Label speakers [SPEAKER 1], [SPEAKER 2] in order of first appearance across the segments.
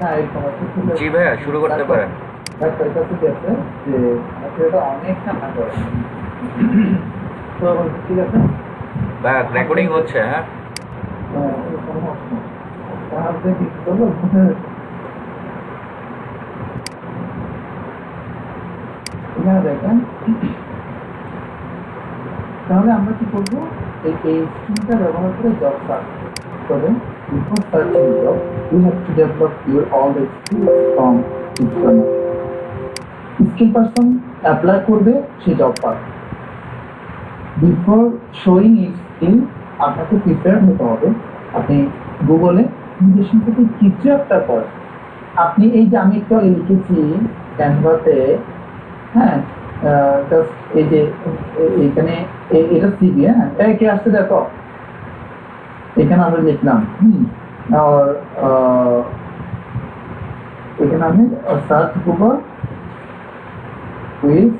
[SPEAKER 1] না এরকম একটা ছিল
[SPEAKER 2] জি ভাইয়া, শুরু করতে
[SPEAKER 1] দেখো
[SPEAKER 2] পারেন।
[SPEAKER 1] দেখো এটা কি আছে যে আমার ছেলেটা অনেক কান্না করে তো বলছি, ঠিক আছে
[SPEAKER 2] ভাইয়া,
[SPEAKER 1] হাসবেন
[SPEAKER 2] রেকর্ডিং
[SPEAKER 1] যে
[SPEAKER 2] হচ্ছে, হ্যাঁ।
[SPEAKER 1] কোনো সমস্যা নেই। হাসবেন কি করবো এখানে দেখেন তাহলে আমরা কি করবো এই স্কিমটা ব্যবহার করে জব সার্চ করে before searching job you have to develop your all the skills from internet skill person apply করবে সে জব পাবে বিফোর শোয়িং ইট স্কিল আপনাকে প্রিপেয়ার হতে হবে আপনি গুগলে নিজের সম্পর্কে কিছু একটা করেন আপনি এই যে আমি একটু আগে লিখেছি ক্যানভাতে হ্যাঁ জাস্ট এই যে এইখানে এটা সিবি হ্যাঁ কে আসছে দেখো এখানে আমরা লিখলাম আর এখানে আমি সার্চ গুগল উইথ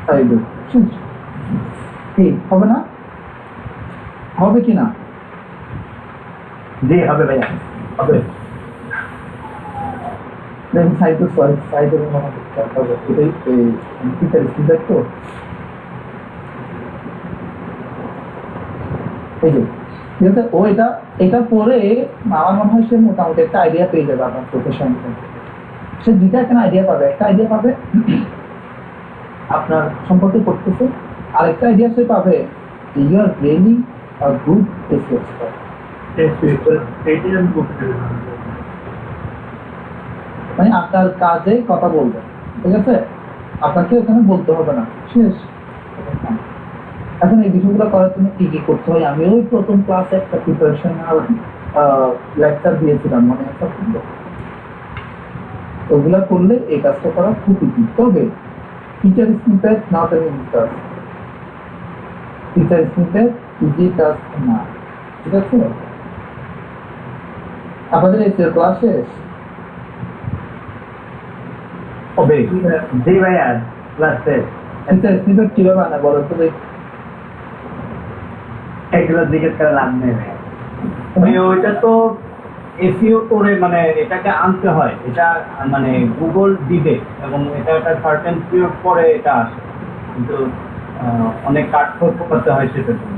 [SPEAKER 1] সাইবার ঠিক হবে না হবে কি না
[SPEAKER 3] জি হবে ভাইয়া হবে।
[SPEAKER 1] দেখুন সাইবার সরি সাইবার এটাই টিচার স্টুডেন্ট তো এই যে ঠিক আছে ও এটা পরে আমার মনে হয় সে মোটামুটি একটা আইডিয়া পেয়ে যাবে আপনার প্রফেশন সে দুইটা একটা আইডিয়া পাবে একটা আইডিয়া পাবে আপনার সম্পর্কে করতেছে আরেকটা আইডিয়া সে পাবে you are really a good expert
[SPEAKER 3] এইটাই আমি করতে
[SPEAKER 1] মানে আপনার কাজে কথা বলবে ঠিক আছে আপনাকে ওখানে বলতে হবে না শেষ এখন এই বিষয়গুলো করার জন্য কি কি করতে হয় আমি ওই প্রথম ক্লাসে একটা প্রিপারেশনাল লেকচার দিয়েছিলাম মানে একটা ওগুলা করলে এই কাজটা করা খুব ইজি তবে teacher snippet not an easy task teacher snippet easy task না ঠিক আছে আপনাদের এই ক্লাস শেষ
[SPEAKER 3] হবে। জি ভাইয়া ক্লাসে
[SPEAKER 1] টিচার স্নিপেট কিভাবে আনা বলো তো দেখি
[SPEAKER 3] এগুলো জিজ্ঞেস করে লাভ নেই ভাইয়া। ওইটা তো এসইও করে মানে এটাকে আনতে হয়, এটা মানে গুগল দিবে এবং এটা একটা সার্টেন পিরিয়ড পরে এটা আসে, কিন্তু অনেক কাঠখড় পোকাতে হয় সেটার জন্য।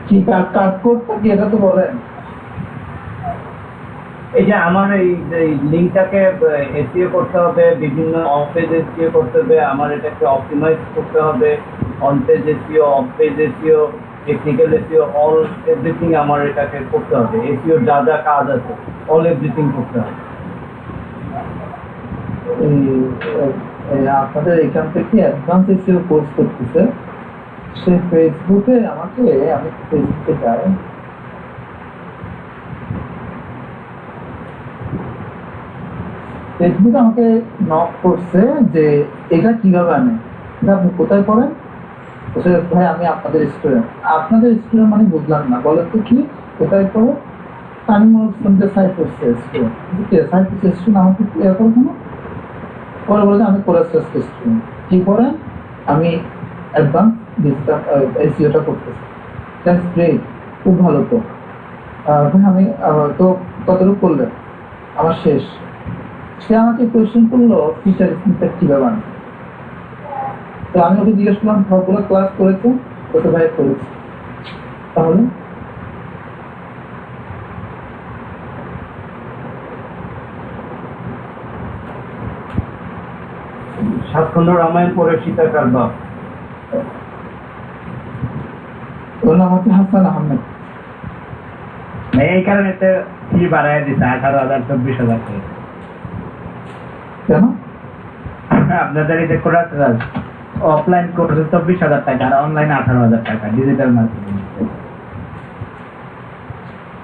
[SPEAKER 1] কি কাট করতে কি এটা তো বলেন
[SPEAKER 3] এই যে আমার এই যে লিঙ্কটাকে এসইও করতে হবে, বিভিন্ন অফ পেজ এসইও করতে হবে, আমার এটাকে অপটিমাইজ করতে হবে, on page SEO, of page SEO, technical SEO, all everything আমার এটাকে করতে হবে। এসইও যা যা কাজ আছে অল এভরিথিং করতে হবে।
[SPEAKER 1] আপনাদের এখান থেকে অ্যাডভান্স এসইও কোর্স করতেছে সে ফেসবুকে আমাকে আমি ফেসবুকে যাই ফেসবুকে আমাকে নক করছে যে এটা কিভাবে আনে এটা আপনি কোথায় পড়েন ভাই আমি আপনাদের স্টুডেন্ট মানে বুঝলাম না বলেন তো কি কোথায় পড়ে আমি মনে করছিলাম যে সাইপ্রাসের স্টুডেন্ট সাইপ্রাসের স্টুডেন্ট আমাকে ক্লিয়ার করবো না পরে বলে আমি কোরাসের স্টুডেন্ট কি করেন আমি অ্যাডভান্স ডিজিটাল এসইওটা করতেছি দ্যাটস গ্রেট খুব ভালো তো ভাই আমি তো কতটুকু করলেন আমার শেষ সে আমাকে কোয়েশ্চেন করলো টিচার স্নিপেট কিভাবে আনবে তো আমি ওকে জিজ্ঞেস করলাম সবগুলো ক্লাস করেছে কত ভাই করেছে তাহলে
[SPEAKER 3] সাতখণ্ড রামায়ণ পড়ে সীতাকার বাপ।
[SPEAKER 1] ওর নাম হচ্ছে হাসান আহমেদ
[SPEAKER 3] এই কারণে তো কি বাড়াই দিচ্ছে 18,000 24,000 করে।
[SPEAKER 1] কেন
[SPEAKER 3] আপনাদের এই যে কোর্স অফলাইন কোর্সে 24,000 টাকা আর অনলাইনে 18,000 টাকা ডিজিটাল মার্কেটিং।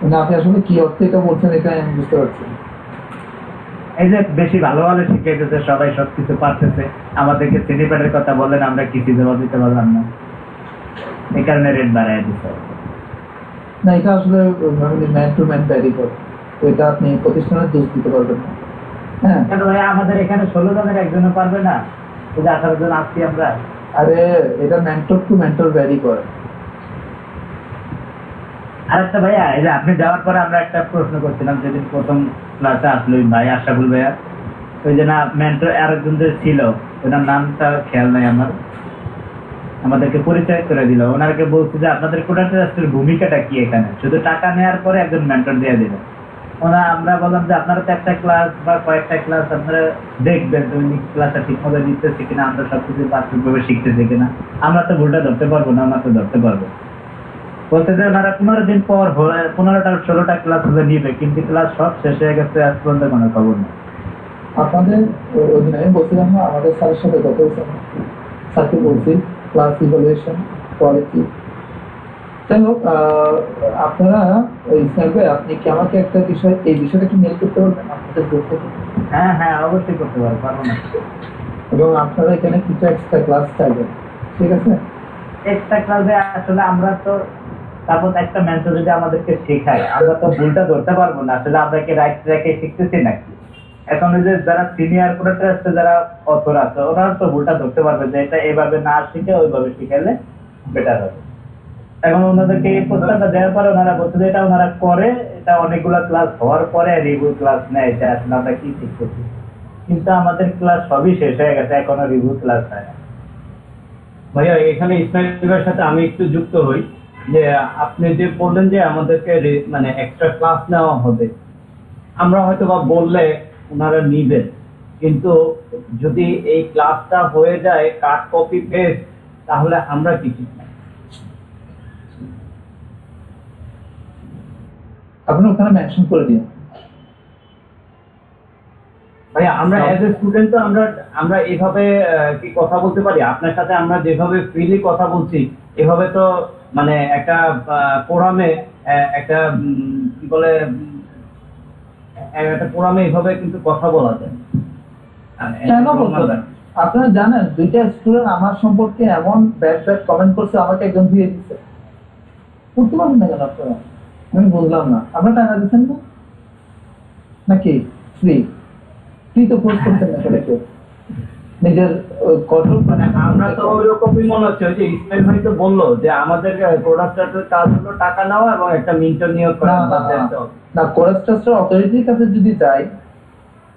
[SPEAKER 1] মানে আপনি আসলে কি অর্থে এটা বলছেন এটা আমি বুঝতে পারছি
[SPEAKER 3] এই যে বেশি ভালো ভালো শিখাইতেছে, সবাই সবকিছু পারতেছে, আমাদেরকে সিনিপারের কথা বললেন আমরা কিছু জবাব দিতে পারলাম না, এই কারণে রেট বাড়াই দিচ্ছে।
[SPEAKER 1] না এটা আসলে ম্যান টু ম্যান ভ্যারি করে তো এটা আপনি প্রতিষ্ঠানের দোষ দিতে পারবেন না হ্যাঁ
[SPEAKER 3] কেন ভাই আমাদের এখানে 16 জনের একজনও পারবে না, এই যে 18 জন আসছি আমরা।
[SPEAKER 1] আরে এটা মেন্টর টু মেন্টর ভ্যারি করে
[SPEAKER 3] আরেকটা ভাইয়া, এই যে আপনি যাওয়ার পরে আমরা একটা প্রশ্ন করছিলাম যেদিন প্রথম ক্লাসে আসলো ওই ভাই আশরাফুল ভাইয়া, ওই যে না মেন্টর আরেকজন যে ছিল ওনার নামটা খেয়াল নাই আমার, আমাদেরকে পরিচয় করে দিল। ওনাকে বলছি যে আপনাদের কোটা ট্রাস্টের ভূমিকাটা কি এখানে, শুধু টাকা নেওয়ার পরে একজন মেন্টর দিয়ে দিল। আমরা বললাম যে আপনারা তো একটা ক্লাস বা কয়েকটা ক্লাস আপনারা দেখবেন দৈনিক ক্লাসটা ঠিক মতো দিতেছে কিনা, আমরা সবকিছু বাস্তবভাবে শিখতেছি কিনা, আমরা তো ভুলটা ধরতে পারবো না, আমরা তো ধরতে পারবো। বলতে যে ওনারা 15 দিন পর 15টা 16টা ক্লাস হলে নিবে, কিন্তু ক্লাস সব শেষ হয়ে গেছে, আজ পর্যন্ত কোনো খবর নেই।
[SPEAKER 1] আপনাদের ওই দিন আমি বলছিলাম না আমাদের স্যারের সাথে কথা হয়েছে, স্যারকে বলছি ক্লাস ইভালুয়েশন কোয়ালিটি। যাই হোক, আপনারা ওই স্যার ভাই আপনি কি আমাকে একটা বিষয়, এই বিষয়টা কি মেল করতে পারবেন আপনাদের গ্রুপ থেকে?
[SPEAKER 3] হ্যাঁ হ্যাঁ, অবশ্যই করতে পারবো না।
[SPEAKER 1] এবং আপনারা এখানে কিছু এক্সট্রা ক্লাস চাইবেন, ঠিক আছে?
[SPEAKER 3] এক্সট্রা ক্লাসে আসলে আমরা তো তারপর একটা মেন্টর যদি আমাদেরকে শেখায়, আমরা তো ভুলটা ধরতে পারবো না, আসলে আমরা কি রাইট ট্র্যাকে শিখতেছি নাকি। এখন ওই যে যারা সিনিয়র কোটা আছে, যারা অথর আছে, ওরা তো ভুলটা ধরতে পারবে যে এটা এইভাবে না শিখে ওইভাবে শিখালে বেটার হবে। এখন ওনাদেরকে এই প্রস্তাবটা দেওয়ার পরে ওনারা বলছে যে এটা ওনারা করে, এটা অনেকগুলো ক্লাস হওয়ার পরে রিভিউ ক্লাস নেয় যে আসলে আমরা কি শিখতেছি, কিন্তু আমাদের ক্লাস সবই শেষ হয়ে গেছে, এখনো রিভিউ ক্লাস হয় না। ভাইয়া এখানে ইসমাইলের সাথে আমি একটু যুক্ত হই, যে আপনি যে বললেন যে আমাদেরকে মানে এক্সট্রা ক্লাস নেওয়া হবে, আমরা হয়তো বা বললে ওনারা নিবেন, কিন্তু যদি এই ক্লাসটা হয়ে যায় কাট কপি পেস্ট, তাহলে আমরা কি শিখব?
[SPEAKER 1] আপনি ওখানে মেনশন করে দিন।
[SPEAKER 3] ভাইয়া আমরা অ্যাজ এ স্টুডেন্ট তো আমরা এইভাবে কি কথা বলতে পারি আপনার সাথে, আমরা যেভাবে ফ্রিলি কথা বলছি এভাবে তো মানে একটা ফোরামে একটা কি বলে একটা ফোরামে এইভাবে কিন্তু কথা বলা যায়।
[SPEAKER 1] কেন বলতে পারেন? আপনারা জানেন দুইটা স্টুডেন্ট আমার সম্পর্কে এমন ব্যাড ব্যাড কমেন্ট করছে, আমাকে একদম দিয়ে দিচ্ছে। করতে পারবেন না কেন আপনারা? আমি বুঝলাম না, আপনারা টাকা দিচ্ছেন না নাকি? ফ্রি ফ্রি তো পোস্ট করছেন না কেন কেউ? নিজের কঠোর
[SPEAKER 3] মানে আমরা তো ওইরকমই মনে হচ্ছে, ওই যে ইসমাইল ভাই তো বললো যে আমাদের প্রোডাক্টের কাজ হলো টাকা নেওয়া এবং একটা মিন্টর নিয়োগ করা।
[SPEAKER 1] না, কোরাস্টাসের অথরিটির কাছে যদি যাই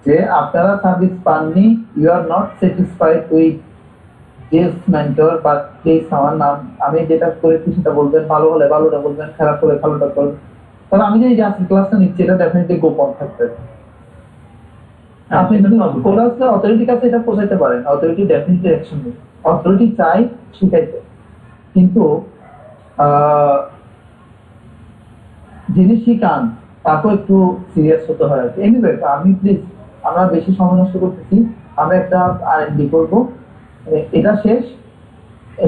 [SPEAKER 1] যে আপনারা সার্ভিস পাননি, you are not satisfied with this mentor বা প্লিজ আমার নাম, আমি যেটা করেছি সেটা বলবেন, ভালো হলে ভালোটা বলবেন, খারাপ হলে ভালোটা করবেন, তাহলে আমি যে এই জাস্ট ক্লাসটা নিচ্ছি এটা ডেফিনেটলি গোপন থাকবে। আপনি যদি কোরাসটা অথরিটির কাছে এটা পৌঁছাইতে পারেন, অথরিটি ডেফিনেটলি অ্যাকশন নেবে। অথরিটি চাই শিখাইতে, কিন্তু যিনি শিখান তাকেও একটু সিরিয়াস হতে হয়। এনিওয়ে আমি প্লিজ, আমরা বেশি সময় নষ্ট করতেছি, আমরা একটা R&D করবো, এটা শেষ।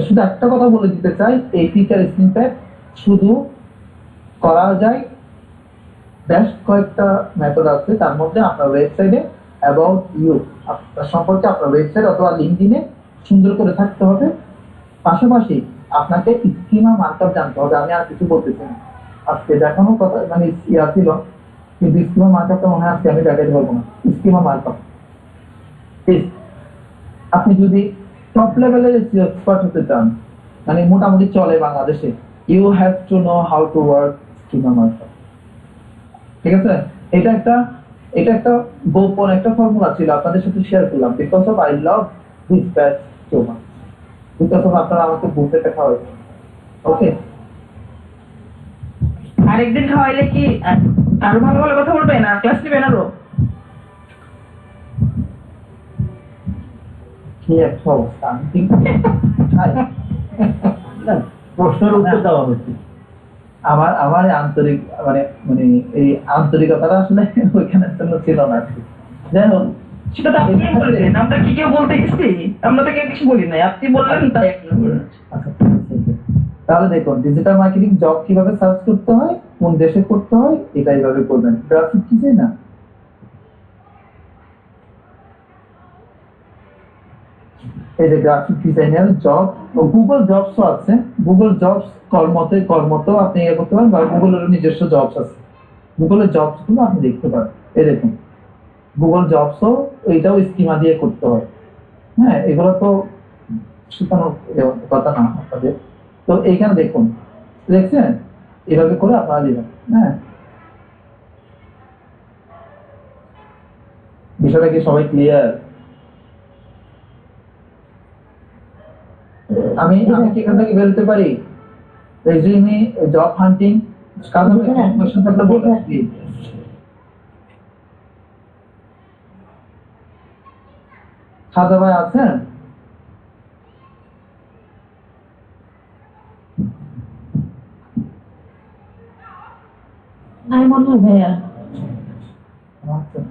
[SPEAKER 1] শুধু একটা কথা বলে দিতে চাই, এই টিচার স্নিপেট শুধু করা যায় বেশ কয়েকটা মেথড আছে, তার মধ্যে আপনার ওয়েবসাইটে অ্যাবাউট ইউ, আপনার সম্পর্কে আপনার ওয়েবসাইট অথবা লিঙ্কডিনে সুন্দর করে থাকতে হবে। পাশাপাশি আপনাকে স্কিমা মার্কআপ জানতে হবে। আমি আর কিছু বলতেছি না, আজকে দেখানো কথা মানে ইয়া ছিল, কিন্তু স্কিমা মার্কআপটা মনে হয় আজকে আমি দেখাতে পারবো না। স্কিমা মার্কআপ আপনি যদি টপ লেভেলের এক্সপার্ট হতে চান, মানে মোটামুটি চলে বাংলাদেশে, you have to know how to work schema markup. ঠিক আছে? এটা একটা গোপন একটা ফর্মুলা ছিল, আপনাদের সাথে শেয়ার করলাম। Because of I love this batch so much, because of আপনারা আমাকে বুফেটা খাওয়াইছেন। ওকে,
[SPEAKER 4] আরেকদিন খাওয়াইলে কি আরো ভালো ভালো কথা বলবে না, ক্লাস নেবে না?
[SPEAKER 1] কি একটা অবস্থা! আমি ঠিক
[SPEAKER 3] প্রশ্নের উত্তর দেওয়া হচ্ছে।
[SPEAKER 1] আমার আন্তরিক মানে মানে এই আন্তরিকতাটা আসলে ওইখানে জন্য ছিল না। যাই হোক,
[SPEAKER 4] সেটা তো আপনি বললেন, আমরা কি কেউ বলতে গেছি? আমরা তো কেউ কিছু বলি নাই, আপনি বললেন তাই।
[SPEAKER 1] আচ্ছা, তাহলে দেখুন ডিজিটাল মার্কেটিং জব কিভাবে সার্চ করতে হয়, কোন দেশে করতে হয়, এটা এইভাবে করবেন। গ্রাফিক ডিজাইনার, এই যে graphic designer job, Google jobs আছে, গুগল জবস কর্মতে আপনি ইয়ে করতে পারেন, বা গুগলের নিজস্ব জবস আছে, গুগলের জবস গুলো আপনি দেখতে পারেন। এই দেখুন গুগল জবসও এইটাও স্কিমা দিয়ে করতে হয়। হ্যাঁ, এগুলো তো শেখানোর কথা না আপনাদের। তো এইখানে দেখুন, দেখছেন এভাবে করে আপনারা দিবেন। হ্যাঁ, বিষয়টা কি সবাই ক্লিয়ার? আমি আমি কি এখান থেকে বেরোতে পারি? রেজিউমি, জব হান্টিং, কাজ হবে, কোশ্চেন থাকলে বলবেন। জি, খাজা ভাই আছেন?
[SPEAKER 5] নাই মনে হয় ভাইয়া।
[SPEAKER 1] আছেন।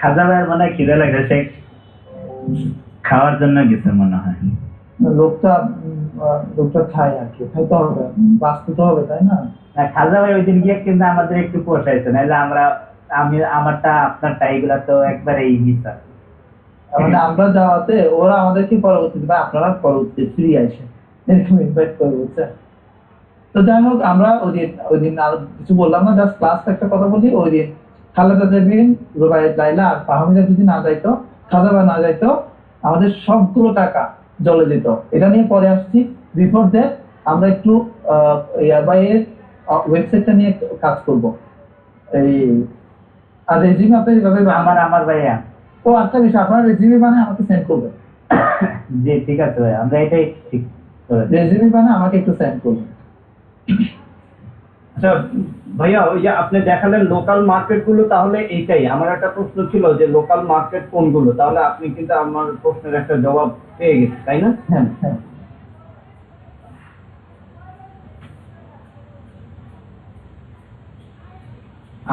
[SPEAKER 3] খাজা ভাইয়ের মনে হয় খিদে লেগেছে, খাওয়ার জন্য গেছে মনে হয়।
[SPEAKER 1] লোকটা খায় আর কি, খাইতে হবে, বাঁচতে তো হবে, তাই না?
[SPEAKER 3] না, খাজা ভাই ওই দিন গিয়ে কিন্তু আমাদের একটু পোষাইছে, নাহলে আমারটা আপনারটা এইগুলা তো একবারেই মিশা।
[SPEAKER 1] মানে আমরা যাওয়াতে ওরা আমাদেরকে পরবর্তীতে বা আপনারা পরবর্তীতে ফ্রি আসে এরকম ইনভাইট করে, বুঝছেন? তো যাই হোক, আমরা ওই দিন আর কিছু বললাম না, জাস্ট লাস্ট একটা কথা বলি। ওই দিন খালেদা জেবিন, রুবায়েত লাইলা আর ফাহমিদা যদি না যাইতো, খাজাবা না যাইতো, আমাদের সবগুলো টাকা জলে যেত। এটা নিয়ে পরে আসছি। বিফোর দ্যাট আমরা একটু ইয়ারবাইয়ের ওয়েবসাইটটা নিয়ে কাজ করব। এই আর রেজিউমে আপনি এইভাবে
[SPEAKER 3] আমার ভাইয়া।
[SPEAKER 1] ও একটা বিষয়, আপনার রেজিউমে মানে আমাকে সেন্ড করবেন।
[SPEAKER 3] জি ঠিক আছে ভাই, আমরা এটাই ঠিক করে দিই।
[SPEAKER 1] রেজিউমে মানে আমাকে একটু সেন্ড করবেন।
[SPEAKER 3] আচ্ছা ভাইয়া, ওই যে আপনি দেখালেন লোকাল মার্কেট গুলো, তাহলে এইটাই আমার একটা প্রশ্ন ছিল যে লোকাল মার্কেট কোনগুলো, তাহলে আপনি কিন্তু আমার প্রশ্নের একটা জবাব পেয়ে গেছেন, তাই না?
[SPEAKER 1] হ্যাঁ, হ্যাঁ।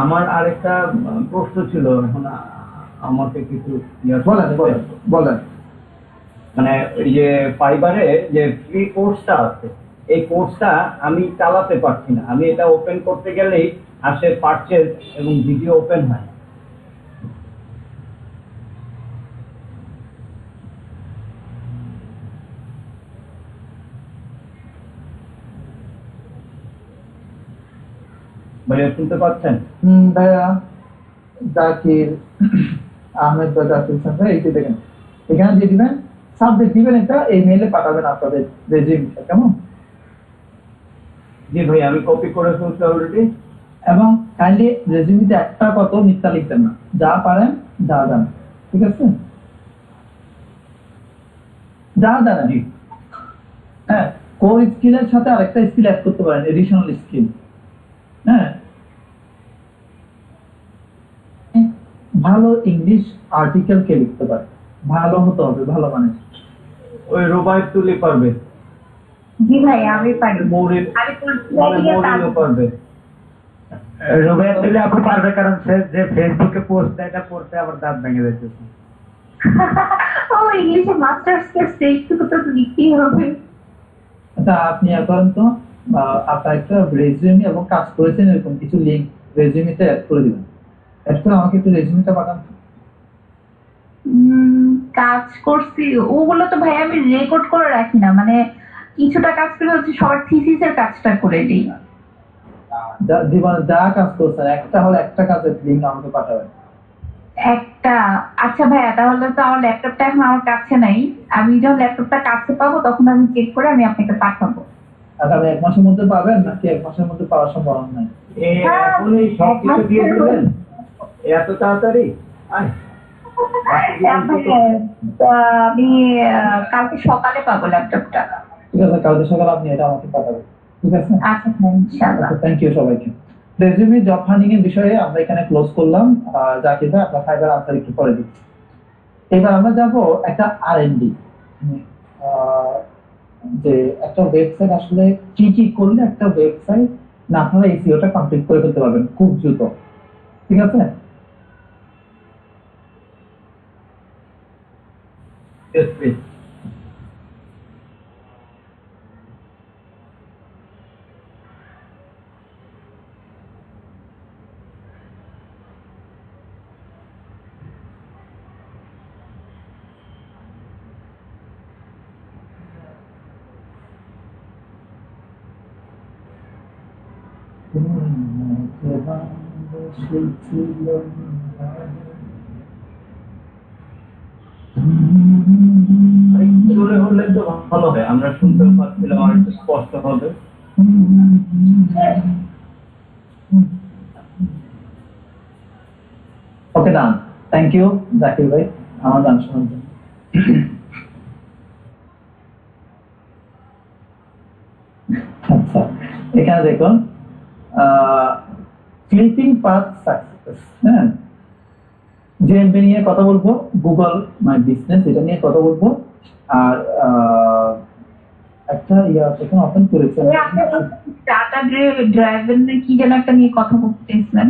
[SPEAKER 3] আমার আরেকটা প্রশ্ন ছিল, এখন আমাকে কিছু
[SPEAKER 1] বলেন বলেন বলেন।
[SPEAKER 3] মানে এই যে ফাইবারে যে ফ্রি কোর্সটা আছে, এই কোর্সটা আমি চালাতে পারছি না। আমি এটা ওপেন করতে গেলেই আসে পারচেজ এবং ভিডিও ওপেন হয়। ভাইয়া শুনতে পাচ্ছেন?
[SPEAKER 1] ভাইয়া জাকির আহমেদ বা জাকির হোসেন ভাই, এই যে দেখেন এখানে দিয়ে দিবেন, সাবজেক্ট দিবেন, এটা এই মেইলে পাঠাবেন আপনাদের রেজিউমটা, কেমন?
[SPEAKER 3] জি ভাই, আমি কপি করে ফেলছি অলরেডি।
[SPEAKER 1] এবং কাইন্ডলি রেজিউমিতে একটা কত মিথ্যা লিখবেন না, যা পারেন যা জানেন, ঠিক আছে? যা জানেন।
[SPEAKER 3] জি।
[SPEAKER 1] হ্যাঁ, কোর স্কিলের সাথে আরেকটা স্কিল অ্যাড করতে পারেন, এডিশনাল স্কিল। হ্যাঁ, ভালো ইংলিশ আর্টিকেল কে লিখতে পারে, ভালো হতে হবে, ভালো মানে।
[SPEAKER 3] ওই রুবাই তুলি পারবে,
[SPEAKER 5] জি ভাই, আমি পারি।
[SPEAKER 3] মৌরির
[SPEAKER 5] আমি
[SPEAKER 3] মৌরিও পারবে। রুবাই তুলি আপু পারবে, কারণ সে যে ফেসবুকে পোস্ট দেয় এটা পড়তে আবার দাঁত ভেঙে যাচ্ছে।
[SPEAKER 5] ও ইংলিশে মাস্টার্স করছে, একটু তো লিখতেই হবে।
[SPEAKER 1] আচ্ছা, আপনি এখন তো আপনার একটা রেজিউমি এবং কাজ করেছেন এরকম কিছু লিঙ্ক রেজিউমিতে অ্যাড করে দিবেন। অ্যাড করে আমাকে একটু রেজিউমিটা পাঠান।
[SPEAKER 5] কাজ করছি ওগুলো তো ভাই আমি রেকর্ড করে রাখি না, মানে কিছুটা কাজ করে হচ্ছে সবার থিসিসের কাজটা করে দিই।
[SPEAKER 1] জীবনে যা কাজ করছেন একটা হলে একটা কাজের লিঙ্ক আমাকে পাঠাবেন।
[SPEAKER 5] একটা, আচ্ছা ভাইয়া, তাহলে তো আমার ল্যাপটপটা এখন আমার কাছে নাই। আমি যখন ল্যাপটপটা কাছে পাবো তখন আমি চেক করে আমি আপনাকে পাঠাবো।
[SPEAKER 1] আগামী 1 মাসের মধ্যে পাবেন নাকি 1 মাসের মধ্যে পাওয়ার সম্ভাবনা নাই?
[SPEAKER 3] এখন এই সব কিছু দিয়ে দিলেন এত তাড়াতাড়ি?
[SPEAKER 5] আমি কালকে সকালে পাবো ল্যাপটপটা।
[SPEAKER 1] ঠিক আছে, কালকে সকালে আপনি এটা আমাকে পাঠাবেন, ঠিক আছে?
[SPEAKER 5] আচ্ছা ইনশাআল্লাহ।
[SPEAKER 1] থ্যাংক ইউ সবাইকে। রেজিউমি জব ফান্ডিং এর বিষয়ে আমরা এখানে ক্লোজ করলাম। জাকির ভাই, আপনার ফাইবার আনসার একটু পরে দিচ্ছি। এবার আমরা যাব একটা আর&ডি, যে একটা ওয়েবসাইট আসলে কি কি করলে একটা ওয়েবসাইট না আপনারা এসইওটা কমপ্লিট করে ফেলতে পারবেন খুব দ্রুত, ঠিক আছে?
[SPEAKER 3] Yes, please. চলে বললে তো ভালো হয়, আমরা শুনতেও পাচ্ছিলাম, আর একটু স্পষ্ট হবে।
[SPEAKER 1] ওকে ডান, থ্যাংক ইউ জাকির ভাই আমার গান শোনার জন্য। আচ্ছা, এখানে দেখুন ক্লিপিং পাথ সাকসেস, হ্যাঁ, জেএমপি নিয়ে কথা বলবো, গুগল মাই বিজনেস এটা নিয়ে কথা বলবো, আর একটা এখানে ওপেন করেছে
[SPEAKER 5] ডাটা ড্রাইভের কি যেন একটা নিয়ে কথা বলতেছিলেন,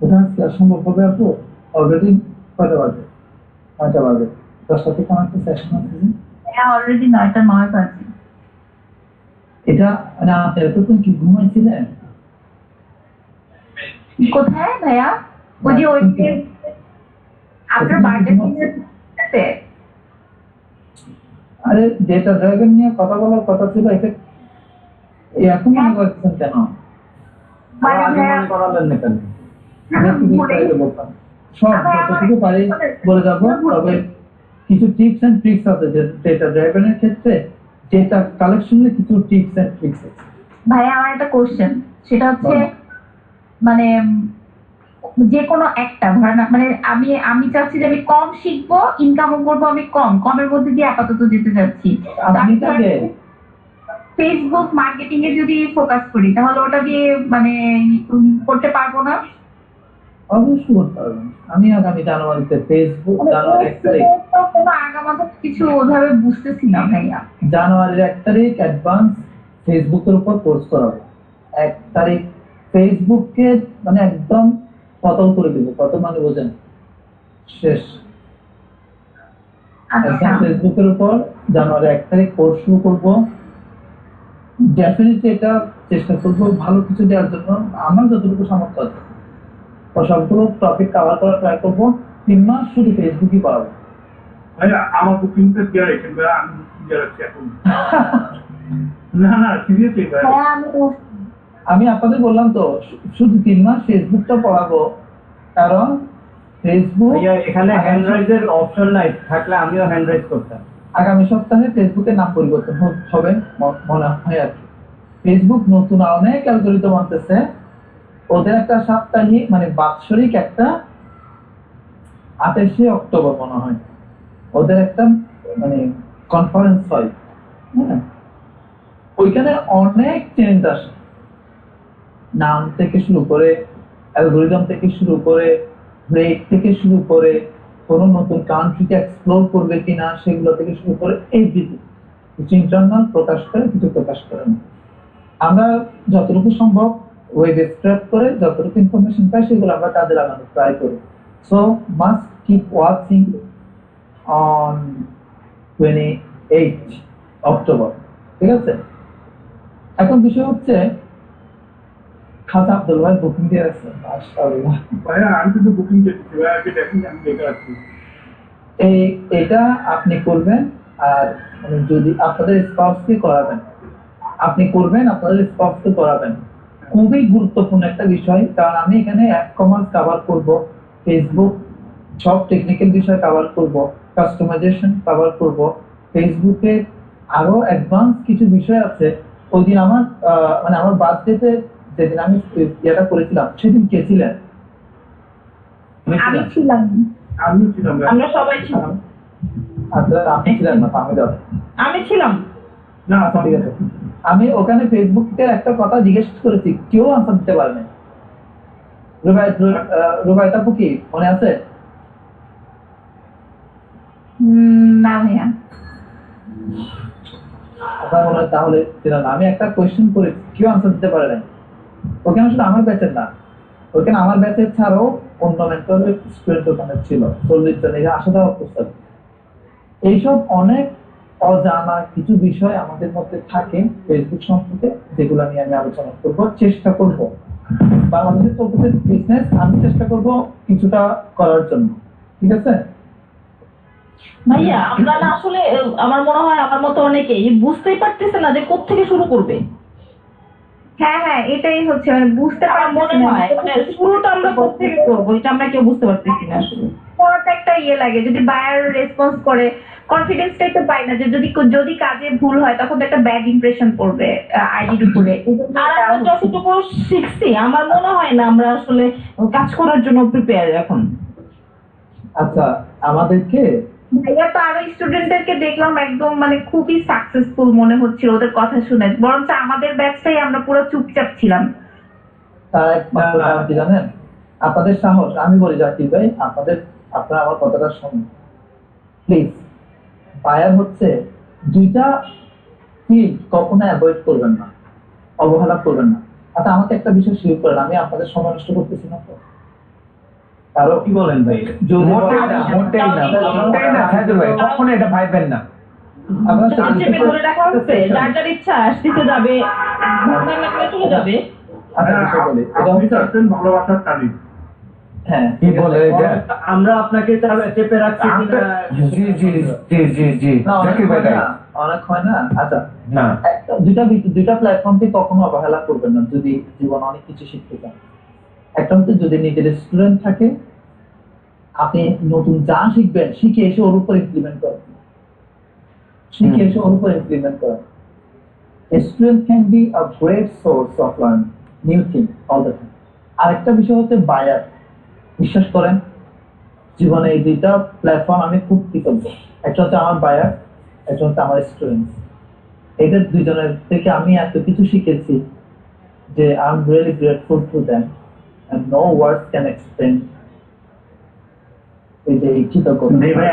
[SPEAKER 1] ওটা আজকে আর সম্ভব হবে আপু? অলরেডি কয়টা বাজে? 9টা বাজে। 10টা থেকে আমার একটা সেশন আছে।
[SPEAKER 5] হ্যাঁ অলরেডি 9টা বাজে।
[SPEAKER 1] এটা মানে আপনি এতক্ষণ কি ঘুমাইছিলেন?
[SPEAKER 5] কোথায় ভাইয়া? ওই যে ওই যে আপনার বার্থডে
[SPEAKER 1] আরে ডেটা ড্রাইভার নিয়ে কথা বলার কথা ছিল, এটা এখন মনে করছেন কেন?
[SPEAKER 5] মানে
[SPEAKER 3] আগে
[SPEAKER 5] ভাইয়া
[SPEAKER 3] মনে করালেন না কেন?
[SPEAKER 1] সব যতটুকু পারি বলে যাবো, তবে কিছু টিপস এন্ড ট্রিক্স আছে ডেটা ড্রাইভারের ক্ষেত্রে, ডেটা কালেকশনের কিছু টিপস এন্ড ট্রিক্স আছে।
[SPEAKER 5] ভাইয়া আমার একটা কোশ্চেন, সেটা হচ্ছে মানে যে কোনো একটা ধরেন মানে আমি চাচ্ছি যে আমি কম শিখবো, ইনকামও করবো আমি কমের মধ্যে দিয়ে আপাতত যেতে চাচ্ছি।
[SPEAKER 1] আপনি তাহলে
[SPEAKER 5] ফেসবুক মার্কেটিং এ যদি ফোকাস করি তাহলে ওটা দিয়ে মানে করতে পারবো না?
[SPEAKER 1] অবশ্যই করতে পারবেন। আমি আগামী জানুয়ারিতে ফেসবুক জানুয়ারি 1 তারিখ
[SPEAKER 5] কোনো আগামাথা কিছু ওইভাবে বুঝতেছি না ভাইয়া।
[SPEAKER 1] জানুয়ারির 1 তারিখ অ্যাডভান্স ফেসবুকের উপর কোর্স করাবো। 1 তারিখ ফেসবুককে মানে একদম কতল করে দেবো, কত মানে বোঝেন, শেষ
[SPEAKER 5] আচ্ছা
[SPEAKER 1] একদম ফেসবুকের উপর জানুয়ারি 1 তারিখ কোর্স শুরু করবো। ডেফিনেটলি এটা চেষ্টা করবো ভালো কিছু দেওয়ার জন্য, আমার যতটুকু সামর্থ্য আছে সবগুলো টপিক কভার করার ট্রাই করবো। 3 মাস শুধু ফেসবুকই করাবো।
[SPEAKER 6] ভাইয়া আমার বুকিংটা দেওয়া রেখেন ভাইয়া, আমি দিয়ে রাখছি এখন। না না সিরিয়াসলি ভাই,
[SPEAKER 5] ভাইয়া
[SPEAKER 1] আমি আপনাদের বললাম তো শুধু 3 মাস ফেসবুকটা পড়াবো, কারণ ফেসবুক
[SPEAKER 3] ভাইয়া এখানে হ্যান্ড রাইজের অপশন নাই, থাকলে আমিও হ্যান্ড রাইজ করতাম।
[SPEAKER 1] আগামী সপ্তাহে ফেসবুকের নাম পরিবর্তন হবে মনে হয় আর কি। ফেসবুক নতুন অনেক অ্যালগরিদম আনতেছে, ওদের একটা সাপ্তাহিক মানে বাৎসরিক একটা 28শে অক্টোবর মনে হয় ওদের একটা মানে কনফারেন্স হয়, হ্যাঁ, ওইখানে অনেক চেঞ্জ আসে, নাম থেকে শুরু করে অ্যালগরিদম থেকে শুরু করে রেট থেকে শুরু করে কোন নতুন কান্ট্রিতে এক্সপ্লোর করবে কিনা সেগুলো থেকে শুরু করে এভরিথিং, কিছু ইন্টারনাল প্রকাশ করে কিছু প্রকাশ করে না। আমরা যতটুকু সম্ভব ওয়েব স্ক্র্যাপ করে যতটুকু ইনফরমেশন পাই সেগুলো আমরা কাজে লাগানোর ট্রাই করি। So must keep watching on 28 October, ঠিক আছে? এখন বিষয় হচ্ছে খাজা আব্দুল ভাই বুকিং দিয়ে রাখছেন, মাশাআল্লাহ।
[SPEAKER 6] ভাইয়া আমি কিন্তু বুকিং করতেছি ভাইয়া, আগে দেখেন আমি দেখে রাখছি।
[SPEAKER 1] এটা আপনি করবেন, আর মানে যদি আপনাদের স্পাউসকে করাবেন, আপনি করবেন আপনাদের স্পাউসকে করাবেন, খুবই গুরুত্বপূর্ণ একটা বিষয়। কারণ আমি এখানে কমার্স কভার করব, ফেসবুক সব টেকনিক্যাল বিষয় কভার করব, কাস্টমাইজেশন কভার করব, ফেসবুকে আরো অ্যাডভান্স কিছু বিষয় আছে। ওই দিন আমার মানে আমার বার্থডেতে যেদিন আমি এটা করেছিলাম সেদিন কে ছিলেন?
[SPEAKER 5] আমি ছিলাম,
[SPEAKER 6] আমিও ছিলাম ভাইয়া।
[SPEAKER 4] আমরা সবাই ছিলাম।
[SPEAKER 1] আচ্ছা আপনি ছিলেন না, আমি যাবো।
[SPEAKER 4] আমি ছিলাম।
[SPEAKER 6] না
[SPEAKER 1] আচ্ছা ঠিক আছে, আমি ওখানে ফেসবুকে একটা কথা জিজ্ঞেস করেছি, কেউ আনসার দিতে পারে না। রুবাইত আপু কি মনে আছে?
[SPEAKER 5] না ভাইয়া।
[SPEAKER 1] আপনার মনে হয় তাহলে ছিল না। আমি একটা কোয়েশ্চেন করেছি, কেউ আনসার দিতে পারে না। ওখানে শুধু আমার ব্যাচের না, ওখানে আমার ব্যাচের ছাড়াও অন্য মেন্টর স্টুডেন্ট ওখানে ছিল 40 জন, এরা আসা যাওয়া করছে। এইসব অনেক অজানা কিছু বিষয় আমাদের মধ্যে থাকে ফেসবুক সম্পর্কে, যেগুলো নিয়ে আমি আলোচনা করব, চেষ্টা করব। বাংলাদেশে চলতেছে বিজনেস, আমি চেষ্টা করব কিছুটা করার জন্য, ঠিক আছে?
[SPEAKER 4] ভাইয়া আপনারা আসলে আমার মনে হয় আমার মতো অনেকেই বুঝতেই পারতেছে না যে কোত্থেকে শুরু করবে।
[SPEAKER 5] হ্যাঁ হ্যাঁ এটাই হচ্ছে মানে বুঝতে
[SPEAKER 4] আমার মনে
[SPEAKER 5] পারছি না।
[SPEAKER 4] হয় মানে শুরুটা আমরা কোত্থেকে করবো এটা আমরা কেউ বুঝতে পারতেছি না আসলে।
[SPEAKER 5] পড়াটা একটা লাগে, যদি বায়ার রেসপন্স করে কনফিডেন্সটাই তো পাই না, যে যদি যদি কাজে ভুল হয় তখন তো একটা ব্যাড ইমপ্রেশন পড়বে আইডির উপরে।
[SPEAKER 4] আর আমরা যতটুকু শিখছি আমার মনে হয় না আমরা আসলে কাজ করার জন্য প্রিপেয়ার এখন।
[SPEAKER 1] আচ্ছা, আমাদেরকে
[SPEAKER 5] ভাইয়া তো আরো স্টুডেন্টদেরকে দেখলাম একদম মানে খুবই সাকসেসফুল মনে হচ্ছিল ওদের কথা শুনে, বরঞ্চ আমাদের ব্যাচটাই আমরা পুরো চুপচাপ ছিলাম।
[SPEAKER 1] তার একমাত্র কারণ কি জানেন? আপনাদের সাহস। আমি বলি জাকির ভাই, আপনারা আমার কথাটা শুনুন প্লিজ। বায়ার হচ্ছে দুইটা ফিল্ড, কখনো অ্যাভয়েড করবেন না, অবহেলা করবেন না। আচ্ছা, আমাকে একটা বিষয় শিওর করেন, আমি আপনাদের সময় নষ্ট করতেছি না তো? কারো
[SPEAKER 3] কি বলেন ভাই?
[SPEAKER 1] যদি
[SPEAKER 7] মোটেই না সাইদুল ভাই, কখনো এটা ভাইবেন না।
[SPEAKER 1] আপনার
[SPEAKER 4] চেপে ধরে রাখা হচ্ছে, যার যার ইচ্ছা আসতেছে যাবে, ভালো লাগলে চলে যাবে।
[SPEAKER 1] আচ্ছা, বিষয় বলি, এটা
[SPEAKER 6] আপনি
[SPEAKER 1] হচ্ছে
[SPEAKER 6] চাচ্ছেন ভালোবাসার তালিম।
[SPEAKER 1] হ্যাঁ,
[SPEAKER 7] কি বলে এটা?
[SPEAKER 3] আমরা আপনাকে চেপে রাখছি কিনা?
[SPEAKER 7] জি জি জি জি জি
[SPEAKER 1] না, অনেক
[SPEAKER 7] জাকির ভাই
[SPEAKER 1] হয় না, অনেক হয় না। আচ্ছা,
[SPEAKER 7] না
[SPEAKER 1] দুইটা প্ল্যাটফর্মকে কখনো অবহেলা করবেন না যদি জীবনে অনেক কিছু শিখতে চান। একটা হচ্ছে যদি নিজের স্টুডেন্ট থাকে, আপনি নতুন যা শিখবেন শিখে এসে ওর উপর ইমপ্লিমেন্ট করেন, student can be a great source of learning new thing all the time. আরেকটা বিষয় হচ্ছে বায়ার। বিশ্বাস করেন, জীবনে এই দুইটা প্ল্যাটফর্ম আমি খুব কৃতজ্ঞ। একটা হচ্ছে আমার বায়ার, একটা হচ্ছে আমার স্টুডেন্ট। এদের দুইজনের থেকে আমি এত কিছু শিখেছি যে I am really grateful to them, and no words can explain এই যে এই কৃতজ্ঞতা।
[SPEAKER 8] জি ভাই,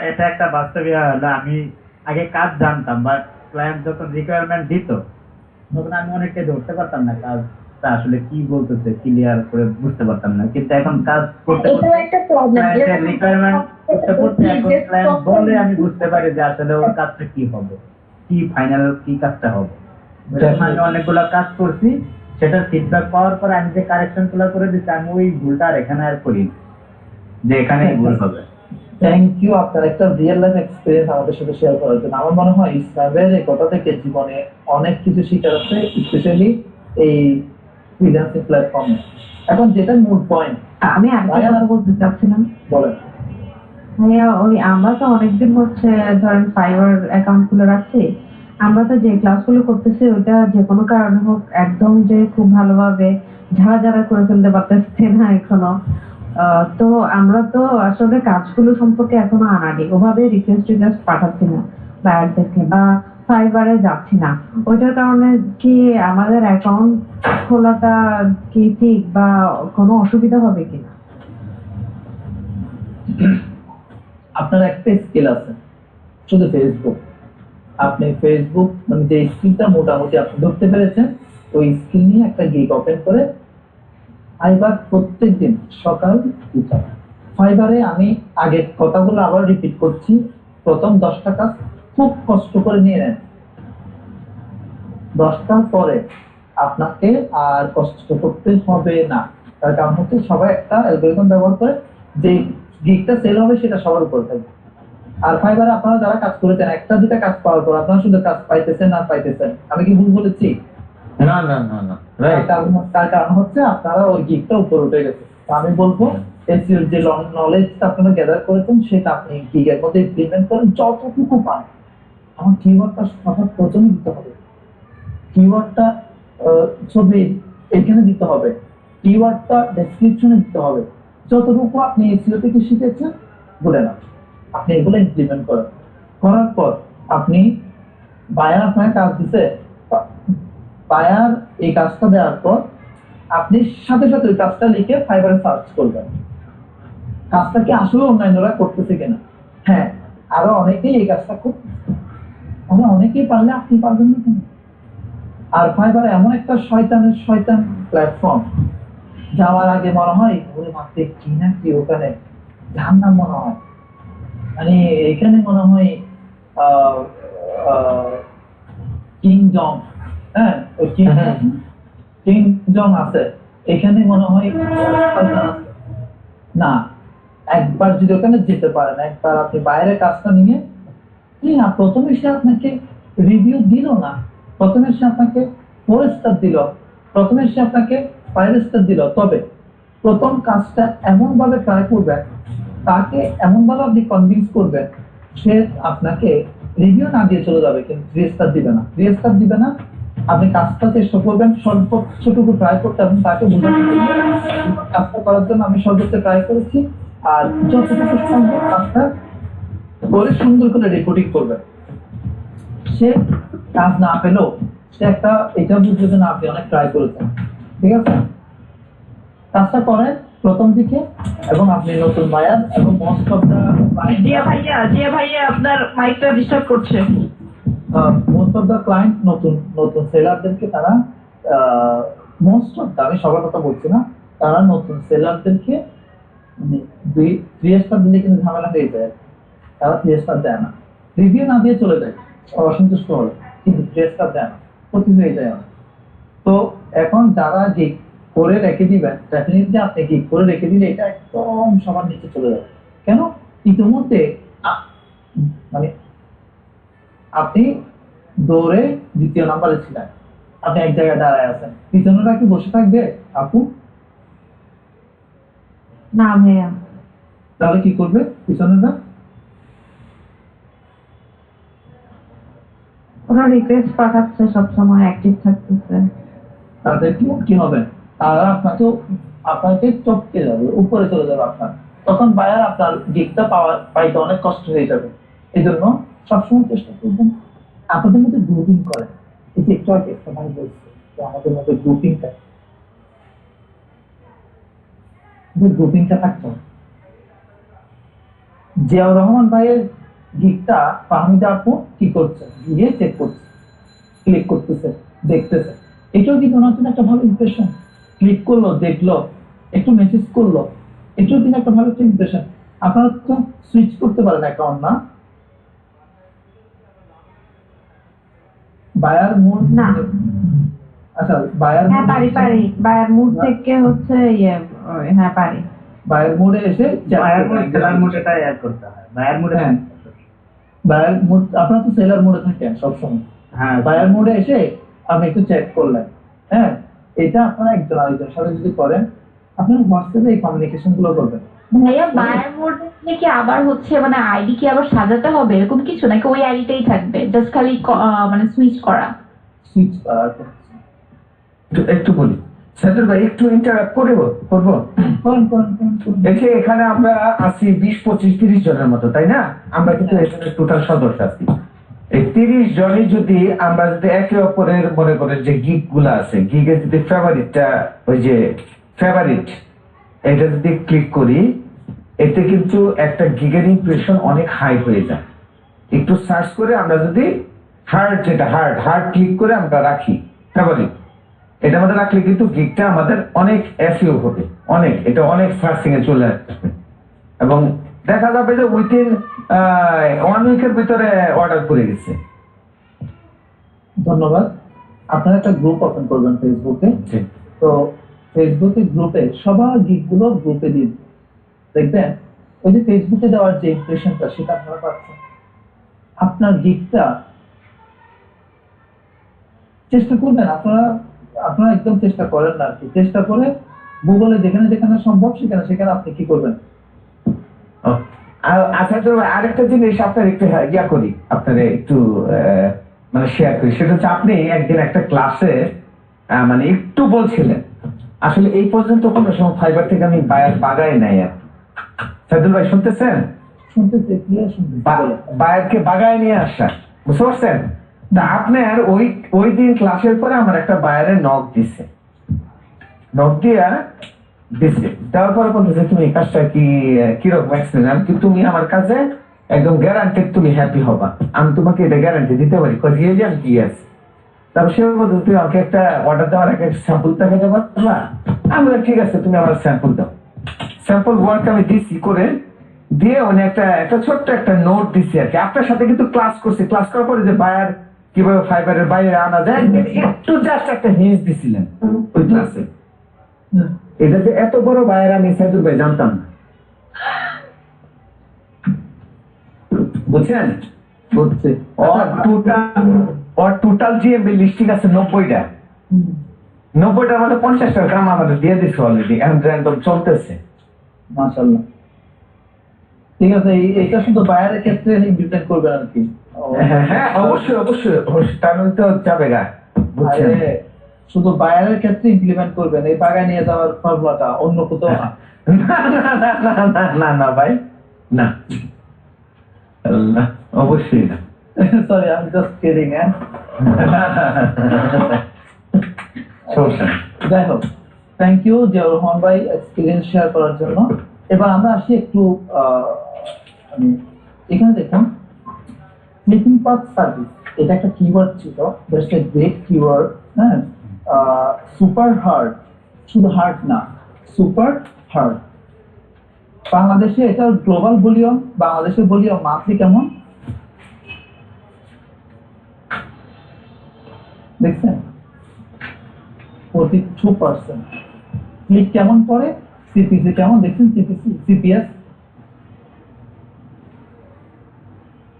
[SPEAKER 8] এটা একটা বাস্তবীয় হলো, আমি আগে কাজ জানতাম, বাট ক্লায়েন্ট যখন রিকোয়ারমেন্ট দিত তখন আমি অনেকটা ধরতে পারতাম না কাজটা আসলে কি বলতেছে, ক্লিয়ার করে বুঝতে পারতাম না। কিন্তু এখন কাজ করতে
[SPEAKER 5] এটাও একটা প্রবলেম।
[SPEAKER 8] ক্লায়েন্টের রিকোয়ারমেন্ট করতে করতে এখন ক্লায়েন্ট বললে আমি বুঝতে পারি যে আসলে ওর কাজটা কি হবে, কি ফাইনাল কি কাজটা হবে। যখন আমি অনেকগুলো কাজ করছি, সেটার ফিডব্যাক পাওয়ার পর আমি যে কারেকশন গুলো করে দিচ্ছি, আমি ওই ভুলটা আর এখানে আর করি না, যে এখানে ভুল হবে।
[SPEAKER 1] থ্যাংক ইউ আপনার একটা রিয়েল লাইফ এক্সপেরিয়েন্স আমাদের সাথে শেয়ার করার জন্য। আমার মনে হয় ইসলামের এই কথা থেকে জীবনে অনেক কিছু শেখার আছে, স্পেশালি এই ফ্রিল্যান্সিং প্ল্যাটফর্মে। এখন যেটা মূল পয়েন্ট,
[SPEAKER 9] আমি আরেকটা কথা বলতে চাচ্ছিলাম।
[SPEAKER 1] বলেন।
[SPEAKER 9] ভাইয়া, আমরা তো অনেকদিন হচ্ছে ধরেন ফাইবার অ্যাকাউন্ট খুলে রাখছি। আমরা তো যে ক্লাসগুলো করতেছি ওটা যে কোনো কারণে হোক একদম যে খুব ভালোভাবে ঝাড়া করে ফেলতে পারতেছি না এখনো। তো আমরা তো আসলে কাজগুলো সম্পর্কে এখনো আনাড়ি, ওভাবে রিকোয়েস্ট পাঠাচ্ছি না বায়ারদেরকে বা ফাইবারে যাচ্ছি না। ওইটার কারণে কি আমাদের অ্যাকাউন্ট খোলাটা কি ঠিক বা কোনো অসুবিধা হবে কিনা?
[SPEAKER 1] আপনার একটা স্কিল আছে, শুধু ফেসবুক। আপনি ফেসবুক মানে যে স্কিলটা মোটামুটি আপনি ধরতে পেরেছেন, ওই স্কিল নিয়ে একটা গিগ ওপেন করে ফাইবার প্রত্যেকদিন সকাল 2টা। ফাইবারে আমি আগের কথাগুলো আবার রিপিট করছি, প্রথম 10টা কাজ খুব কষ্ট করে নিয়ে নেন। 10টার পরে আপনাকে আর কষ্ট করতে হবে না। তার কারণ হচ্ছে সবাই একটা অ্যালগরিদম ব্যবহার করে, যে গিগটা সেল হবে সেটা সবার উপর থাকবে। আর ফাইবারে আপনারা যারা কাজ করেছেন, একটা দুটা কাজ পাওয়ার পর আপনারা শুধু কাজ পাইতেছেন আর পাইতেছেন। আমি কি ভুল বলেছি?
[SPEAKER 7] না না না না, রাইট।
[SPEAKER 1] তার কারণ হচ্ছে আপনারা ওই গিগটা উপর উঠে গেছে। তো আমি বলবো এসইওর যে নলেজটা আপনারা গ্যাদার করেছেন সেটা আপনি গিগের মধ্যে ইমপ্লিমেন্ট করেন যতটুকু পান। আমার কিওয়ার্ডটা সবার প্রথমে দিতে হবে, কিওয়ার্ডটা ছবি এখানে দিতে হবে, কিওয়ার্ডটা ডেসক্রিপশনে দিতে হবে। যতটুকু আপনি এসইও থেকে শিখেছেন বলে না, আপনি এগুলো ইমপ্লিমেন্ট করেন। করার পর আপনি বায়ার আপনাকে কাজ দিছে, বায়ার এই কাজটা দেওয়ার পর আপনি সাথে সাথে ওই কাজটা লিখে ফাইবারে সার্চ করবেন, কাজটা কি আসলে অন্যান্যরা করতেছে কিনা। হ্যাঁ, আরো অনেকেই এই কাজটা করতেছে, তাহলে অনেকেই পারলে আপনি পারবেন না কেন? আর ফাইবার এমন একটা শয়তান প্ল্যাটফর্ম, যাওয়ার আগে মনে হয় ওরে মাত্রে কি না কি ওখানে জাহান্নাম মনে হয়, মানে এখানে মনে হয় কিং জং, হ্যাঁ ওই কিং জং আছে, এখানে মনে হয় না। একবার যদি ওখানে যেতে পারেন, একবার আপনি বাইরে কাজটা নিয়ে, না প্রথমে সে আপনাকে রিভিউ দিল না, প্রথমে সে আপনাকে 4 স্টার দিল, প্রথমে সে আপনাকে 5 স্টার দিল, তবে প্রথম কাজটা এমন ভাবে ট্রাই করবেন তাকে এমন ভাবে আপনি কনভিন্স করবেন, সে আপনাকে রিভিউ না দিয়ে চলে যাবে, কিন্তু রেজিস্টার দিবে না। রেজিস্টার দিবে না, আপনি কাজটা চেষ্টা করবেন সর্বোচ্চটুকু ট্রাই করতে, এবং তাকে বোঝাতে কাজটা করার জন্য আমি সর্বোচ্চ ট্রাই করেছি, আর যতটুকু সম্ভব কাজটা করে সুন্দর করে রেকর্ডিং করবেন। সে কাজ না পেলেও সে একটা এটা বুঝবে যে না, আপনি অনেক ট্রাই করেছেন। ঠিক আছে, কাজটা করেন প্রথম দিকে, এবং আপনি নতুন বায়ার এবং মোস্ট অফ দা
[SPEAKER 4] জিয়া ভাইয়া আপনার মাইকটা ডিস্টার্ব করছে।
[SPEAKER 1] মোস্ট অফ দা ক্লায়েন্ট নতুন নতুন সেলারদেরকে তারা মোস্ট অফ দা, আমি সবার কথা বলছি না, তারা নতুন সেলারদেরকে থ্রি স্টার দিলে কিন্তু ঝামেলা হয়ে যায়, তারা থ্রি স্টার দেয় না, রিভিউ না দিয়ে চলে যায় অসন্তুষ্ট হলে, কিন্তু থ্রি স্টার দেয় না, ক্ষতি হয়ে যায় অনেক। তো এখন যারা গিগ করে রেখে দিবেন, ডেফিনেটলি আপনি গিগ করে রেখে দিলে এটা একদম সবার নিচে চলে যাবে। কেন? ইতিমধ্যে মানে আপনি দৌড়ে দ্বিতীয় নাম্বারে ছিলেন, আপনি এক জায়গায় দাঁড়ায় আছেন, পিছনেরা কি বসে থাকবে আপু?
[SPEAKER 9] না ভাইয়া,
[SPEAKER 1] তাহলে কি করবে পিছনেরা?
[SPEAKER 9] ওরা রিকোয়েস্ট পাঠাচ্ছে, সবসময় অ্যাক্টিভ থাকতেছে।
[SPEAKER 1] তাদের কি হবে? তারা আপনাকে টপকে যাবে, উপরে চলে যাবে আপনার, তখন বায়ার আপনার গিগটা পাইতে অনেক কষ্ট হয়ে যাবে। এই জন্য সবসময় চেষ্টা করবেন আপনাদের মধ্যে গ্রুপিং করেন। এই যে একটু আগে একটা ভাই বলছে যে আমাদের মধ্যে গ্রুপিংটা থাকতে হবে। জিয়াউর রহমান ভাইয়ের গিগটা ফাহমিদা আপু কি করছে, গিয়ে চেক করছে, ক্লিক করতেছে, দেখতেছে, এটাও কিন্তু ওনার জন্য একটা ভালো ইমপ্রেশন। ক্লিক করলো, দেখলো, একটু মেসেজ করলো, এটাও কিন্তু একটা ভালো ইমপ্রেশন। আপনারা তো সুইচ করতে পারেন অ্যাকাউন্ট না, বায়ার মোড
[SPEAKER 9] না।
[SPEAKER 1] আচ্ছা, বায়ার
[SPEAKER 9] হ্যাঁ পারি, বায়ার মুড থেকে হচ্ছে হ্যাঁ পারি।
[SPEAKER 1] বায়ার মোডে এসে
[SPEAKER 8] বায়ার মোড সেলার মোডটাই অ্যাড করতে হয়। বায়ার মোডে
[SPEAKER 1] বায়ার মোড, আপনারা তো সেলার মোডে থাকেন সবসময়,
[SPEAKER 8] হ্যাঁ
[SPEAKER 1] বায়ার মোডে এসে আপনি একটু চেক করলেন। হ্যাঁ, এটা আপনারা একজন আরেকজনের সাথে যদি করেন, আপনার হোয়াটসঅ্যাপে এই কমিউনিকেশন গুলো করবেন।
[SPEAKER 5] ভাইয়া বায়ার মোডে কি আবার হচ্ছে মানে আইডি কি আবার সাজাতে হবে এরকম কিছু, নাকি ওই আইডিটাই থাকবে, জাস্ট খালি মানে সুইচ করা?
[SPEAKER 1] সুইচ করার
[SPEAKER 7] একটু বলি সাইদুল ভাই, একটু ইন্টারাপ্ট করবো। দেখে এখানে আমরা আছি 20-25-30 জনের মতো, তাই না? আমরা কিন্তু এখানে টোটাল সদস্য আছি। এই 30 জনই যদি আমরা যদি একে অপরের মনে করেন যে গিগ গুলা আছে, গিগের যদি ফেভারিটটা, ওই যে ফেভারিট, এটা যদি ক্লিক করি, এতে কিন্তু একটা গিগের ইমপ্রেশন অনেক হাই হয়ে যায়। একটু সার্চ করে আমরা যদি হার্ট, যেটা হার্ট ক্লিক করে আমরা রাখি ফেভারিট, এটা আমাদের রাখলে কিন্তু গিগটা আমাদের অনেক এসইও হবে, অনেক, এটা অনেক সার্চিং এ চলে আসবে, এবং দেখা যাবে যে উইথিন 1 উইকের ভিতরে অর্ডার করে গেছে।
[SPEAKER 1] ধন্যবাদ। আপনারা একটা গ্রুপ ওপেন করবেন ফেসবুকে, তো ফেসবুকে গ্রুপে সবার গিগ গুলো গ্রুপে দিয়ে দেখবেন, ওই যে ফেসবুকে দেওয়ার যে ইমপ্রেশনটা সেটা আপনারা পাচ্ছেন। আপনার গিগটা চেষ্টা করবেন, আপনারা একদম চেষ্টা করেন না আর কি, চেষ্টা করে গুগলে যেখানে যেখানে সম্ভব সেখানে আপনি কি করবেন।
[SPEAKER 7] আচ্ছা, তো আরেকটা জিনিস আপনার একটু ইয়া করি, আপনার একটু মানে শেয়ার করি, সেটা হচ্ছে আপনি একদিন একটা ক্লাসে মানে একটু বলছিলেন, আসলে এই পর্যন্ত কোনো সময় ফাইবার থেকে আমি বাগাই নাই। সাইদুল ভাই শুনতেছেন? বায়ারকে বাগায় নিয়ে আসা, বুঝতে পারছেন? তা আপনার ওই দিন ক্লাসের পরে আমার একটা বায়ারের নক দিছে, দেওয়ার পরে বলতেছে তুমি এই কাজটা কিরকম এক্সপিরিয়েন্স, কিন্তু তুমি আমার কাছে একদম গ্যারান্টেড তুমি হ্যাপি হবা, আমি তোমাকে এটা গ্যারান্টি দিতে পারি। কি আছে? তারপর সে বলতে তুমি আমাকে একটা অর্ডার দেওয়ার একটা স্যাম্পল দেখাতে পারবা? আমি বললাম ঠিক আছে, তুমি আমার স্যাম্পল দাও। স্যাম্পল ওয়ার্ক আমি দিছি, করে দিয়ে উনি একটা ছোট্ট একটা নোট দিছি আর কি। আপনার সাথে কিন্তু ক্লাস করছি, ক্লাস করার পরে যে বায়ার কিভাবে ফাইবারের বাইরে আনা যায় একটু জাস্ট একটা হিন্ট দিছিলেন ওই ক্লাসে। এটা যে এত বড় বায়ার আমি সাইদুল ভাই জানতাম না, বুঝছেন? টোটাল জিএমবি লিস্টিং আছে 90টা, 90টার মধ্যে 50টা গ্রাম আমাদের দিয়ে দিচ্ছে অলরেডি, এখন র্যান্ডম চলতেছে।
[SPEAKER 1] মাশাআল্লাহ। ঠিক আছে, এইটা শুধু বায়ারের ক্ষেত্রে ইমপ্লিমেন্ট করবেন আর কি।
[SPEAKER 7] হ্যাঁ হ্যাঁ অবশ্যই অবশ্যই অবশ্যই, তার মধ্যে তো যাবে গা, বুঝছেন?
[SPEAKER 1] আরে, শুধু বায়ারের ক্ষেত্রে ইমপ্লিমেন্ট করবেন, এই বাগায় নিয়ে যাওয়ার ফর্মুলাটা অন্য কোথাও না।
[SPEAKER 7] না না না না না না না ভাই, না না, অবশ্যই না।
[SPEAKER 1] সরি, আমি জাস্ট কিডিং। হ্যাঁ,
[SPEAKER 7] সমস্যা নেই।
[SPEAKER 1] যাই হোক, থ্যাংক ইউ জিয়াউর রহমান ভাই এক্সপিরিয়েন্স শেয়ার করার জন্য। এবার আমরা আসি একটু মানে এখানে দেখুন, স্লিপিং পাথ সার্ভিস, এটা একটা কিওয়ার্ড ছিল, দ্যাটস এ গ্রেট কিওয়ার্ড। হ্যাঁ, সুপার হার্ড, শুধু হার্ড না, সুপার হার্ড। বাংলাদেশে এটা গ্লোবাল ভলিউম, বাংলাদেশের ভলিউম মান্থলি কেমন দেখছেন? 42%। ক্লিক কেমন পড়ে, সিপিসি কেমন দেখছেন? সিপিসি, সিপিএস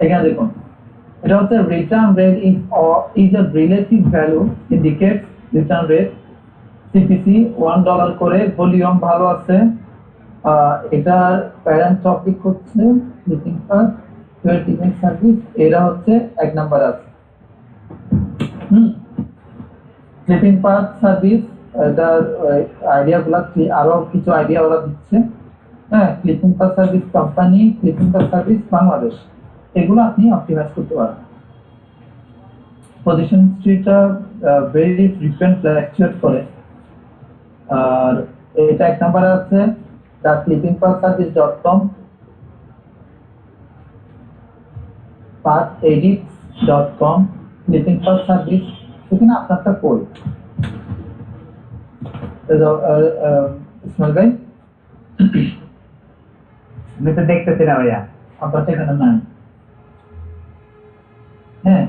[SPEAKER 1] এখানে দেখুন, এটা হচ্ছে return rate is a relative value indicates return rate. CPC $1 করে, ভলিউম ভালো আছে। এটার প্যারেন্ট টপিক হচ্ছে স্লিপিং পাথ ইমেজ সার্ভিস, এরা হচ্ছে 1 নাম্বার আছে। স্লিপিং পাথ সার্ভিস, এটার আইডিয়া গুলা আরো কিছু আইডিয়া ওরা দিচ্ছে। হ্যাঁ, sleeping path service company, sleeping path service Bangladesh, এগুলো আপনি অপটিমাইজ করতে পারেন। পজিশন হিস্ট্রিটা ভেরি ফ্রিকোয়েন্ট ফ্ল্যাকচুয়েট করে। আর এটা 1 নাম্বার আছে দা sleepingpathservice.com, pathedits.com, sleeping path service, এখানে আপনারটা কই ইসমাইল ভাই?
[SPEAKER 8] আমি তো দেখতেছি না ভাইয়া।
[SPEAKER 1] আপনারটা এখানে নাই। হ্যাঁ,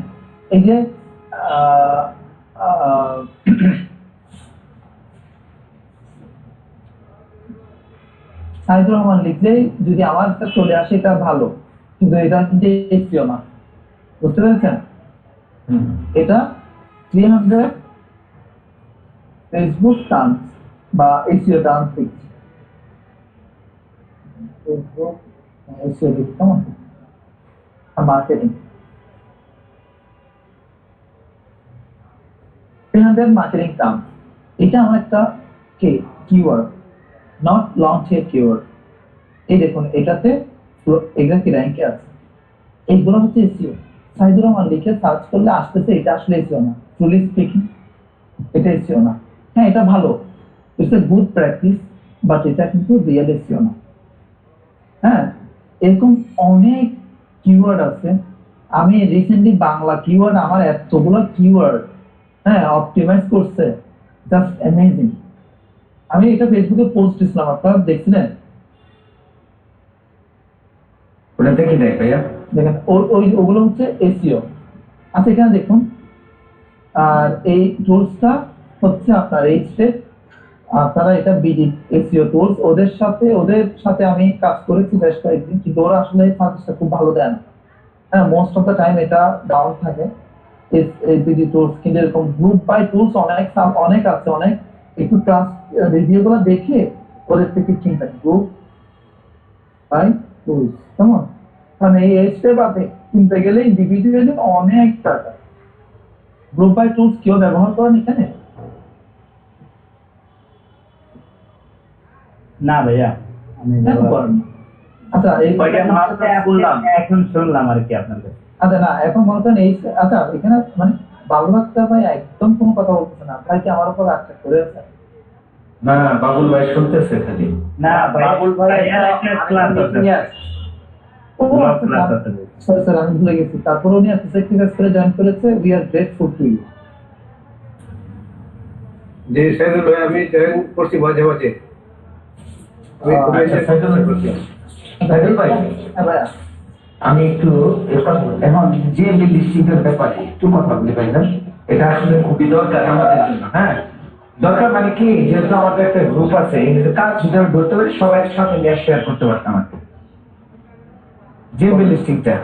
[SPEAKER 1] এই যে সাইদুর রহমান লিখলেই যদি আমার একটা চলে আসে, এটা ভালো, কিন্তু এটা কিন্তু এসিও না, বুঝতে পেরেছেন? এটা 300 ফেসবুক টার্মস বা এসিও টার্মস লিখছি, ফেসবুক এসিও লিখছি, কেমন? মার্কেটিং 300 মার্কেটিং টার্মস, এটা আমার একটা কিওয়ার্ড, নট লঞ্চ এর কিওয়ার্ড। এই দেখুন, এটাতে এগুলা কি র্যাঙ্কে আছে, এইগুলো হচ্ছে এসইও। সাইদুর রহমান লিখে সার্চ করলে আসতেছে, এটা আসলে এসইও না, ট্রুলি স্পিকিং এটা এসইও না। হ্যাঁ, এটা ভালো, it's a good practice, but এটা কিন্তু রিয়েল এসইও না। হ্যাঁ, এরকম অনেক কিওয়ার্ড আছে। আমি রিসেন্টলি বাংলা কিওয়ার্ড, আমার এতগুলো কিওয়ার্ড হ্যাঁ অপটিমাইজ করছে, জাস্ট অ্যামেজিং। আমি এটা ফেসবুকে পোস্ট দিছিলাম, আপনারা দেখছিলেন?
[SPEAKER 7] ওটা দেখি দেখ ভাইয়া,
[SPEAKER 1] দেখেন ওগুলো হচ্ছে এসইও। আচ্ছা, এখানে দেখুন, আর এই টুলসটা হচ্ছে আপনার এই স্টেপ, আপনারা এটা বিডি এসইও টুলস, ওদের সাথে আমি কাজ করেছি বেশ কয়েকদিন, কিন্তু ওরা আসলে সার্ভিসটা খুব ভালো দেয় না। হ্যাঁ, মোস্ট অফ দ্য টাইম এটা ডাউন থাকে এই বিডি টুলস। কিন্তু এরকম গ্রুপ বাই টুলস অনেক আছে, অনেক একটু ট্রাস্ট রিভিউ গুলো দেখে ওদের থেকে কিনবেন, গ্রুপ বাই টুলস, কেমন? কারণ এই স্টেপ আপনি কিনতে গেলে ইন্ডিভিজুয়ালি অনেক টাকা। গ্রুপ বাই টুলস কেউ ব্যবহার করেন এখানে?
[SPEAKER 8] না ভাইয়া, আমি
[SPEAKER 1] কেন করেন না? আচ্ছা, এই
[SPEAKER 8] এখন শুনলাম আর কি আপনার কাছে।
[SPEAKER 1] আচ্ছা, না এখন মনে করেন এই, আচ্ছা এখানে মানে বাবুল আক্তার ভাই একদম কোনো কথা বলতেছে না, ভাই কি আমার উপর আটকা করে আছে?
[SPEAKER 7] না বাবুল ভাই শুনতেছে খালি।
[SPEAKER 8] না বাবুল ভাই ক্লাস আছে।
[SPEAKER 1] সরি স্যার, আমি ভুলে গেছি। তারপর উনি এক্সাইটিভ করে জয়েন করেছে, we are grateful to you.
[SPEAKER 10] যে সাইদুল ভাই আমি জয়েন করছি মাঝে মাঝে।
[SPEAKER 7] সাইদুল ভাই,
[SPEAKER 1] হ্যাঁ ভাইয়া,
[SPEAKER 7] আমি একটু এখন যে লিস্টিং এর ব্যাপারে একটু কথা বলি ভাই। না, এটা আসলে খুবই দরকার আমাদের জন্য। হ্যাঁ, দরকার মানে কি, যেহেতু আমাদের একটা গ্রুপ আছে, এই যে কাজ যদি আমি ধরতে পারি সবাই একসাথে নিয়ে শেয়ার করতে পারতাম আর কি। যে লিস্টিংটা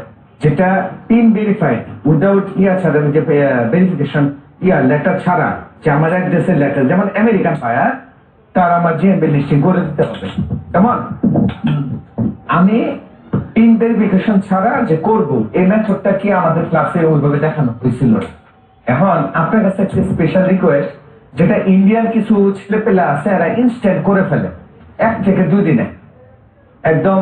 [SPEAKER 7] যেটা টিম ভেরিফাইড উইদাউট ছাড়া, যে ভেরিফিকেশন লেটার ছাড়া, যে আমার অ্যাড্রেসের লেটার, যেমন আমেরিকান ফায়ার, তার আমার জিএমবি লিস্টিং করে দিতে হবে। কেমন? আমি পিন ভেরিফিকেশন ছাড়া যে করব এই মেথডটা কি আমাদের ক্লাসে ওইভাবে দেখানো হয়েছিল না। এখন আপনার কাছে একটা স্পেশাল রিকোয়েস্ট, যেটা ইন্ডিয়ান কিছু ছেলেপেলে আছে এরা ইনস্ট্যান্ট করে ফেলে 1 থেকে 2 দিনে, একদম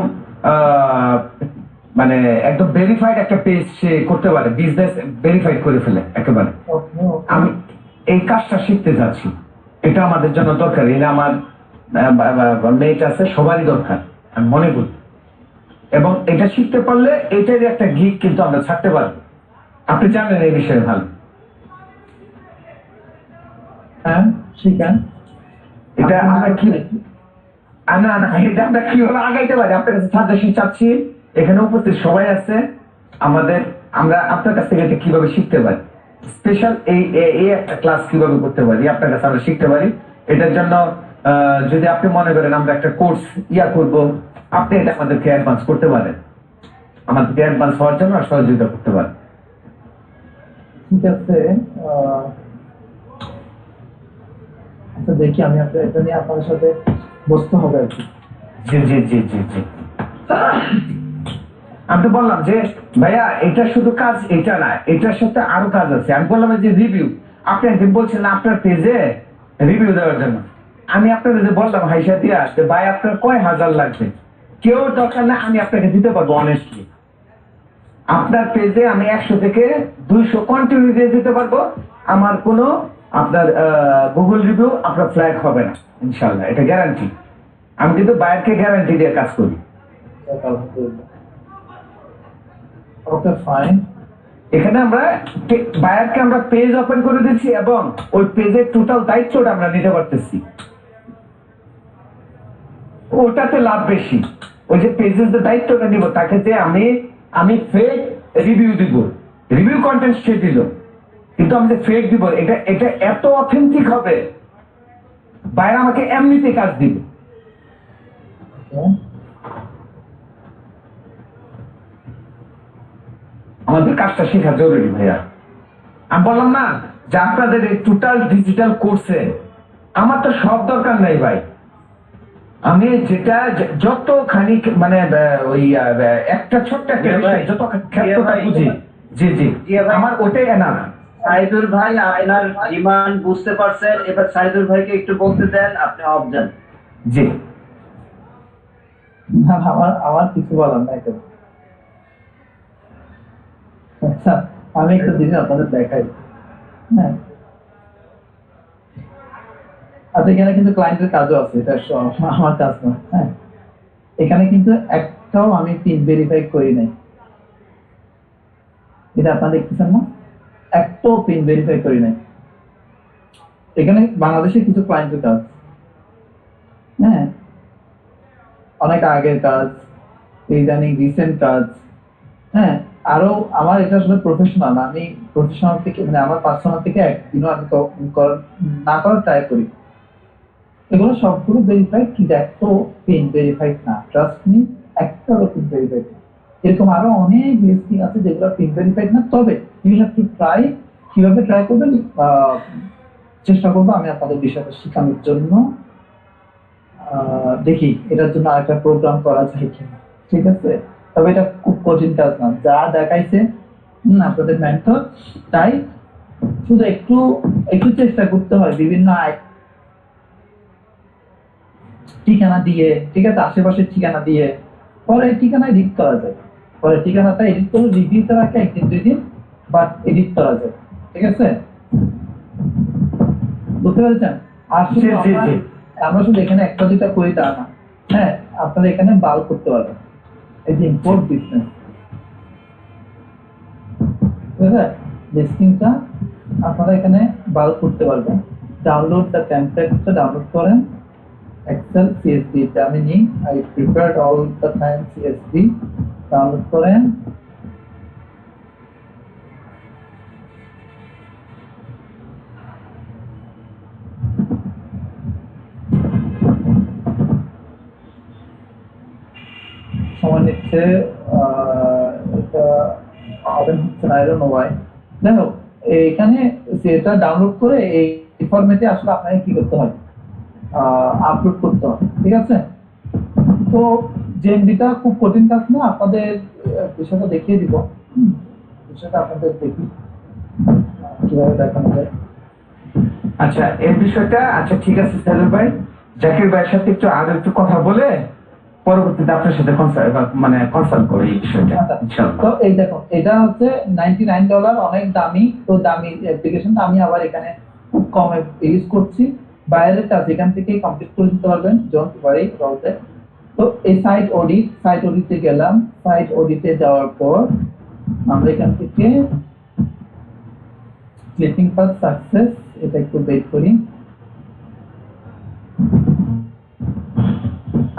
[SPEAKER 7] মানে একদম ভেরিফাইড একটা পেজ সে করতে পারে, বিজনেস ভেরিফাইড করে ফেলে একেবারে। আমি এই কাজটা শিখতে যাচ্ছি, এটা আমাদের জন্য দরকার, এটা আমার মেয়েটা আছে সবারই দরকার আমি মনে করি, এবং এটা শিখতে পারলে এটার একটা গিগ কিন্তু আমরা ছাড়তে পারবো। আপনি জানেন এই বিষয়ে ভালো।
[SPEAKER 1] হ্যাঁ শিখেন,
[SPEAKER 7] এটা আমরা কি না না এটা আমরা কিভাবে আগাইতে পারি আপনার কাছে সাজেশন চাচ্ছি। এখানে উপস্থিত সবাই আছে আমরা আপনার কাছ থেকে এটা কিভাবে শিখতে পারি, স্পেশাল এই একটা ক্লাস কিভাবে করতে পারি আপনার কাছে আমরা শিখতে পারি। এটার জন্য যদি আপনি মনে করেন আমরা একটা কোর্স করব, আপনি এটা আমাদেরকে অ্যাডভান্স করতে পারেন, আমাদেরকে অ্যাডভান্স হওয়ার জন্য সহযোগিতা করতে পারেন।
[SPEAKER 1] ঠিক আছে, আচ্ছা দেখি আমি এটা নিয়ে আপনাদের সাথে বসতে হবে আর কি।
[SPEAKER 7] জি জি জি জি জি আমি তো বললাম যে ভাইয়া এটা শুধু কাজ এটা না, এটার সাথে আরো কাজ আছে। আমি বললাম যে রিভিউ, আপনি একদিন বলছিলেন আপনার পেজে রিভিউ দেওয়ার জন্য, আমি আপনাদের যে বললাম হাইসা দিয়া যে ভাই আপনার কয় হাজার লাগবে, কেউ দরকার না, আমি আপনাকে দিতে পারবো অনেস্টলি। আপনার পেজে আমি 100 থেকে 200 কন্টিনিউ দিয়ে দিতে পারবো, আমার কোনো আপনার গুগল রিভিউ আপনার ফ্ল্যাগ হবে না ইনশাল্লাহ, এটা গ্যারান্টি। আমি কিন্তু বায়ারকে গ্যারান্টি দিয়ে কাজ করি।
[SPEAKER 1] ওকে ফাইন,
[SPEAKER 7] এখানে আমরা বায়ারকে আমরা পেজ ওপেন করে দিচ্ছি এবং ওই পেজের টোটাল দায়িত্বটা আমরা নিতে পারতেছি, ওটাতে লাভ বেশি। ওই যে পেজের যে দায়িত্বটা নিব তাকে যে আমি ফেক রিভিউ দিব, রিভিউ কন্টেন্ট সে দিল, কিন্তু আমি যে ফেক দিব এটা এত অথেন্টিক হবে বাইরে আমাকে এমনিতে কাজ দিবে। আমাদের কাজটা শেখা জরুরি ভাইয়া। আমি বললাম না যে আপনাদের এই টোটাল ডিজিটাল কোর্সে আমার তো সব দরকার নাই ভাই, আমি যেটা যতখানি মানে ওই একটা ছোট্ট একটা বিষয় যত ক্ষেত্রটা বুঝি, জি জি আমার ওটাই না।
[SPEAKER 3] সাইদুর ভাই আপনার ডিমান্ড বুঝতে পারছেন, এবার সাইদুর ভাইকে একটু বলতে দেন, আপনি অফ যান।
[SPEAKER 7] জি
[SPEAKER 1] না আমার কিছু বলার নাই তো। আচ্ছা আমি একটা জিনিস আপনাদের দেখাই, হ্যাঁ আচ্ছা এখানে কিন্তু ক্লায়েন্টের কাজও আছে, এটা আমার কাজ না। হ্যাঁ এখানে কিন্তু একটাও আমি পিন ভেরিফাই করি নাই, এটা আপনারা দেখতেছেন না, একটাও পিন ভেরিফাই করি নাই। এখানে বাংলাদেশের কিছু ক্লায়েন্টের কাজ, হ্যাঁ অনেক আগের কাজ, ইদানিং রিসেন্ট কাজ, হ্যাঁ আরো আমার এটা আসলে প্রফেশনাল, আমি প্রফেশনাল থেকে মানে আমার পার্সোনাল থেকে একদিনও আমি না করার ট্রাই করি। এগুলো সবগুলো ভেরিফাইড, কিন্তু একটা পিন ভেরিফাইড না, ট্রাস্ট মি একটারও পিন ভেরিফাইড না। এরকম আরো অনেক লিস্টিং আছে যেগুলো পিন ভেরিফাইড না, তবে ইউ হ্যাভ টু ট্রাই। কিভাবে ট্রাই করবেন চেষ্টা করবো আমি আপনাদের বিষয়টা শেখানোর জন্য। দেখি এটার জন্য আরেকটা প্রোগ্রাম করা যায় কিনা, ঠিক আছে? তবে এটা খুব কঠিন কাজ না, যা দেখাইছে আপনাদের মেন্টর, তাই শুধু একটু একটু চেষ্টা করতে হয় বিভিন্ন ঠিকানা দিয়ে, ঠিক আছে, আশেপাশের ঠিকানা দিয়ে পরে ঠিকানা এডিট করা যায়, পরে ঠিকানাটা এডিট করে রিভিউতে রাখে 1-2 দিন বাট এডিট করা যায়, ঠিক আছে? বুঝতে পেরেছেন? আর আমরা শুধু এখানে একটা দুটা করি তা না, হ্যাঁ আপনারা এখানে বাল করতে পারবেন, এই যে ইম্পোর্ট বিজনেস, ঠিক আছে, লিস্টিংটা আপনারা এখানে বাল করতে পারবেন। ডাউনলোড দ্য টেমপ্লেটটা ডাউনলোড করেন, এক্সেল CSV টা আমি নিই, I prepared all the time CSV download করেন। সময় নিচ্ছে, এটা ওপেন হচ্ছে না, আই ডোন্ট নো ওয়াই। যাই হোক এখানে সেটা ডাউনলোড করে এই ফরম্যাটে আসলে আপনাকে কি করতে হয়, আপলোড করতে হয়, ঠিক আছে? তো জেএমডিটা খুব কঠিন কাজ না, আপনাদের বিষয়টা দেখিয়ে দিব। বিষয়টা আপনাদের দেখি কিভাবে দেখানো যায়।
[SPEAKER 7] আচ্ছা এই বিষয়টা, আচ্ছা ঠিক আছে সাইদুল ভাই, জাকির ভাইয়ের সাথে আরো একটু কথা বলে পরবর্তীতে আপনার সাথে কনসাল্ট করি এই বিষয়টা ইনশাআল্লাহ।
[SPEAKER 1] তো এই দেখো, এটা হচ্ছে $99, অনেক দামি। তো দামি অ্যাপ্লিকেশনটা আমি আবার এখানে খুব কমে ইউজ করছি। বাইরের কাজ এখান থেকে কমপ্লিট করে দিতে পারবেন, ডোন্ট ওয়ারি অ্যাবাউট ইট। তো এই সাইট অডিটে গেলাম। সাইট অডিটে যাওয়ার পর আমরা এখান থেকে ক্লিপিং পাথ সাকসেস, এটা একটু ওয়েট করি।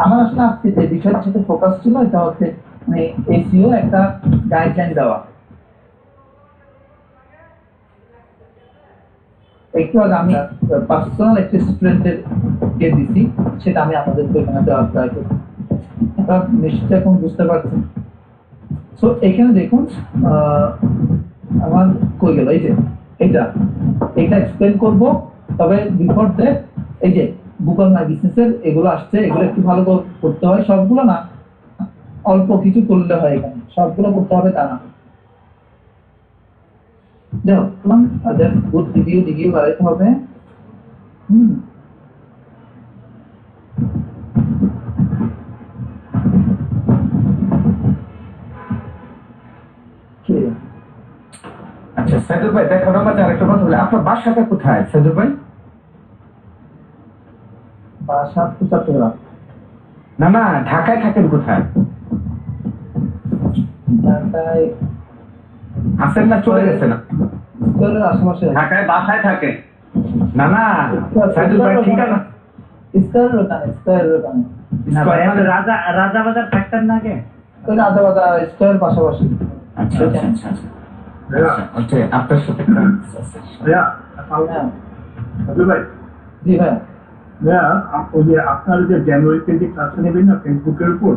[SPEAKER 1] আমার আসলে আজকে যে বিষয়টার সাথে ফোকাস ছিল এটা হচ্ছে মানে এসইও একটা গাইডলাইন দেওয়া। একটু আগে আমি পার্সোনাল একটা স্টুডেন্টের কে দিছি, সেটা আমি আপনাদেরকে এখানে দেওয়ার ট্রাই করি। এটা নিশ্চয়ই এখন বুঝতে পারছেন। সো এখানে দেখুন আমার কই গেল, এই যে এটা এক্সপ্লেন করব। তবে বিফোর দ্যাট এই যে গুগল মাই বিজনেসের এগুলো আসছে, এগুলো একটু ভালো করতে হয়। সবগুলো না, অল্প কিছু করলে হয়, এখানে সবগুলো করতে হবে তা না। দেখো গুড রিভিউ বাড়াইতে হবে।
[SPEAKER 7] আচ্ছা সাইদুল ভাই, দেখানোর মাঝে আরেকটা কথা বলে, আপনার বাসাটা কোথায় সাইদুল ভাই?
[SPEAKER 1] বাসা চট্টগ্রাম।
[SPEAKER 7] না না, ঢাকায় থাকেন কোথায়?
[SPEAKER 1] ঢাকায়
[SPEAKER 7] আছেন না চলে গেছেন?
[SPEAKER 1] স্কয়ারের আশেপাশে।
[SPEAKER 8] ঢাকায় বাসায় থাকে?
[SPEAKER 7] না না সাইদুল ভাই, ঠিকানা
[SPEAKER 1] স্কয়ারের ওখানে।
[SPEAKER 8] না ভাই, রাজা বাজার থাকতেন না আগে?
[SPEAKER 1] ওই রাজাবাজার স্কয়ার পাশাপাশি।
[SPEAKER 7] আচ্ছা আচ্ছা আচ্ছা আচ্ছা। ওকে, আপনার সাথে
[SPEAKER 6] ভাইয়া
[SPEAKER 1] হ্যাঁ।
[SPEAKER 6] সাইদুল ভাই,
[SPEAKER 1] জি ভাই।
[SPEAKER 6] ভাইয়া ওই যে আপনার যে জানুয়ারিতে যে ক্লাসটা নেবেন না ফেসবুকের উপর,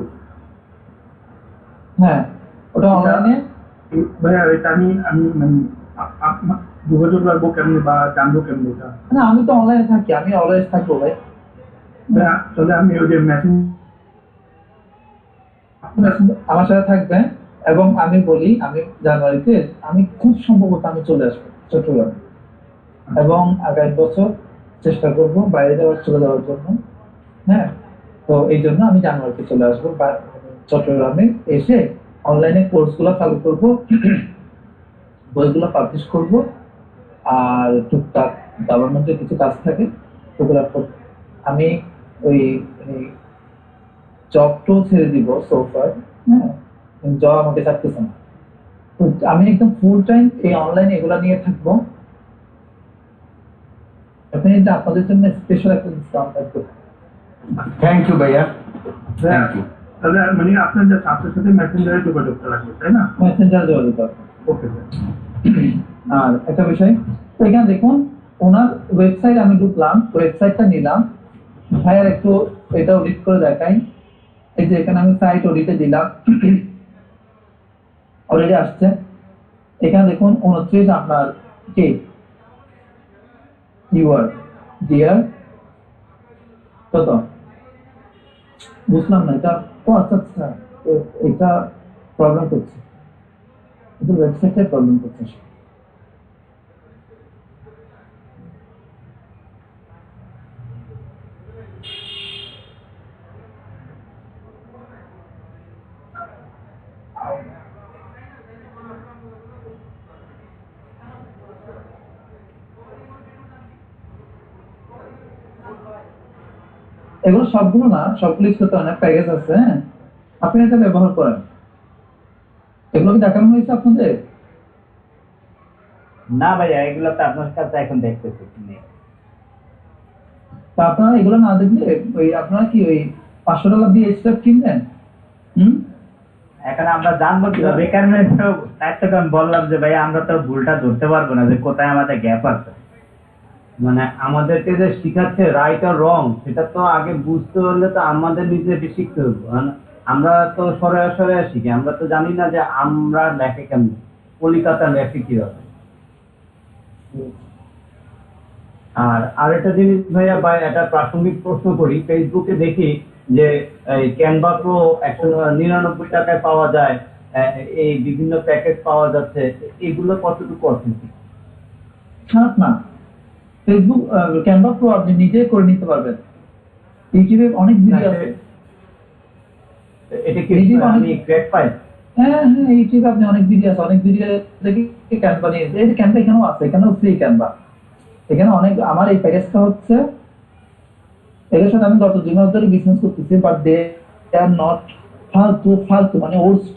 [SPEAKER 1] হ্যাঁ ওটা অনলাইনে।
[SPEAKER 6] ভাইয়া এটা আমি মানে যোগাযোগ রাখবো কেমনি বা জানবো কেমনি এটা?
[SPEAKER 1] না আমি তো অনলাইনে থাকি, আমি অলওয়েজ থাকবো ভাই।
[SPEAKER 6] ভাইয়া তাহলে আমি ওই যে মেসেজ
[SPEAKER 1] আমার সাথে থাকবেন। এবং আমি বলি, আমি জানুয়ারিতে আমি খুব সম্ভবত আমি চলে আসবো চট্টগ্রামে, এবং আগামী বছর চেষ্টা করব বাইরে চলে যাওয়ার জন্য। হ্যাঁ, তো এই জন্য আমি জানুয়ারিতে চলে আসবো চট্টগ্রামে। এসে অনলাইনে কোর্সগুলো চালু করব, বইগুলো পাবলিশ করব, আর টুকটাক গভর্নমেন্টের কিছু কাজ থাকে ওগুলো আমি ওই জবটাও ছেড়ে দিব সোফার। হ্যাঁ, জব আমাকে চাকতেছে না। তো আমি একদম ফুল টাইম এই অনলাইনে এগুলা নিয়ে থাকবো। ডেফিনেটলি আপনাদের জন্য স্পেশাল একটা ডিসকাউন্ট থাকবে।
[SPEAKER 7] থ্যাংক ইউ ভাইয়া, থ্যাংক ইউ।
[SPEAKER 6] তাহলে মানে আপনার যে ছাত্রের সাথে মেসেঞ্জারে যোগাযোগটা রাখবে, তাই না?
[SPEAKER 1] মেসেঞ্জার যোগাযোগ করবেন।
[SPEAKER 6] Okay sir.
[SPEAKER 1] আর একটা বিষয়, তো এখানে দেখুন ওনার ওয়েবসাইট আমি ঢুকলাম, ওয়েবসাইটটা নিলাম। ভাইয়ার একটু এটা অডিট করে দেখাই। এই যে এখানে আমি সাইট অডিটে দিলাম, অলরেডি আসছে। এখানে দেখুন 29 আপনার কে ইউআর ডিয়ার কত বুঝলাম না এটা। ও আচ্ছা আচ্ছা, এটা প্রবলেম করছে, এটা ওয়েবসাইটে প্রবলেম করছে। এগুলো সবগুলো না, সবগুলো ইউজ করতে অনেক প্যাকেজ আছে। হ্যাঁ, আপনি এটা ব্যবহার করেন। এগুলো কি দেখানো হয়েছে আপনাদের?
[SPEAKER 8] না ভাইয়া, এগুলো তো আপনার কাছে এখন দেখতেছি।
[SPEAKER 1] তা আপনারা এগুলো না দেখলে ওই আপনারা কি ওই $500 দিয়ে স্টাফ কিনবেন?
[SPEAKER 8] এখন আমরা জানবো কিভাবে? বেকার মেয়ে তো তাই তো আমি বললাম যে ভাই আমরা তো ভুলটা ধরতে পারবো না যে কোথায় আমাদের গ্যাপ আছে।
[SPEAKER 3] মানে আমাদেরকে যে শিখাচ্ছে রাইট আর রং, সেটা তো আগে বুঝতে হলে তো আমাদের নিজেকে শিখতে হবে। আমরা তো সরে শিখি, আমরা তো জানি না যে আমরা লেখে কেমন, কলিকাতা লেখে কিভাবে। আর আরেকটা জিনিস ভাইয়া বা একটা প্রাসঙ্গিক প্রশ্ন করি, ফেসবুকে দেখি যে এই ক্যানভা প্রো 199 টাকায় পাওয়া যায়, এই বিভিন্ন প্যাকেজ পাওয়া যাচ্ছে, এগুলো কতটুকু অথেন্টিক?
[SPEAKER 1] খারাপ না। ফেসবুক ক্যানভা প্রো আপনি নিজে করে নিতে পারবেন। ইউটিউবে অনেক ভিডিও আছে।
[SPEAKER 3] এটা কি
[SPEAKER 1] YouTube অনেক-
[SPEAKER 3] আমি ক্র্যাক পাই?
[SPEAKER 1] হ্যাঁ হ্যাঁ, ইউটিউবে আপনি অনেক ভিডিও আছে, অনেক ভিডিও দেখে ক্যানভা নিয়ে, এই যে ক্যানভা এখানেও আছে, এখানেও ফ্রি ক্যানভা। এখানে অনেক, আমার এই প্যাকেজটা হচ্ছে, এদের সাথে আমি গত 2 মাস ধরে বিজনেস করতেছি, বাট দে আর নট ফালতু ফালতু মানে ওর্স্ট।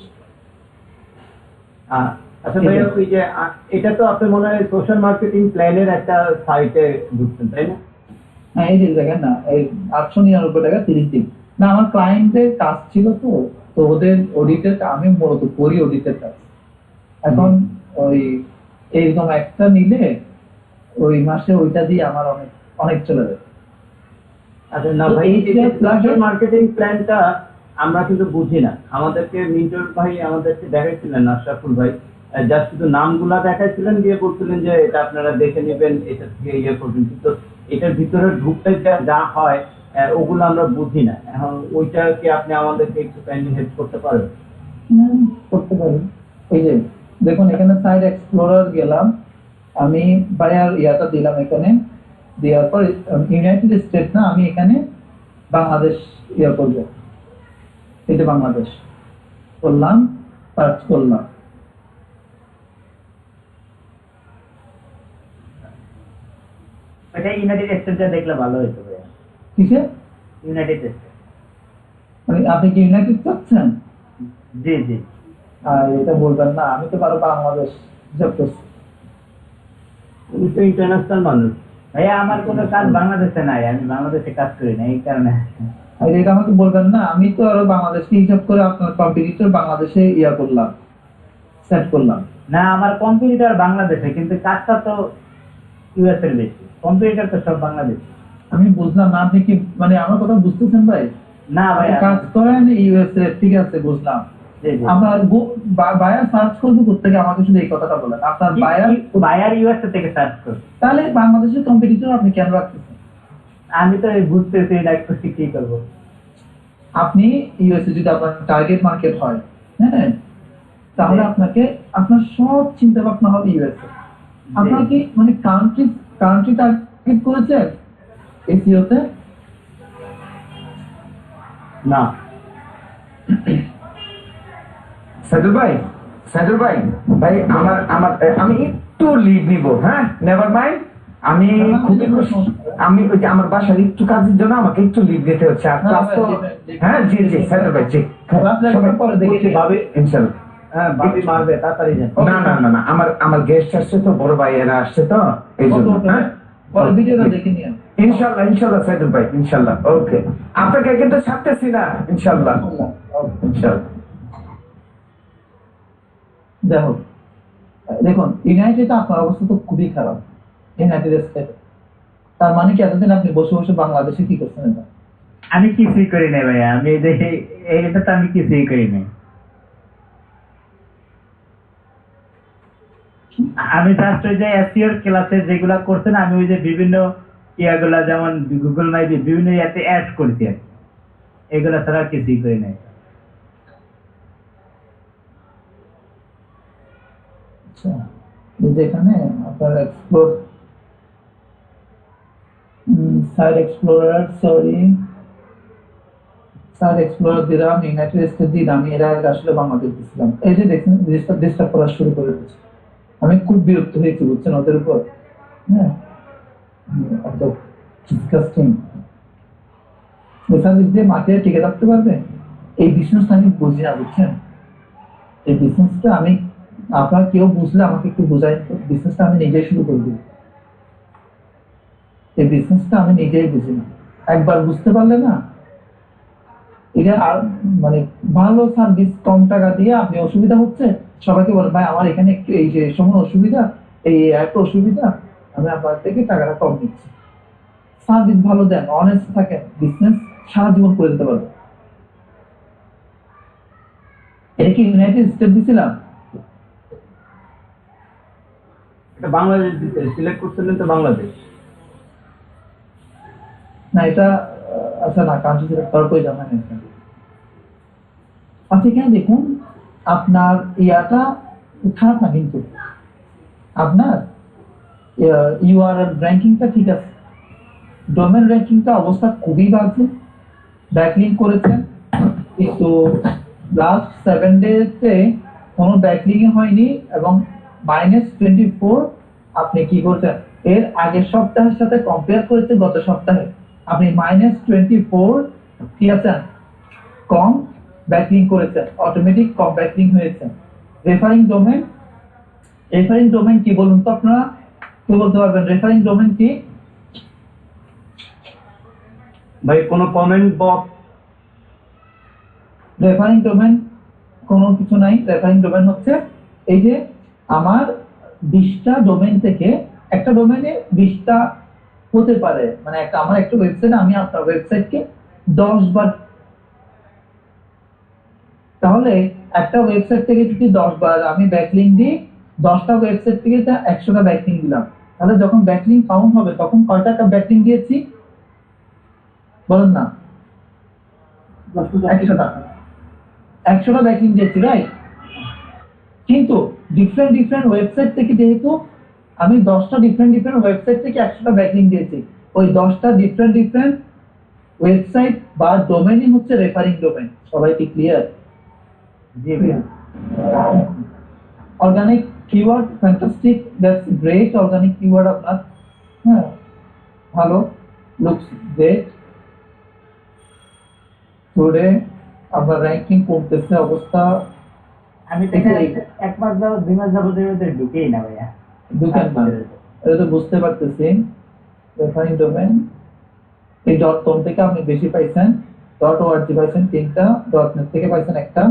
[SPEAKER 3] আচ্ছা ভাইয়া, ওই যে এটা তো আপনি মনে হয় সোশ্যাল মার্কেটিং প্ল্যানের একটা সাইটে ঢুকছেন, তাই না?
[SPEAKER 1] হ্যাঁ, এই যে দেখেন না, এই 899 টাকা 30 দিন। না, আমার ক্লায়েন্টের কাজ ছিল, তো তো ওদের অডিটের, আমি মূলত করি অডিটের কাজ। এখন ওই এইরকম একটা নিলে ওই মাসে ওইটা দিয়ে আমার অনেক অনেক চলে যায়।
[SPEAKER 3] আচ্ছা না
[SPEAKER 1] তো
[SPEAKER 3] ভাই,
[SPEAKER 1] এই যে
[SPEAKER 3] সোশ্যাল মার্কেটিং প্ল্যানটা আমরা কিন্তু বুঝি না। আমাদেরকে মিন্টুর ভাই আমাদেরকে দেখাইছিলেন, আশরাফুল ভাই, জাস্ট শুধু নামগুলা দেখাইছিলেন, দিয়ে বলছিলেন যে এটা আপনারা দেখে নেবেন, এটা থেকে ইয়ে করবেন, কিন্তু এটার ভিতরে ঢুকতে যা হয় ওগুলো আমরা বুঝি না। এখন ওইটা কি আপনি আমাদেরকে একটু কাইন্ডলি হেল্প করতে পারেন?
[SPEAKER 1] করতে পারি। এই যে দেখুন, এখানে সাইড এক্সপ্লোরার গেলাম, আমি বায়ার ইয়াটা দিলাম, এখানে দেওয়ার পর ইউনাইটেড স্টেট না, আমি এখানে বাংলাদেশ ইয়া করব, এটা বাংলাদেশ করলাম, সার্চ করলাম।
[SPEAKER 8] এটা ইউনাইটেড স্টেটসে দেখলে ভালো হতো ভাইয়া।
[SPEAKER 1] কিসে?
[SPEAKER 8] United state.
[SPEAKER 1] মানে আপনি কি ইউনাইটেড চাচ্ছেন?
[SPEAKER 8] জি জি।
[SPEAKER 1] আর এটা বলবেন না, আমি তো পারো বাংলাদেশ হিসাব করছি।
[SPEAKER 3] উনি তো ইন্টারন্যাশনাল মানুষ।
[SPEAKER 8] ভাইয়া আমার কোনো কাজ বাংলাদেশে নাই, আমি বাংলাদেশে কাজ করি না, এই কারণে।
[SPEAKER 1] আর এটা আমাকে বলবেন না, আমি তো আরো বাংলাদেশকে হিসাব করে আপনার কম্পিটিটর বাংলাদেশে ইয়া করলাম, সেট করলাম।
[SPEAKER 8] না, আমার কম্পিউটার বাংলাদেশে, কিন্তু কাজটা তো ইউএস এর বেশি, কম্পিউটার তো সব বাংলাদেশ।
[SPEAKER 1] আমি বুঝলাম না, আপনি কি মানে আমার কথা বুঝতেছেন ভাই?
[SPEAKER 8] না
[SPEAKER 1] আপনি
[SPEAKER 8] ভাইয়া।
[SPEAKER 1] কাজ করেন ইউএসএ, ঠিক আছে, বুঝলাম।
[SPEAKER 8] জি জি।
[SPEAKER 1] আপনার বায়ার সার্চ করবো কোথেকে, আমাকে শুধু এই কথাটা বলেন। আপনার
[SPEAKER 8] বায়ার ইউএসএ থেকে সার্চ করি।
[SPEAKER 1] তাহলে বাংলাদেশের কম্পিটিটর আপনি কেন রাখতেছেন?
[SPEAKER 8] আমি তো বুঝতেছি না একটু কি করবো।
[SPEAKER 1] আপনি ইউএসএ যদি আপনার টার্গেট মার্কেট হয়, হ্যাঁ, তাহলে আপনাকে আপনার সব চিন্তা ভাবনা হবে ইউএসএ। আপনার কি মানে কান্ট্রি টার্গেট করেছেন এসইওতে?
[SPEAKER 3] না।
[SPEAKER 7] সাইদুল ভাই, সাইদুল ভাই, ভাই আমার আমার আমি একটু লিভ নিব, হ্যাঁ, নেভার মাইন্ড। আমি খুবই আমি ওই যে আমার বাসার একটু কাজের জন্য আমাকে একটু লিভ নিতে হচ্ছে। আর ক্লাস তো, হ্যাঁ জি জি সাইদুল ভাই, জি
[SPEAKER 1] সবাই পরে দেখি
[SPEAKER 3] ভাবি,
[SPEAKER 7] ইনশাআল্লাহ।
[SPEAKER 3] হ্যাঁ ভাবি মারবে, তাড়াতাড়ি যান।
[SPEAKER 7] না না না না, আমার গেস্ট আসছে তো, বড় ভাই এরা আসছে তো, এই জন্য। হ্যাঁ,
[SPEAKER 1] পরে ভিডিওটা দেখে নিন।
[SPEAKER 7] ইনশাআল্লাহ ইনশাআল্লাহ সাইদুল ভাই, ইনশাআল্লাহ। ওকে, আপনাকে কিন্তু ছাড়তেছি না, ইনশাআল্লাহ ইনশাআল্লাহ।
[SPEAKER 1] দেখো, দেখুন ইউনাইটেড আপনার অবস্থা তো খুবই খারাপ, ইউনাইটেড স্টেট। তার মানে কি এতদিন আপনি বসে বসে বাংলাদেশে কি করছেন? এটা
[SPEAKER 8] আমি কিছুই করি নাই ভাইয়া, আমি এটা তো আমি কিছুই করি নাই। আমি জাস্ট ওই যে এসইওর ক্লাসে যেগুলা করছেন, আমি ওই যে বিভিন্ন ইয়াগুলা, যেমন গুগল মাইপে বিভিন্ন ইয়াতে অ্যাড করছি আর কি। এগুলা ছাড়া কিছুই করি নাই।
[SPEAKER 1] আচ্ছা, এই যে এখানে আপনার সাইড এক্সপ্লোরার, সাইড এক্সপ্লোরার দিলাম, ইউনাইটেড স্টেট দিলাম, আমি এর আগে আসলে বাংলাদেশ দিয়েছিলাম। এই যে দেখছেন ডিস্টার্ব করা শুরু করে দিয়েছে। আমি খুব বিরক্ত হয়েছি, বুঝছেন, ওদের উপর। হ্যাঁ, এত ডিসকাস্টিং। সার্ভিস দিয়ে মার্কেটে টিকে থাকতে পারবে? এই বিজনেসটা আমি বুঝি না, বুঝছেন। এই বিজনেসটা আমি, আপনারা কেউ বুঝলে আমাকে একটু বোঝাই, বিজনেসটা আমি নিজেই শুরু করে দিই। এই বিজনেসটা আমি নিজেই বুঝি না, একবার বুঝতে পারলে না, এটা আর মানে ভালো সার্ভিস কম টাকা দিয়ে আপনি অসুবিধা হচ্ছে, সবাইকে বলেন ভাই আমার এখানে একটু এই যে সময় অসুবিধা, এই এত অসুবিধা, আমি আপনার থেকে টাকাটা কম নিচ্ছি। সার্ভিস ভালো দেন, অনেস্ট থাকেন, বিজনেস সারা জীবন করে দিতে পারবে। এটা কি ইউনাইটেড স্টেট দিছিলাম?
[SPEAKER 3] এটা বাংলাদেশ দিতে সিলেক্ট করছিলেন তো, বাংলাদেশ।
[SPEAKER 1] না এটা আচ্ছা না কান্ট্রি সিলেক্ট করার প্রয়োজন হয় না। আচ্ছা এখানে দেখুন আপনার ইয়াটা খারাপ না, কিন্তু আপনার ইউআরএল র্যাঙ্কিংটা ঠিক আছে, ডোমেন র্যাঙ্কিংটা অবস্থা খুবই বাজে, ব্যাকলিঙ্ক করেছেন কিন্তু লাস্ট 7 ডেতে কোনো ব্যাকলিঙ্ক হয়নি এবং -24 আপনি কি করছেন এর আগের সপ্তাহের সাথে কম্পেয়ার করেছে গত সপ্তাহে আপনি -24 কি আছেন কম ব্যাকলিঙ্ক করেছেন, অটোমেটিক কম ব্যাকলিঙ্ক হয়েছে। রেফারিং ডোমেন কি বলুন তো আপনারা, কি বলতে পারবেন রেফারিং ডোমেন কি?
[SPEAKER 3] ভাই কোনো কমেন্ট বক্স?
[SPEAKER 1] রেফারিং ডোমেন কোনো কিছু নাই। রেফারিং ডোমেন হচ্ছে এই যে আমার 20টা ডোমেন থেকে একটা ডোমেনে 20টা হতে পারে, মানে আমার একটা ওয়েবসাইট আমি আপনার ওয়েবসাইটকে 10 বার, তাহলে একটা ওয়েবসাইট থেকে যদি 10 বার আমি ব্যাকলিঙ্ক দিই, 10টা ওয়েবসাইট থেকে 100টা ব্যাকলিঙ্ক দিলাম, তাহলে যখন ব্যাকলিঙ্ক কাউন্ট হবে তখন কয়টা ব্যাকলিঙ্ক দিয়েছি বলেন না? 100টা ব্যাকলিঙ্ক দিয়েছি, রাইট? কিন্তু ডিফারেন্ট ওয়েবসাইট থেকে যেহেতু আমি 10টা ডিফারেন্ট ওয়েবসাইট থেকে 100টা ব্যাকলিঙ্ক দিয়েছি, ওই 10টা ডিফারেন্ট ওয়েবসাইট বা ডোমেনই হচ্ছে রেফারিং ডোমেন। সবাই কি ক্লিয়ার?
[SPEAKER 8] জি ভাইয়া।
[SPEAKER 1] Organic keyword fantastic, that's great. Organic keyword আপনার হ্যাঁ ভালো, লুকস গ্রেট। টুডে আপনার র্যাঙ্কিং করতেছে অবস্থা
[SPEAKER 8] আমি তো এক মাস যাবত 2 মাস যাবত ঢুকেই না ভাইয়া।
[SPEAKER 1] ঢুকেন না, এটা তো বুঝতে পারতেছি। রেফারিং ডোমেন এই .com থেকে আপনি বেশি পাইছেন, .org পাইছেন 3টা, .net থেকে পাইছেন একটা।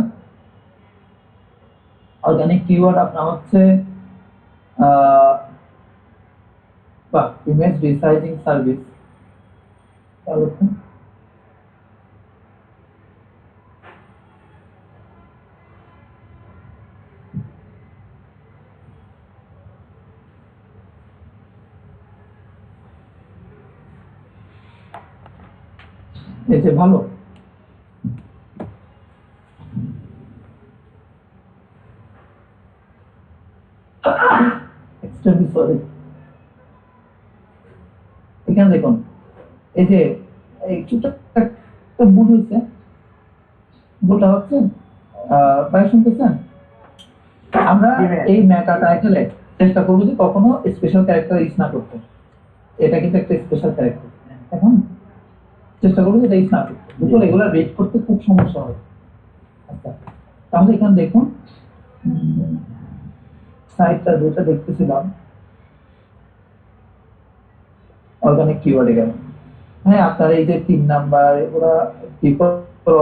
[SPEAKER 1] অর্গানিক কিওয়ার্ড আপনার হচ্ছে ইমেজ রিসাইজিং সার্ভিস, এই যে ভালো। সরি, এখানে দেখুন এই যে একটা বুট হয়েছে, বুটটা হচ্ছে প্রায় শুনতেছেন। আমরা এই মেটা টাইটেলে চেষ্টা করবো যে কখনো স্পেশাল ক্যারেক্টার ইউজ না করতে, এটা কিন্তু একটা স্পেশাল ক্যারেক্টার, এখন চেষ্টা করবো যে ইউজ না করতে, দুটো রেগুলার রেড করতে খুব সমস্যা হয়। আচ্ছা তাহলে এখানে দেখুন সাইটটা যেটা দেখতেছিলাম অর্গানিক কিওয়ার্ডে গেল। হ্যাঁ আপনার এই যে 3 নাম্বার ওরা people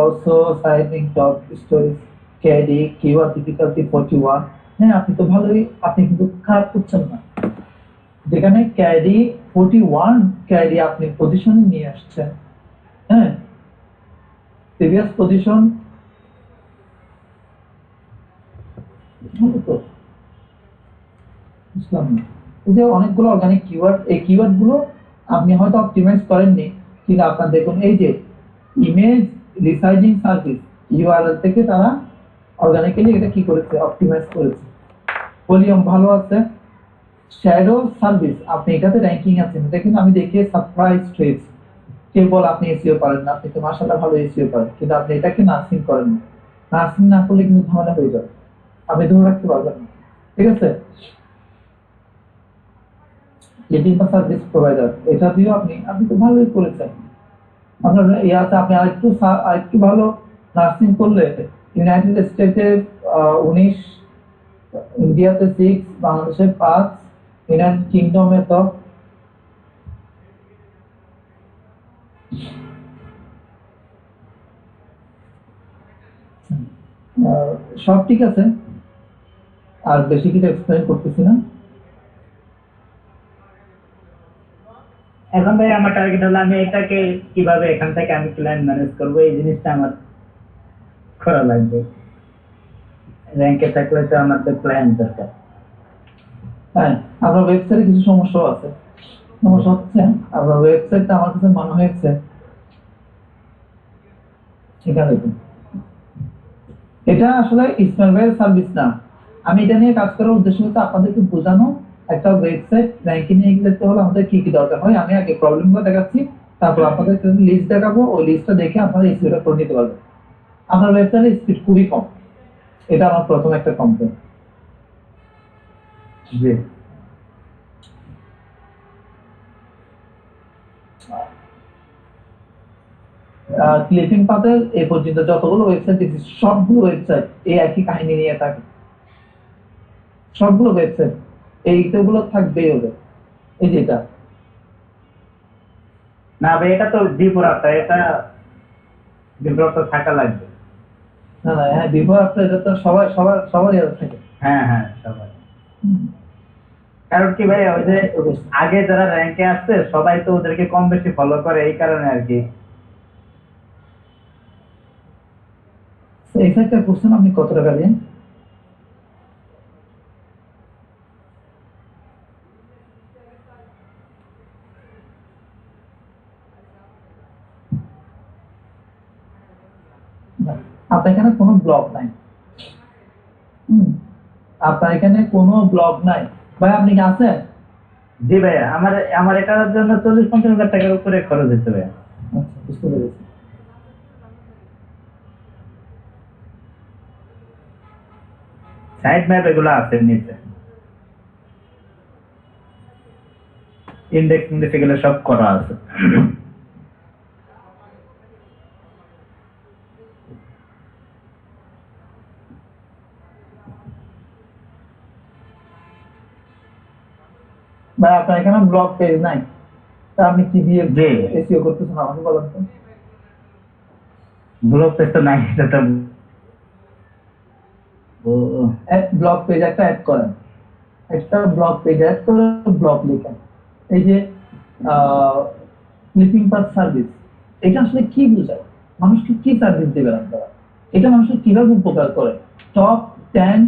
[SPEAKER 1] also citing top stories KD keyword difficulty 41, হ্যাঁ আপনি তো ভালোই, আপনি কিন্তু খারাপ করছেন না। যেখানে KD 41 KD আপনি পজিশনে নিয়ে আসছেন, হ্যাঁ প্রিভিয়াস পজিশন তো বুঝলাম না। এই যে অনেকগুলো অর্গানিক কিওয়ার্ড, এই কিওয়ার্ড গুলো আপনি হয়তো অপটিমাইজ করেননি, কিন্তু আপনার দেখুন এই যে ইমেজ রিসাইজিং সার্ভিস ইউআরএল থেকে তারা অর্গানিক্যালি এটা কি করেছে, অপটিমাইজ করেছে। ভলিউম ভালো আছে। শ্যাডো সার্ভিস আপনি এটাতে র্যাঙ্কিং আছেন, এটা কিন্তু আমি দেখে সারপ্রাইজড হয়েছি। কেবল আপনি এসইও পারেন না, আপনি তো মাশাআল্লাহ ভালো এসইও পারেন, কিন্তু আপনি এটাকে নার্সিং করেন না। নার্সিং না করলে কিন্তু ঝামেলা হয়ে যাবে, আপনি ধরে রাখতে পারবেন না, ঠিক আছে? লিডিং বা সার্ভিস প্রোভাইডার এটা দিয়েও আপনি তো ভালোই করেছেন। আপনার ইয়াতে আপনি আরেকটু ভালো নার্সিং করলে ইউনাইটেড স্টেটে 19, ইন্ডিয়াতে 6, বাংলাদেশে 5, ইউনাইটেড কিংডমে তো সব ঠিক আছে, আর বেশি কিছু এক্সপ্লেইন করতেছি না।
[SPEAKER 8] এখন ভাই আমার টার্গেট হলো আমি এটাকে কিভাবে এখান থেকে আমি ক্লায়েন্ট ম্যানেজ করবো, এই জিনিসটা আমার করা লাগবে। র্যাঙ্কে থাকলে তো আমার তো ক্লায়েন্ট দরকার।
[SPEAKER 1] হ্যাঁ আপনার ওয়েবসাইটে কিছু সমস্যা আছে, সমস্যা হচ্ছে আপনার ওয়েবসাইটটা আমার কাছে মনে হয়েছে ঠিক আছে। এটা আসলে ইসমাইল ভাইয়ের সার্ভিস না। আমি এটা নিয়ে কাজ করার উদ্দেশ্য হচ্ছে আপনাদেরকে বোঝানো একটা ওয়েবসাইট র্যাঙ্কিং নিয়ে যেতে হলে আমাদের কি কি দরকার হয়। আমি আগে প্রবলেমগুলো দেখাচ্ছি, তারপর আপনাদের লিস্ট দেখাবো। ওই লিস্টটা দেখে আপনারা এসইওটা করে নিতে পারবেন। আপনার ওয়েবসাইটের স্পিড খুবই কম, এটা আমার প্রথম একটা কমপ্লেন।
[SPEAKER 8] জি
[SPEAKER 1] ক্লিপিং পাথের এ পর্যন্ত যতগুলো ওয়েবসাইট দেখছি সবগুলো ওয়েবসাইট এই একই কাহিনী নিয়ে থাকে। সবগুলো ওয়েবসাইট এইগুলো থাকবেই হবে। এই যে এটা
[SPEAKER 8] না ভাই, এটা তো বিপরীত, এটা বিপরীত থাকা লাগবে।
[SPEAKER 1] না না, হ্যাঁ বিফোর আফটার এটা তো সবারই থাকে।
[SPEAKER 8] হ্যাঁ হ্যাঁ সবাই। কারণ কি ভাই, ওই যে আগে যারা র্যাঙ্কে আসছে সবাই তো ওদেরকে কম বেশি ফলো করে, এই কারণে আর কি।
[SPEAKER 1] এই সাইটটা করছেন আপনি কত টাকা দিয়ে? আপনার এখানে কোনো ব্লগ নাই। আপনার এখানে কোনো ব্লগ নাই ভাই, আপনি কি আছেন?
[SPEAKER 8] জি ভাইয়া, আমার এটার জন্য 40-50 হাজার টাকার উপরে খরচ হচ্ছে ভাইয়া।
[SPEAKER 1] আচ্ছা, বুঝতে পেরেছি।
[SPEAKER 8] সাইড ম্যাপ এগুলো আছে নিচে, ইন্ডেক্স এগুলো সব করা আছে।
[SPEAKER 1] ভাই আপনার এখানে ব্লগ পেজ নাই, তা আপনি কি দিয়ে
[SPEAKER 8] জি।
[SPEAKER 1] এসইও করতেছেন আমাকে বলেন তো?
[SPEAKER 8] ব্লগ পেজ তো নাই, এটা তো
[SPEAKER 1] ব্লগ পেজ একটা অ্যাড করেন, একটা ব্লগ পেজ অ্যাড করে ব্লগ লিখেন। এই যে ক্লিপিং পাথ সার্ভিস, এটা আসলে কি বোঝায়? মানুষকে কি সার্ভিস দেবেন আপনারা? এটা মানুষকে কিভাবে উপকার করে? Top 10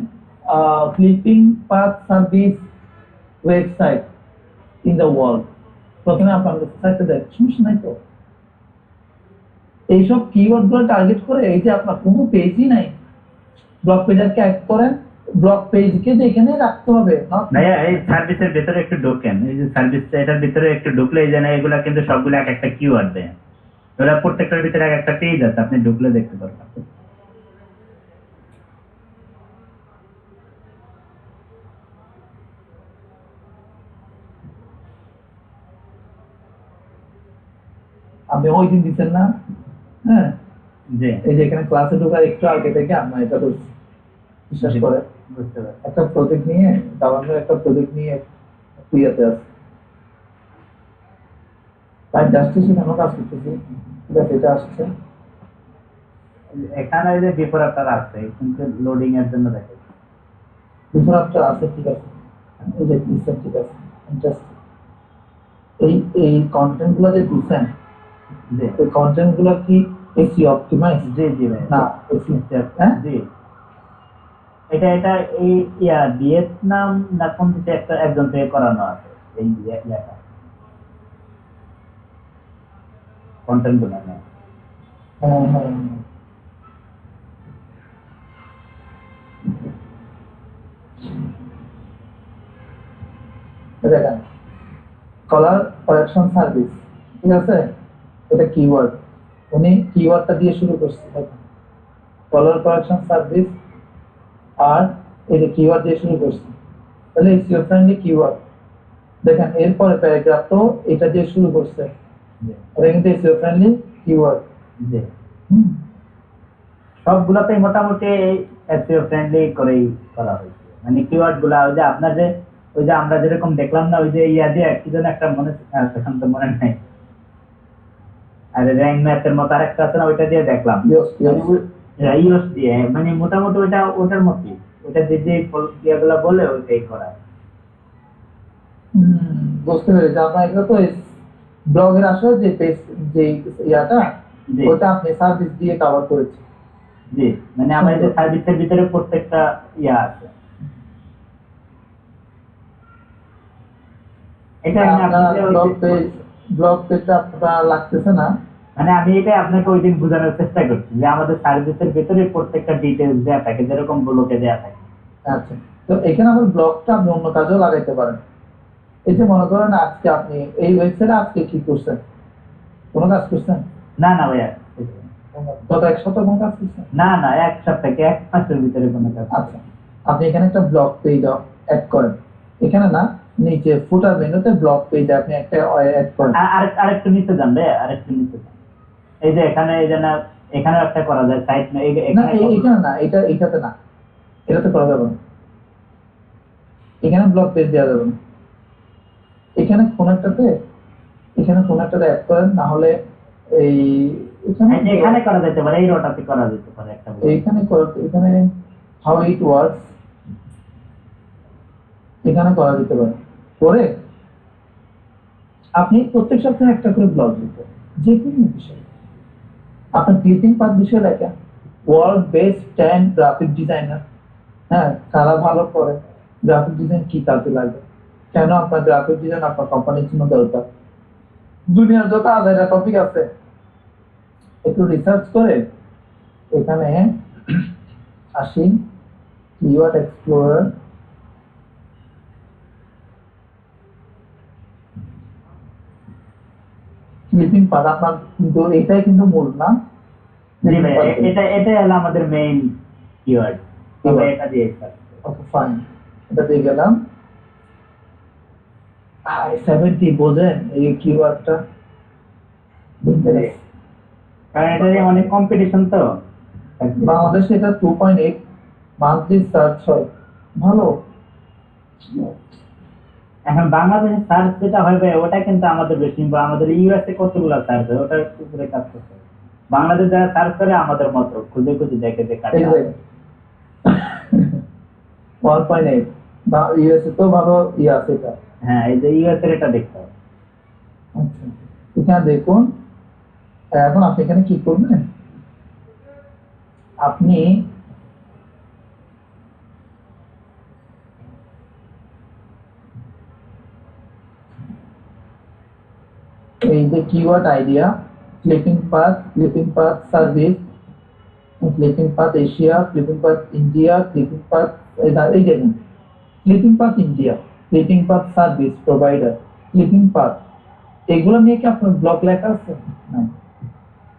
[SPEAKER 1] clipping path service website in the world. প্রথমে আপনার ওয়েবসাইটটা দেখ, সমস্যা নাই তো। এইসব কিওয়ার্ড গুলো টার্গেট করে, এই যে আপনার কোনো পেজই নাই, ব্লগ পেজারকে অ্যাড করেন, ব্লগ পেজকে যেখানে রাখতে হবে।
[SPEAKER 8] ভাইয়া এই সার্ভিসের ভিতরে একটু ঢোকেন, এই যে সার্ভিসটা এটার ভিতরে একটু ঢুকলে এই যে না, এগুলা কিন্তু সবগুলো এক একটা কিওয়ার্ড দেয়। ওরা প্রত্যেকটার ভিতরে এক একটা পেজ আছে, আপনি ঢুকলে দেখতে পারবেন।
[SPEAKER 1] আপনি ওই দিন দিচ্ছেন না? হ্যাঁ,
[SPEAKER 8] জি
[SPEAKER 1] এই যে এখানে ক্লাসে ঢোকার একটু আগে থেকে আমরা এটা করছি, বিশ্বাস করে।
[SPEAKER 8] বুঝতে পারছি।
[SPEAKER 1] একটা প্রজেক্ট নিয়ে, গভর্নমেন্ট একটা প্রজেক্ট নিয়ে কুইয়াতে আছে, তাই জাস্টিস কেন কাজ করতেছি, ঠিক আছে, এটা আসছে।
[SPEAKER 8] এখানে ওই যে বিফোর আফটার আছে, কিন্তু লোডিং এর জন্য দেখে।
[SPEAKER 1] বিফোর আফটার আছে, ঠিক আছে, এই যে দিচ্ছেন, ঠিক আছে, ইন্টারেস্টিং। এই কন্টেন্ট গুলো যে দিচ্ছেন,
[SPEAKER 8] জি
[SPEAKER 1] এই কন্টেন্ট গুলো কি এসি অপটিমাইজ?
[SPEAKER 8] জি জি ভাই,
[SPEAKER 1] না এসি, হ্যাঁ
[SPEAKER 8] জি এটা এই ভিয়েতনাম না কোন দেশে একজন থেকে করানো আছে এই ইয়াটা, কন্টেন্ট গুলো না।
[SPEAKER 1] হ্যাঁ হ্যাঁ। দেখেন, কলার কারেকশন সার্ভিস, ঠিক আছে, এটা কিওয়ার্ড, উনি কিওয়ার্ডটা দিয়ে শুরু করছে। দেখেন, কলার কারেকশন সার্ভিস, আর এই যে কিওয়ার্ড দিয়ে শুরু করছে, তাহলে এসইও ফ্রেন্ডলি কিওয়ার্ড। দেখেন এরপরে প্যারাগ্রাফটাও এটা দিয়ে শুরু করছে, এটা কিন্তু এসইও ফ্রেন্ডলি কিওয়ার্ড।
[SPEAKER 8] জি সবগুলোতেই মোটামুটি এসইও ফ্রেন্ডলি করেই করা হয়েছে, মানে কিওয়ার্ড গুলা ওই যে আপনার যে ওই যে আমরা যেরকম দেখলাম না, ওই যে ইয়া দিয়ে কি যেন একটা মনে, এখন তো মনে নাই, আর র্যাঙ্ক ম্যাপের মতো আরেকটা আছে না, ওইটা দিয়ে দেখলাম ইউএস দিয়ে, মানে মোটামুটি ওটার মতোই, ওটা যে যে ইয়েগুলো বলে ওইটাই করা।
[SPEAKER 1] বুঝতে পেরেছি। আপনার এটা তো ব্লগের আসলে যে পেজ, যে ইয়াটা,
[SPEAKER 8] জি
[SPEAKER 1] ওটা আপনি সার্ভিস দিয়ে কভার করেছেন।
[SPEAKER 8] জি, মানে আমাদের যে সার্ভিসের ভিতরে প্রত্যেকটা ইয়া আছে। এটা আমি
[SPEAKER 1] আপনার
[SPEAKER 8] আপনাকে
[SPEAKER 1] ব্লগ পেজটা আপনার লাগতেছে না।
[SPEAKER 8] মানে আমি এটাই আপনাকে ওই দিন বোঝানোর চেষ্টা করছি যে আমাদের সার্ভিসের ভেতরে প্রত্যেকটা ডিটেলস দেওয়া থাকে, যেরকম ব্লকে দেওয়া থাকে।
[SPEAKER 1] আচ্ছা, তো এখানে আবার ব্লগটা আপনি অন্য কাজেও লাগাইতে পারেন। এই যে মনে করেন আজকে আপনি এই ওয়েবসাইটে আজকে কি করছেন, কোনো কাজ করছেন?
[SPEAKER 8] না না ভাইয়া,
[SPEAKER 1] গত এক সপ্তাহ কোনো কাজ করছেন?
[SPEAKER 8] না না, এক সপ্তাহ কি এক মাসের ভিতরে কোনো কাজ।
[SPEAKER 1] আচ্ছা, আপনি এখানে একটা ব্লগ পেজ অ্যাড করেন। এখানে না, নিচে ফুটার মেনুতে ব্লগ পেজ আপনি একটা অ্যাড করেন।
[SPEAKER 8] আরেকটু নিচে যান ভাইয়া, আরেকটু নিচে যান। এই যে এখানে, এই যে না, এখানে একটা করা যায় সাইট না,
[SPEAKER 1] না
[SPEAKER 8] এখানে
[SPEAKER 1] এখানে না, এটাতে না, এটাতে করা যাবে না। এখানে ব্লগ পেজ দেওয়া যাবে না। এখানে কোন একটাতে অ্যাড করেন, না হলে এই
[SPEAKER 8] এখানে করা যেতে পারে, এই রোটাতে করা যেতে পারে একটা blog।
[SPEAKER 1] এখানে হাউ ইট ওয়ার্কস এখানে করা যেতে পারে। করে আপনি প্রত্যেক সপ্তাহে একটা করে ব্লগ দিতে, যে কোনো বিষয়। আপনার ক্লিপিং পাথ বিষয় লেখা, ওয়ার্ল্ড বেস্ট 10 গ্রাফিক ডিজাইনার, হ্যাঁ কারা ভালো করে, গ্রাফিক ডিজাইন কি কাজে লাগে, কেন আপনার গ্রাফিক ডিজাইন আপনার কোম্পানির জন্য দরকার, দুনিয়ার যত আলাদা টপিক আছে একটু রিসার্চ করে এখানে আসি। কিওয়ার্ড এক্সপ্লোরার, ক্লিপিং পাথ আপনার, কিন্তু এটাই কিন্তু মূল না।
[SPEAKER 8] জি ভাই, এটা হলো আমাদের মেইন কিওয়ার্ড। তবে এটা দিয়ে স্টার্ট।
[SPEAKER 1] ওকে ফাইন, এটা দিয়ে গেলাম। 70 বোঝেন এই কিওয়ার্ডটা?
[SPEAKER 8] কারণ এটা দিয়ে অনেক কম্পিটিশন তো।
[SPEAKER 1] বাংলাদেশে এটা 2.8 মান্থলি সার্চ হয়, ভালো।
[SPEAKER 8] এখন বাংলাদেশে সার্চ যেটা হয় ভাই, ওটা কিন্তু আমাদের বেশি, বা আমাদের ইউএসএ কতগুলো সার্চ হয়, ওটার উপরে কাজ করতে হয়। বাংলাদেশ যারা সার্চ করে আমাদের মতো খুঁজে খুঁজে দেখে যে কাজ।
[SPEAKER 1] 1.8 বা ইউএসএ তো ভালো আছে এটা।
[SPEAKER 8] হ্যাঁ, এই যে ইউএসএ এটা দেখতে হবে।
[SPEAKER 1] আচ্ছা, এখানে দেখুন। এখন আপনি এখানে কি করবেন, আপনি এই যে keyword idea, clipping path service, clipping path Asia, clipping path India, clipping path, এই দেখুন clipping path India, clipping path service provider, clipping path, এগুলো নিয়ে কি আপনার ব্লগ লেখা আছে?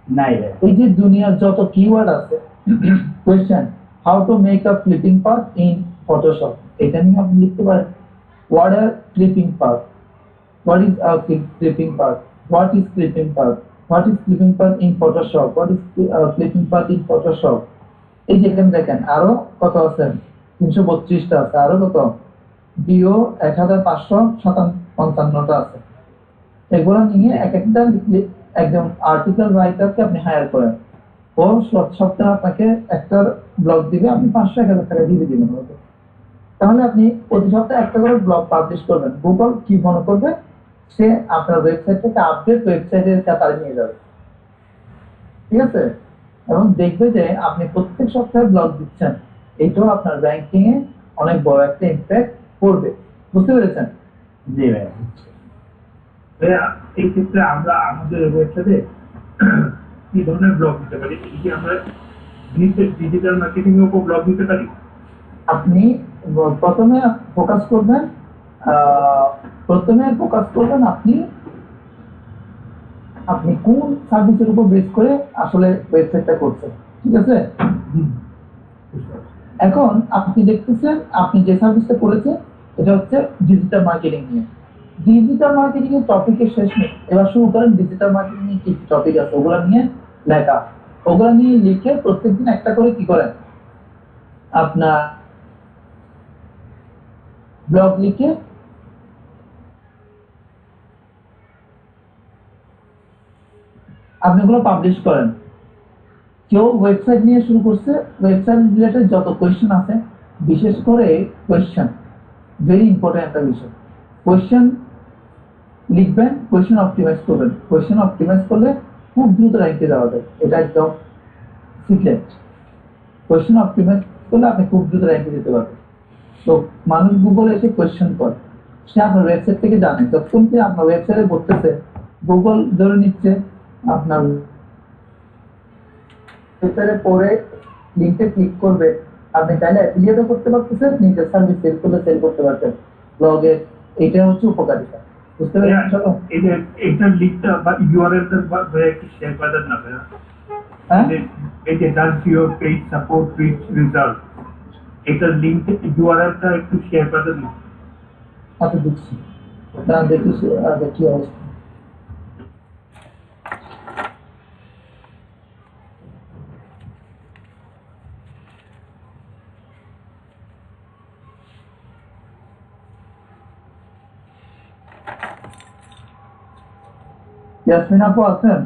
[SPEAKER 8] নাই ভাই।
[SPEAKER 1] এই যে দুনিয়ার যত কিওয়ার্ড আছে, question how to make a clipping path in Photoshop, এটা নিয়ে আপনি লিখতে পারেন। What are clipping path, what is a clipping path, what is clipping path, what is clipping path in Photoshop, what is clipping path in Photoshop। এই যে এখানে দেখেন আরো কত আছে, 332টা আছে, আরো কত ডিও 1555টা আছে। এগুলো নিয়ে এক একটা লিখলে একদম আর্টিকেল রাইটারকে আপনি হায়ার করেন, ও সপ্তাহে আপনাকে একটা ব্লগ দিবে, আপনি 500-1000 টাকা দিয়ে দিবেন। তাহলে আপনি প্রতি সপ্তাহে একটা করে ব্লগ পাবলিশ করবেন, গুগল কি মনে করবে, সে আপনার ওয়েবসাইট থেকে আপডেট ওয়েবসাইটের কাতারে নিয়ে যাবে, ঠিক আছে? এবং দেখবে যে আপনি প্রত্যেক সপ্তাহে ব্লগ দিচ্ছেন, এটাও আপনার র্যাঙ্কিং এ অনেক বড় একটা ইমপ্যাক্ট পড়বে। বুঝতে পেরেছেন?
[SPEAKER 8] জি ভাই।
[SPEAKER 6] ভাইয়া, এই ক্ষেত্রে আমরা আমাদের ওয়েবসাইটে কি ধরনের ব্লগ দিতে পারি? কি আমরা ডিজিটাল মার্কেটিং এর উপর ব্লগ দিতে পারি?
[SPEAKER 1] আপনি প্রথমে ফোকাস করবেন আপনি কোন সার্ভিসের উপর বেস করে আসলে ওয়েবসাইটটা করছেন, ঠিক আছে? এখন আপনি দেখতেছেন আপনি যে সার্ভিসটা করেছেন এটা হচ্ছে ডিজিটাল মার্কেটিং নিয়ে। ডিজিটাল মার্কেটিং এর টপিকের শেষ নেই, এবার শুরু করেন ডিজিটাল মার্কেটিং এর কি টপিক আছে ওগুলো নিয়ে লেখা, ওগুলো নিয়ে লিখে প্রত্যেকদিন একটা করে কি করেন আপনার ব্লগ লিখে আপনি ওগুলো পাবলিশ করেন। কেউ ওয়েবসাইট নিয়ে শুরু করছে, ওয়েবসাইট রিলেটেড যত কোয়েশ্চেন আছে, বিশেষ করে কোয়েশ্চেন ভেরি ইম্পর্টেন্ট একটা বিষয়। কোয়েশ্চেন লিখবেন, কোয়েশ্চেন অপটিমাইজ করবেন। কোয়েশ্চেন অপটিমাইজ করলে খুব দ্রুত র্যাঙ্কে যাওয়া যায়, এটা একদম সিক্রেট। কোয়েশ্চেন অপটিমাইজ করলে আপনি খুব দ্রুত র্যাঙ্কে যেতে পারবেন। তো মানুষ গুগলে এসে কোয়েশ্চেন করে, সে আপনার ওয়েবসাইট থেকে জানে। যতক্ষণ কি আপনার ওয়েবসাইটে বলতেছে, গুগল ধরে নিচ্ছে আপনার ওয়েবসাইটে পরে লিঙ্কে ক্লিক করবে, আপনি চাইলে অ্যাফিলিয়েটও করতে পারতেছেন, নিজের সার্ভিস সেল করলে সেল করতে পারতেন ব্লগে। এটা হচ্ছে উপকারিতা, বুঝতে পেরেছেন?
[SPEAKER 6] এটা লিঙ্কটা বা ইউআরএলটা একটু শেয়ার করে দেন না ভাইয়া।
[SPEAKER 1] হ্যাঁ,
[SPEAKER 6] এই যে does your page support rich result, এটার লিঙ্ক ইউআরএলটা একটু শেয়ার করে দেন না।
[SPEAKER 1] আচ্ছা দিচ্ছি, দেখি কি অবস্থা। ইয়াসমিন আপু আছেন?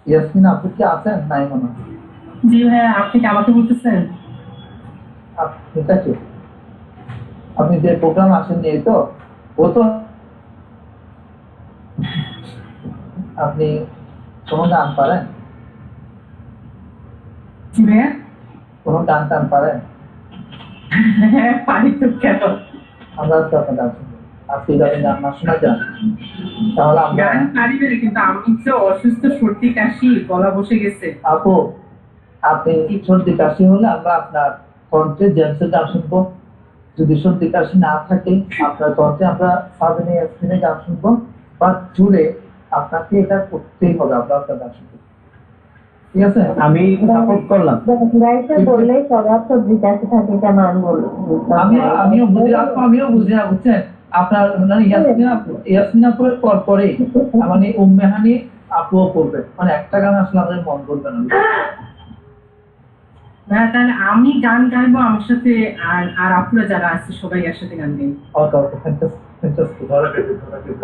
[SPEAKER 1] ইয়াসমিন আপু কি আছেন? নাই মনে হয়।
[SPEAKER 4] জি ভাইয়া, আপনি কি আমাকে বলতেছেন?
[SPEAKER 1] ঠিক আছে, আপনি যে প্রোগ্রাম আসেননি এই তো, ও তো আপনি কোনো গান পারেন?
[SPEAKER 4] জি ভাইয়া,
[SPEAKER 1] কোনো গান টান পারেন?
[SPEAKER 4] হ্যাঁ পারি তো, কেন?
[SPEAKER 1] আমরা আজকে আপনার গান শুনবো। আজকে যদি গান না শোনা যান তাহলে আমরা
[SPEAKER 4] গান পারিবে, কিন্তু আমি তো অসুস্থ, সর্দি কাশি, গলা বসে গেছে।
[SPEAKER 1] আপু, আপনি সর্দি কাশি হলে আমরা আপনার কণ্ঠে জেমসের গান শুনবো। যদি সর্দি কাশি না থাকে আপনার কণ্ঠে আমরা সাবেনে ইয়াসমিনের গান শুনবো, বা জুড়ে আপনাকে এটা করতেই হবে, আমরা আপনার গান শুনবো। ঠিক আছে?
[SPEAKER 8] আমি সাপোর্ট করলাম।
[SPEAKER 9] বললেই সবার সবজি কাছে থাকে, কেন আমি বলবো?
[SPEAKER 1] আমিও বুঝি না, বুঝছেন? আপনার মানে ইয়াসমিন আপুর পরে মানে উম্মেহানি আপুও করবে, মানে একটা গান আসলে আমাদের মন করবে না।
[SPEAKER 4] ভাইয়া তাহলে আমি গান গাইবো, আমার সাথে আর আপুরা যারা আছে সবাই একসাথে গান গাই।
[SPEAKER 1] ওকে ওকে, ফ্যান্টাস্টিক।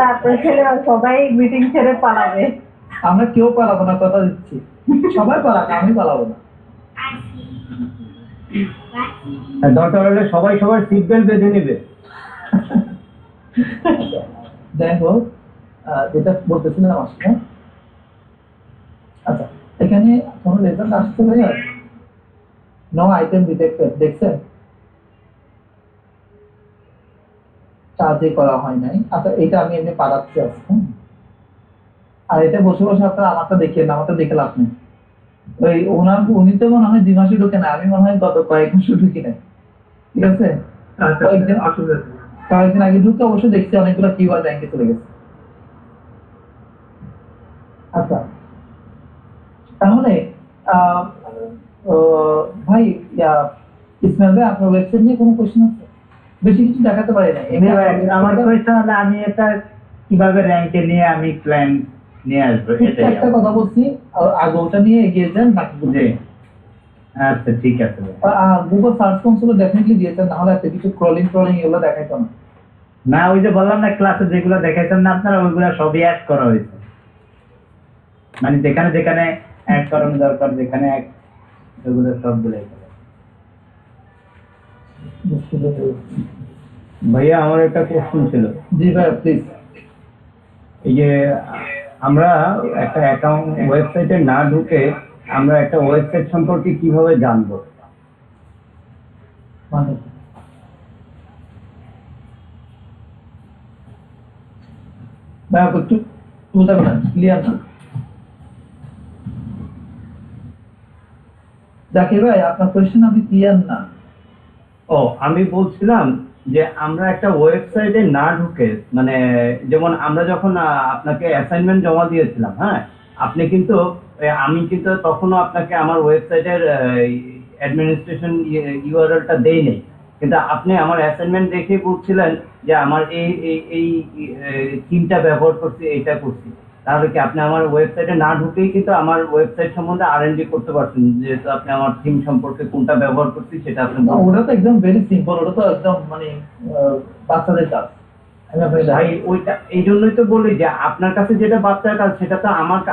[SPEAKER 9] তারপরে ছেলে সবাই মিটিং ছেড়ে পালাবে।
[SPEAKER 1] আমরা কেউ পালাবো না, কথা দিচ্ছি। সবাই পালাক, আমি পালাবো না।
[SPEAKER 8] দরকার হলে সবাই সবার সিট বেল্ট বেঁধে নেবে।
[SPEAKER 1] যাই হোক, যেটা বলতেছিলাম আসলে, আচ্ছা এখানে কোনো রেজাল্ট আসতে পারে? নো আইটেম ডিটেক্টেড, দেখছেন? কাজে করা হয় নাই। আচ্ছা এটা আমি এমনি পাঠাচ্ছি আজকে। আর এটা বসে বসে আপনারা আমারটা দেখিয়ে না, আমারটা দেখে লাভ নেই। ওই উনি তো মনে হয় 2 মাসে ঢুকে না, আমি মনে হয় গত কয়েক মাসে ঢুকি নাই। ঠিক আছে, কয়েকদিন আগে ঢুকে অবশ্য দেখছি অনেকগুলো কিওয়ার্ড র্যাঙ্কে চলে গেছে। আচ্ছা তাহলে ভাই ইসমাইল ভাই, আপনার ওয়েবসাইট নিয়ে কোনো কোশ্চেন আছে? বেশি কিছু দেখাতে পারি না।
[SPEAKER 8] আমার কোয়েশ্চন হলো আমি এটা কিভাবে র্যাঙ্কে নিয়ে আমি ক্লায়েন্ট নিয়ে আসবো, এটাই
[SPEAKER 1] একটা কথা বলছি, আগে ওটা নিয়ে এগিয়ে যান, বাকি বুঝে।
[SPEAKER 8] আচ্ছা ঠিক আছে।
[SPEAKER 1] গুগল সার্চ কনসোলে ডেফিনেটলি দিয়েছেন, না হলে একটা কিছু ক্রলিং এগুলো দেখাইতো না।
[SPEAKER 8] না, ওই যে বললাম না, ক্লাসে যেগুলো দেখাইছেন না আপনারা, ওইগুলো সবই অ্যাড করা হয়েছে। মানে যেখানে যেখানে অ্যাড করানো দরকার, যেখানে ওইগুলো সবগুলো। ভাইয়া আমার একটা কোশ্চেন ছিল।
[SPEAKER 1] জি ভাই প্লিজ।
[SPEAKER 8] এই যে আমরা একটা অ্যাকাউন্ট ওয়েবসাইটে না ঢুকে আমরা একটা ওয়েবসাইট সম্পর্কে কিভাবে জানবো?
[SPEAKER 1] মানে ভাই একটু বুঝতে পারেন, ক্লিয়ার না। জাকির ভাই আপনার কোশ্চেন আমি ক্লিয়ার না।
[SPEAKER 8] ও, আমি বলছিলাম যে আমরা একটা ওয়েবসাইটে না ঢুকে, মানে যেমন আমরা যখন আপনাকে অ্যাসাইনমেন্ট জমা দিয়েছিলাম, হ্যাঁ, আপনি কিন্তু আমি কিন্তু তখনও আপনাকে আমার ওয়েবসাইটের অ্যাডমিনিস্ট্রেশন ইউআরএলটা দেই নেই, কিন্তু আপনি আমার অ্যাসাইনমেন্ট দেখে বলছিলেন যে আমার এই এই এই থিমটা ব্যবহার করছি, এইটা করছি। তাহলে কি আপনি আমার ওয়েবসাইটে না ঢুকেই কিন্তু আমার ওয়েবসাইট সম্বন্ধে আর&ডি করতে পারছেন, যেহেতু আপনি আমার থিম সম্পর্কে কোনটা ব্যবহার করছি সেটা আপনি
[SPEAKER 1] ওটা তো একদম ভেরি সিম্পল, ওটা তো একদম মানে বাচ্চাদের কাজ।
[SPEAKER 8] ভাই ওইটা এই জন্যই তো বলি যে আপনার কাছে যেটা বাচ্চার কাজ সেটা তো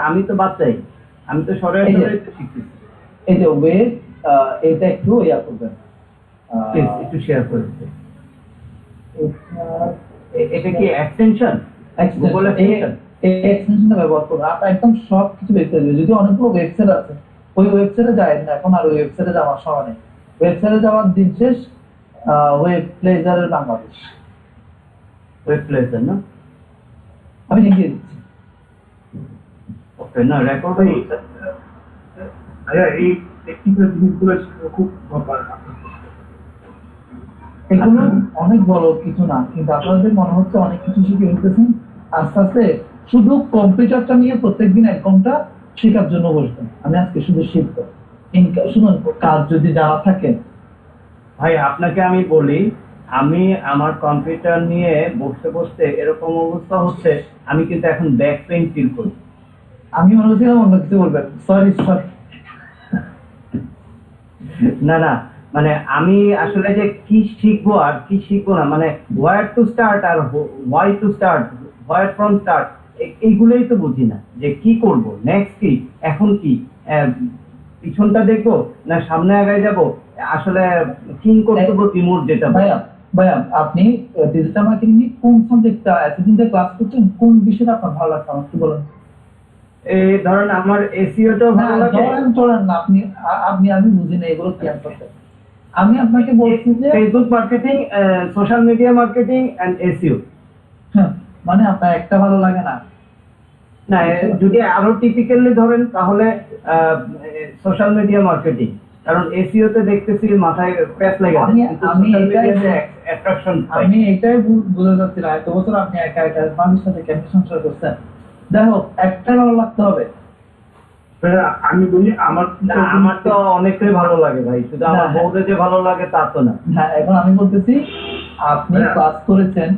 [SPEAKER 8] আমি তো বাচ্চাই, আমি তো সরাসরি শিখতেছি।
[SPEAKER 1] এই যে ওয়ে এটা একটু ইয়া করবেন,
[SPEAKER 8] একটু শেয়ার করে দিন। এটা কি এক্সটেনশন? গুগল এক্সটেনশনটা
[SPEAKER 1] ব্যবহার করবেন, আপনার একদম সব কিছু বের করে দেবে। যদি অনেকগুলো ওয়েবসাইট আছে, ওই ওয়েবসাইটে যায় না, এখন আর ওই ওয়েবসাইটে যাওয়ার সময় নেই। ওয়েবসাইটে যাওয়ার দিন শেষ। ওয়েব প্লেজারের বাংলাদেশ,
[SPEAKER 3] ওয়েব প্লেসের না?
[SPEAKER 1] আমি লিখিয়ে দিচ্ছি।
[SPEAKER 3] ওকে, না রেকর্ড
[SPEAKER 6] ভাইয়া এই টেকনিক্যাল জিনিসগুলো শেখা খুব দরকার।
[SPEAKER 1] এগুলো অনেক বড় কিছু না, কিন্তু আপনাদের মনে হচ্ছে অনেক কিছু শিখে ফেলতেছেন। আস্তে আস্তে শুধু কম্পিউটারটা নিয়ে প্রত্যেকদিন 1 ঘন্টা শেখার জন্য বসবেন। আমি আজকে শুধু শিখবো। শুনুন, কাজ যদি জানা থাকে,
[SPEAKER 3] ভাই আপনাকে আমি বলি, আমি আমার কম্পিউটার নিয়ে বসতে বসতে এরকম অবস্থা হচ্ছে, আমি কিন্তু এখন ব্যাক পেইন ফিল করি।
[SPEAKER 1] আমি মনে করছিলাম অন্য কিছু বলবেন। সরি।
[SPEAKER 3] না না, মানে আমি আসলে যে কি শিখবো আর কি শিখবো না, মানে ওয়ার টু স্টার্ট আর why to start, where from start, এইগুলোই তো বুঝি না যে কি করব, নেক্সট কি, এখন কি, পিছনটা দেখবো না সামনে আগায় যাব, আসলে থিঙ্ক করতে রিমোট যেটা।
[SPEAKER 1] ভাইয়া আপনি ডিজিটাল মার্কেটিং নিয়ে কোন সাবজেক্টটা এতদিন ধরে ক্লাস করছেন, কোন বিষয়টা আপনার ভালো লাগছে আমাকে বলুন।
[SPEAKER 3] এই ধরেন আমার এসইওটা ভালো লাগে।
[SPEAKER 1] ধরেন না, আমি বুঝি না এগুলো কি করতে। আমি আপনাকে বলছি যে
[SPEAKER 3] Facebook marketing, social media marketing and SEO.
[SPEAKER 1] মানে আপনার একটা ভালো লাগে না?
[SPEAKER 3] না, যদি আরো টিপিক্যালি ধরেন তাহলে সোশ্যাল মিডিয়া মার্কেটিং, কারণ এসইও তে দেখতেছি মাথায় প্যাচ লেগে যায়, কিন্তু সোশ্যাল মিডিয়াতে অ্যাট্রাকশন পাই।
[SPEAKER 1] আমি এটাই বুঝতে চাচ্ছি না, এত বছর আপনি একা একা মানুষের সাথে কেমন সংসার করছেন। যাই হোক, একটা ভালো লাগতে হবে।
[SPEAKER 6] আমি বলি আমার
[SPEAKER 3] তো অনেকটাই ভালো লাগে ভাই, শুধু আমার বউদের যে ভালো লাগে তা তো না।
[SPEAKER 1] হ্যাঁ, এখন আমি বলতেছি আপনি ক্লাস করেছেন,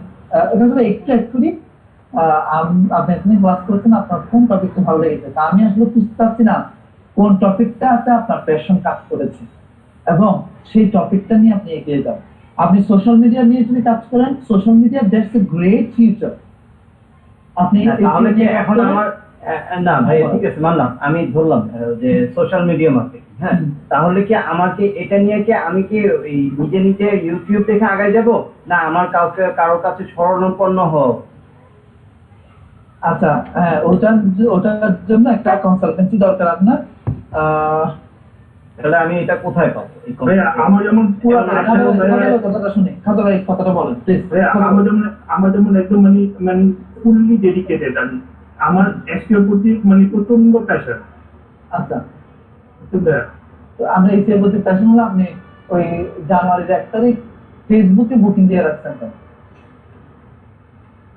[SPEAKER 1] এখানে একটু আপনি এখানে ক্লাস করেছেন, আপনার কোন টপিকটা ভালো লেগেছে। তা আমি আসলে বুঝতে পারছি না কোন টপিকটা আছে আপনার প্যাশন কাজ করেছে, এবং সেই টপিকটা নিয়ে আপনি এগিয়ে যান। আপনি সোশ্যাল মিডিয়া নিয়ে যদি কাজ করেন, social media that's a great future. আপনি
[SPEAKER 3] তাহলে কি এখন আমার, না ভাই ঠিক আছে মানলাম, আমি ধরলাম যে সোশ্যাল মিডিয়া মার্কেটিং, হ্যাঁ, তাহলে কি আমাকে এটা নিয়ে কি আমি কি নিজে নিজে ইউটিউব দেখে আগায় যাব, না আমার কারোর কাছে শরণাপন্ন হব?
[SPEAKER 1] আচ্ছা, হ্যাঁ, ওটার জন্য একটা কনসালটেন্সি দরকার আপনার।
[SPEAKER 3] তাহলে আমি এটা কোথায় পাবো?
[SPEAKER 6] আমার যেমন
[SPEAKER 1] কথাটা বলেন প্লিজ।
[SPEAKER 6] আমার যেমন একদম মানে ফুললি ডেডিকেটেড, আমি আমার এসইওর প্রতি মানে প্রচন্ড প্যাশন।
[SPEAKER 1] আচ্ছা, আমরা এসইওর প্রতি প্যাশন হলে আপনি ওই জানুয়ারির 1 তারিখ ফেসবুকে বুকিং দিয়ে রাখছেন কেন?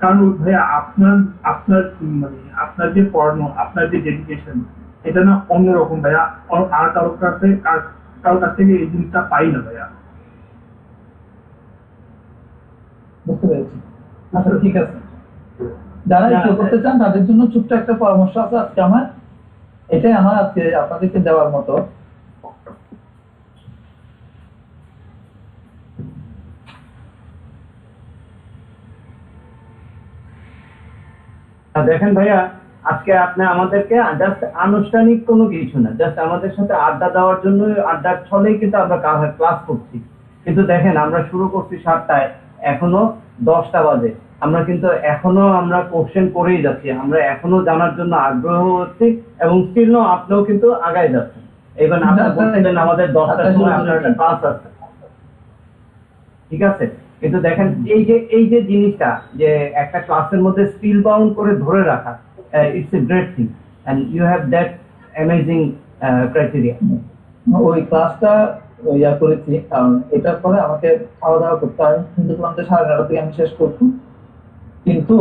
[SPEAKER 6] কারণ ভাইয়া আপনার মানে আপনার যে পড়ানো, আপনার যে ডেডিকেশন, এটা না অন্যরকম ভাইয়া। আর কারোর কাছ থেকে এই জিনিসটা পাই না ভাইয়া।
[SPEAKER 1] বুঝতে পেরেছি। আচ্ছা, ঠিক আছে, যারা এসইও করতে চান তাদের জন্য ছোট্ট একটা পরামর্শ আছে আজকে আমার, এটাই আমার আজকে আপনাদেরকে দেওয়ার মতো।
[SPEAKER 3] দেখেন ভাইয়া, আজকে আপনি আমাদেরকে জাস্ট আনুষ্ঠানিক কোনো কিছু না, জাস্ট আমাদের সাথে আড্ডা দেওয়ার জন্য, আড্ডার ছলেই কিন্তু আমরা ক্লাস করছি। কিন্তু দেখেন আমরা শুরু করছি 7টায়, এখনো 10টা বাজে, আমরা কিন্তু এখনো আমরা কোশ্চেন করেই যাচ্ছি, আমরা এখনো জানার জন্য আগ্রহ হচ্ছি, এবং স্টিল আপনিও কিন্তু আগায় যাচ্ছেন। এবার আপনি বলছিলেন আমাদের 10টার সময় আপনার একটা ক্লাস আছে, ঠিক আছে, কিন্তু দেখেন এই যে জিনিসটা, যে একটা ক্লাসের মধ্যে স্কিল বাউন্ড করে ধরে রাখা, it's a great thing, and you have that amazing criteria.
[SPEAKER 1] ওই ক্লাসটা ইয়া করেছি, কারণ এটার পরে আমাকে খাওয়া দাওয়া করতে হয়, কিন্তু 9:30 থেকে আমি শেষ করছি। কিন্তু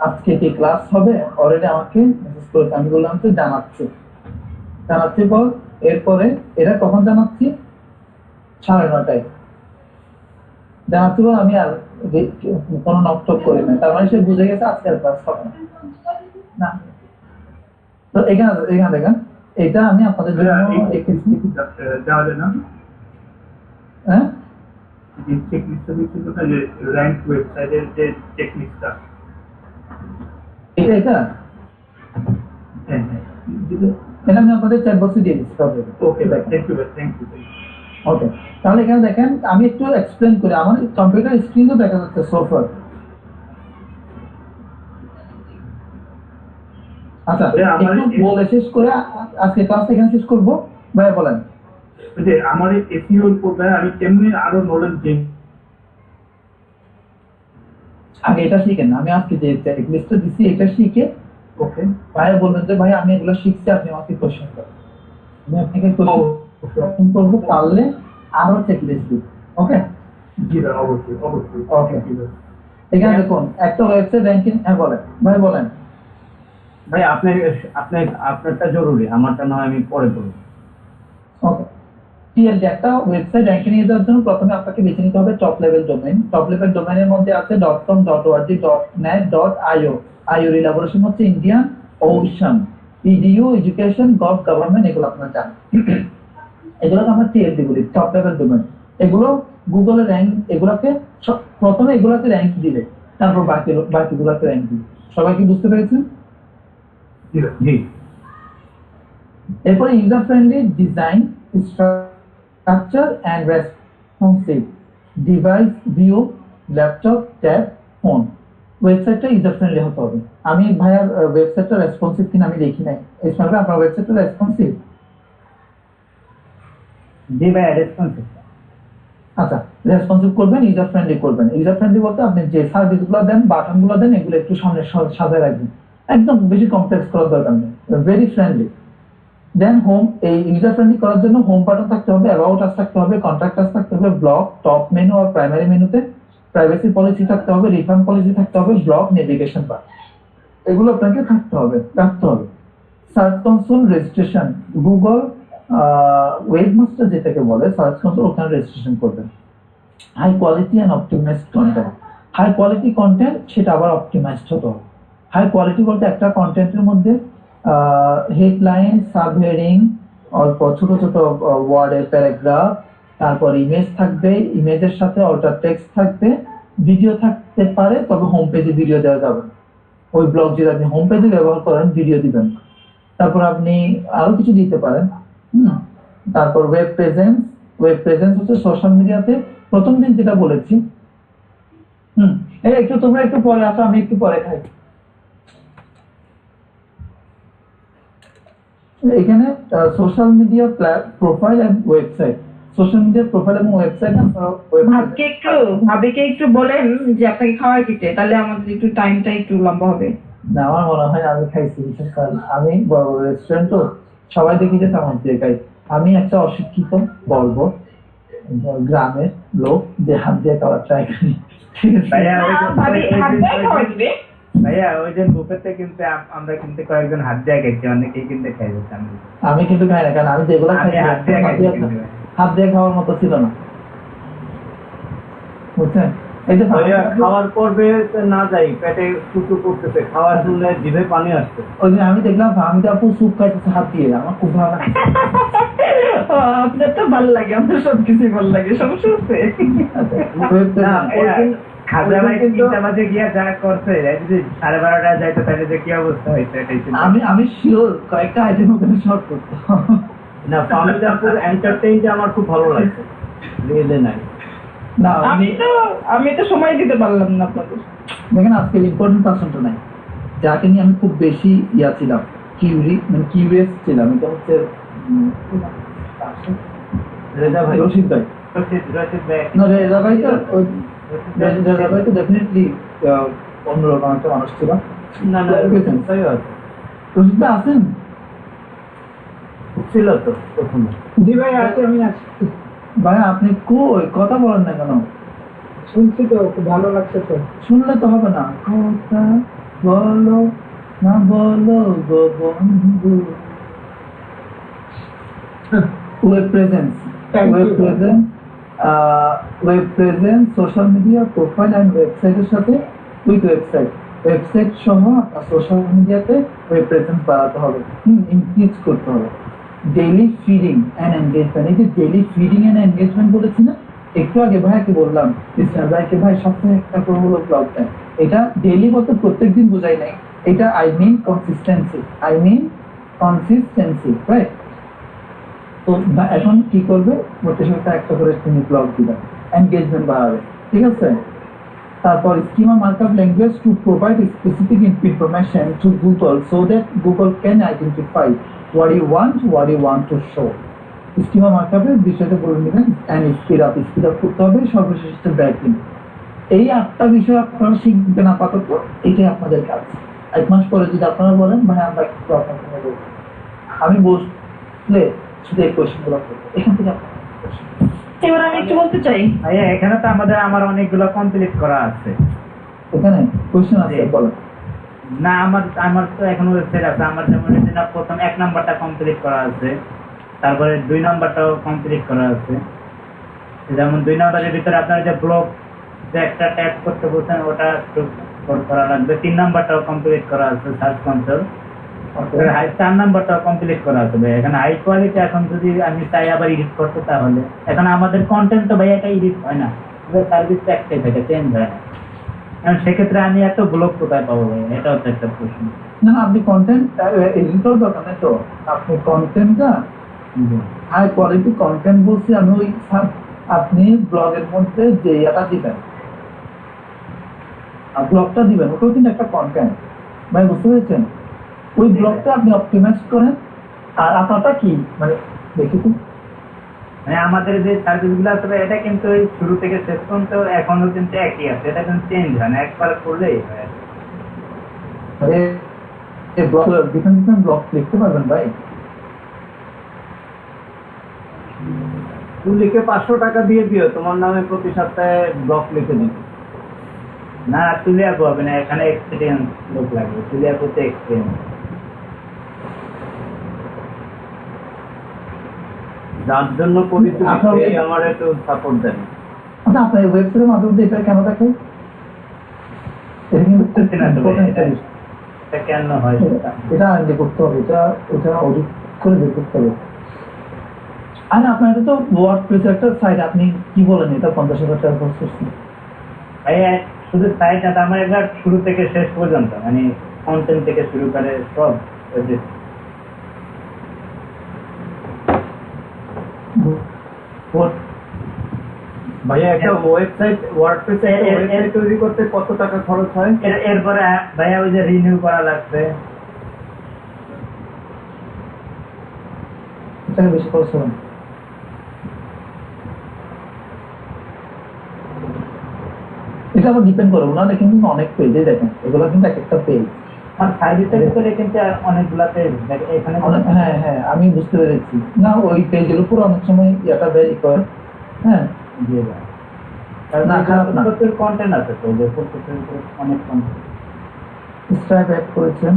[SPEAKER 1] আজকে কি ক্লাস হবে অলরেডি আমাকে মেসেজ করেছে, আমি বললাম তো জানাচ্ছি বল। এরপরে এরা কখন জানাচ্ছি? 9:30 জানাচ্ছি বল। আমি আর কোনো নকটক করি না, তার মানে সে বুঝে গেছে আজকে আর ক্লাস হবে না। তো এখানে দেখেন, এটা আমি আপনাদের জন্য
[SPEAKER 6] যাওয়া যায় না।
[SPEAKER 1] হ্যাঁ,
[SPEAKER 6] যে চেকলিস্টটা দিচ্ছিল না, যে র্যাঙ্ক ওয়েবসাইটের যে চেকলিস্টটা,
[SPEAKER 1] এটা আমি আপনাদের চ্যাট বক্সে দিয়ে দিচ্ছি।
[SPEAKER 6] ওকে ভাই, থ্যাংক ইউ ভাই, থ্যাংক ইউ।
[SPEAKER 1] ওকে, তাহলে এখানে দেখেন, আমি একটু এক্সপ্লেন করি। আমার কম্পিউটার স্ক্রিনও দেখা যাচ্ছে সোফার। আচ্ছা
[SPEAKER 6] ভাইয়া, আমার
[SPEAKER 1] একটু বলে শেষ করে আজকে ক্লাস এখানে শেষ করবো। ভাইয়া বলেন।
[SPEAKER 6] ওই যে আমার এসিও এর উপর ভাইয়া আমি কেমনি আরো নলেজ গেইন
[SPEAKER 1] আগে এটা শিখেন, আমি আজকে যে চেকলিস্টটা দিচ্ছি এটা শিখে
[SPEAKER 6] ওকে
[SPEAKER 1] ভাইয়া বলবেন যে ভাই আমি এগুলো শিখছি, আপনি আমাকে কোশ্চেন করেন, আমি আপনাকে কোশ্চেন করবো, পারলে আরো চেকলিস্ট দিব। ওকে
[SPEAKER 6] জি ভাই, অবশ্যই অবশ্যই
[SPEAKER 1] ওকে। এখানে দেখুন একটা ওয়েবসাইট র্যাঙ্কিং, হ্যাঁ বলেন ভাই বলেন।
[SPEAKER 3] ভাই আপনারটা জরুরি, আমারটা না হয় আমি পরে বলবো।
[SPEAKER 1] ওকে টিএলডি একটা ওয়েবসাইট র্যাঙ্কিং নিয়ে যাওয়ার জন্য প্রথমে আপনাকে বেছে নিতে হবে top level domain. Top level ডোমেইনের মধ্যে আছে .com, .org, .net, .io। আইওর ইলাবোরেশন হচ্ছে Indian Ocean, EDU, education, government, এগুলো আপনারা জানেন। এগুলোকে আমরা টিএলডি বলি, টপ লেভেল ডোমেইন। এগুলো গুগলে র্যাঙ্ক, এগুলোকে প্রথমে এগুলোকে র্যাঙ্ক দিবে, তারপর বাকিগুলোকে র্যাঙ্ক দিবে। সবাই কি বুঝতে পেরেছেন?
[SPEAKER 3] জি।
[SPEAKER 1] এরপরে user friendly design, structure and responsive device view, laptop, tab, phone. ওয়েবসাইটটা ইউজার ফ্রেন্ডলি হতে হবে। আমি ভাইয়ার ওয়েবসাইটটা রেসপন্সিভ কিনা আমি দেখি নাই, ইসমাইল ভাই আপনার ওয়েবসাইটটা রেসপন্সিভ?
[SPEAKER 8] জি ভাই, রেসপন্সিভ।
[SPEAKER 1] আচ্ছা রেসপন্সিভ করবেন, ইউজার ফ্রেন্ডলি করবেন। ইউজার ফ্রেন্ডলি বলতে আপনি যে সার্ভিসগুলো দেন, বাটনগুলো দেন, এগুলো একটু সামনে সাজায় রাখবেন, একদম বেশি কমপ্লেক্স করার দরকার নেই, ভেরি ফ্রেন্ডলি। দেন হোম, এই ইউজার ফ্রেন্ডলি করার জন্য হোম বাটন থাকতে হবে, অ্যাবাউট আস থাকতে হবে, কন্ট্যাক্ট আস থাকতে হবে, ব্লক, টপ মেনু আর প্রাইমারি মেনুতে প্রাইভেসি পলিসি থাকতে হবে, রিফান্ড পলিসি থাকতে হবে, ব্লক, নেভিগেশন বার, এগুলো আপনাকে থাকতে হবে। Search console registration, Google webmaster যেটাকে বলে সার্চ কনসোল, ওখানে রেজিস্ট্রেশন করবেন। High quality and optimised content, high quality content সেটা আবার অপটিমাইজড হতে হবে। হাই কোয়ালিটি বলতে একটা কন্টেন্টের মধ্যে হেডলাইন, সাবহেডিং, অল্প ছোট ছোট ওয়ার্ডের প্যারাগ্রাফ, তারপর ইমেজ থাকবে, ইমেজের সাথে অল্টার টেক্সট থাকবে, ভিডিও থাকতে পারে, তবে হোম পেজে ভিডিও দেওয়া যাবে না। ওই ব্লগ যদি আপনি হোম পেজে ব্যবহার করেন ভিডিও দিবেন না। তারপর আপনি আরো কিছু দিতে পারেন। তারপর ওয়েব প্রেজেন্স, ওয়েব প্রেজেন্স হচ্ছে সোশ্যাল মিডিয়াতে প্রথম দিন যেটা বলেছি। এই একটু তোমরা একটু পরে আসো, আমি একটু পরে খাই। এখানে social media profile and website, social media profile এবং ওয়েবসাইট।
[SPEAKER 4] ভাবিকে একটু বলেন যে আপনাকে খাওয়াই দিতে, তাহলে আমাদের একটু টাইমটা একটু লম্বা হবে।
[SPEAKER 1] না আমার মনে হয় আমি খাইছি, বিশেষ করে আমি বড় বড় রেস্টুরেন্ট তো সবাই দেখি যে চামচ দিয়ে খাই। আমি একটা অশিক্ষিত বলবো গ্রামের লোক যে হাত দিয়ে খাওয়ার ট্রাই করি।
[SPEAKER 8] ভাইয়া ওই যে বুফেতে কিন্তু আমরা কিন্তু কয়েকজন হাত দিয়ে খাইছি, অনেকেই কিন্তু খাইছে।
[SPEAKER 1] আমি কিন্তু খাই না, কারণ আমি যেগুলো খাই হাত দিয়ে খাওয়ার মতো ছিল না, বুঝছেন? এই যে
[SPEAKER 3] খাওয়ার পর্বে না যাই, পেটে কুচু করতেছে, খাওয়ার জন্য জিভে পানি আসছে।
[SPEAKER 1] ওই যে আমি দেখলাম ফাহমিদা আপু স্যুপ খাইতেছে হাত দিয়ে, আমার খুব ভালো লাগে।
[SPEAKER 4] আপনার তো ভালো লাগে, আপনার সবকিছুই ভালো লাগে, সমস্যা হচ্ছে।
[SPEAKER 1] আমি শিওর কয়েকটা আইটেম ওখানে শর্ট করতে
[SPEAKER 3] না, ফাহমিদাপুর এন্টারটেইনটা আমার খুব ভালো লাগছে, রিয়েলি নাই।
[SPEAKER 1] না
[SPEAKER 4] আমি তো সময় দিতে পারলাম না আপনাদের।
[SPEAKER 1] দেখেন আজকে ইম্পর্টেন্ট পার্সনটা নাই, যাকে নিয়ে আমি খুব বেশি ছিলাম, কিউরিয়াস ছিলাম। এটা হচ্ছে
[SPEAKER 3] রেজা ভাই,
[SPEAKER 1] রশিদ ভাই। না রেজা ভাই তো ডেফিনেটলি অন্যরকম একটা মানুষ ছিল।
[SPEAKER 3] না
[SPEAKER 1] রশিদ ভাই আছেন?
[SPEAKER 3] ছিল তো প্রথমে।
[SPEAKER 1] জি ভাই আছে, আমি আছি। ভাই আপনি কই কথা বলেন না কেন? শুনছি তো, খুব ভালো লাগছে তো। শুনলে তো হবে না, কথা বলো না বলো গো বন্ধু। Web presence, web presence, social media profile and ওয়েবসাইটের সাথে উইথ ওয়েবসাইট সহ সোশ্যাল মিডিয়াতে ওয়েব প্রেজেন্স বাড়াতে হবে, ইনক্রিজ করতে হবে। ডেইলি ফিডিং এন্ড এনগেজমেন্ট, এই যে ডেইলি ফিডিং এন্ড এনগেজমেন্ট বলেছি না একটু আগে, ভাইকে বললাম ভাইকে, ভাই সপ্তাহে একটা করে হলো ব্লগ দেয়। এটা ডেইলি বলতে প্রত্যেকদিন বোঝাই নাই, এটা আই মিন কনসিস্টেন্সি, রাইট? তো এখন কি করবে, প্রতি সপ্তাহে একটা করে তিনি ব্লগ দিবেন, এনগেজমেন্ট বাড়াবে, ঠিক আছে? তারপর schema markup language to provide specific information to Google so that Google can identify what you want to show. schema markup এর বিষয়টা বলে নেবেন and speed up করতে হবে, সর্বশেষ ব্যাকলিং। এই 8টা বিষয় আপনারা শিখবেন আপাতত, এটাই আপনাদের কাজ। 1 মাস পরে যদি আপনারা বলেন ভাই আমরা একটু আপনাকে বলবো, আমি বসলে শুধু এই কোয়েশ্চেনগুলো করবো, এখান থেকে আপনারা
[SPEAKER 4] এবার আমি একটু বলতে চাই।
[SPEAKER 8] ভাইয়া এখানে তো আমার অনেকগুলো কমপ্লিট করা আছে।
[SPEAKER 1] এখানে কোয়েশ্চেন আছে বলেন।
[SPEAKER 8] না আমার তো এখনো ওয়েবসাইট আছে। আমার যেমন প্রথম 1 নাম্বারটা কমপ্লিট করা আছে, তারপরে 2 নাম্বারটাও কমপ্লিট করা আছে। যেমন 2 নাম্বারের ভিতরে আপনার যে ব্লগ যে একটা ট্যাগ করতে বলছেন ওটা একটু করা লাগবে। 3 নাম্বারটাও কমপ্লিট করা আছে, সার্চ কনসোল। 4 নাম্বারটাও কমপ্লিট করা আছে ভাই। এখানে হাই কোয়ালিটি এখন যদি আমি চাই আবার এডিট করতে, তাহলে এখন আমাদের কন্টেন্ট তো ভাই এটা এডিট হয় না, সার্ভিসটা একটাই থাকে, চেঞ্জ হয় না। কারণ সেক্ষেত্রে আমি এত ব্লগ কোথায় পাবো ভাই, এটা হচ্ছে একটা প্রশ্ন।
[SPEAKER 1] না আপনি কন্টেন্ট এডিটর দরকার নেই তো, আপনি কন্টেন্টটা হাই কোয়ালিটি কন্টেন্ট বলছি আমি ওই আপনি ব্লগের মধ্যে যে এটা দিবেন, ব্লগটা দিবেন, ওটাও কিন্তু একটা কন্টেন্ট ভাই, বুঝতে পেরেছেন? ওই ব্লগটা আপনি অপটিমাইজ করেন। আর আপনারটা কি মানে দেখি তো,
[SPEAKER 8] মানে আমাদের যে সার্ভিসগুলো আছে ভাই, এটা কিন্তু ওই শুরু থেকে শেষ পর্যন্ত এখনো কিন্তু একই আছে, এটা কিন্তু চেঞ্জ হয় না, একবার করলেই হয়।
[SPEAKER 1] এই ব্লগ ডিফারেন্ট ব্লগ লিখতে পারবেন ভাই?
[SPEAKER 3] তুমি লিখে 500 টাকা দিয়ে দিও, তোমার নামে প্রতি সপ্তাহে ব্লগ লিখে দিও।
[SPEAKER 8] না তুলে আপু হবে না, এখানে এক্সপিরিয়েন্স লোক লাগবে, তুলে আপুতে এক্সপিরিয়েন্স।
[SPEAKER 3] যার জন্য পরিচিত সেই আমার একটু সাপোর্ট দেন।
[SPEAKER 1] আচ্ছা আপনার ওয়েবসাইটের মাধ্যমে এটা কেন দেখে? এটা কিন্তু
[SPEAKER 8] বুঝতেছি না তো ভাই, এটা কেন হয় সেটা।
[SPEAKER 1] এটা আইডি করতে হবে, এটা অডিট করে বের করতে হবে। আর আপনার এটা তো ওয়ার্ডপ্রেস একটা সাইট, আপনি কি বলেন এটা 50,000 টাকা খরচ করছেন?
[SPEAKER 8] ভাইয়া শুধু সাইট না, আমার এটা শুরু থেকে শেষ পর্যন্ত, মানে কন্টেন্ট থেকে শুরু করে সব।
[SPEAKER 3] ভাইয়া একটা ওয়েবসাইট ওয়ার্ডপ্রেসে ওয়েবসাইট তৈরি করতে কত টাকা খরচ হয়?
[SPEAKER 8] এরপরে ভাইয়া ওই যে রিনিউ করা লাগবে,
[SPEAKER 1] এটা বেশি খরচ হবে না। এটা আবার ডিপেন্ড করে, ওনারা কিন্তু অনেক পেজে দেখেন, এগুলো কিন্তু এক একটা পেজ।
[SPEAKER 8] আর সাইড ইফেক্ট করে কিন্তু অনেকগুলা পেজ এখানে।
[SPEAKER 1] হ্যাঁ হ্যাঁ আমি বুঝতে পেরেছি। না ওই পেজের উপর অনেক সময় এটা ভ্যারি করে। হ্যাঁ না খারাপ না,
[SPEAKER 8] কন্টেন্ট আছে তো, অনেক কন্টেন্ট
[SPEAKER 1] স্ট্রাইপ অ্যাড করেছেন।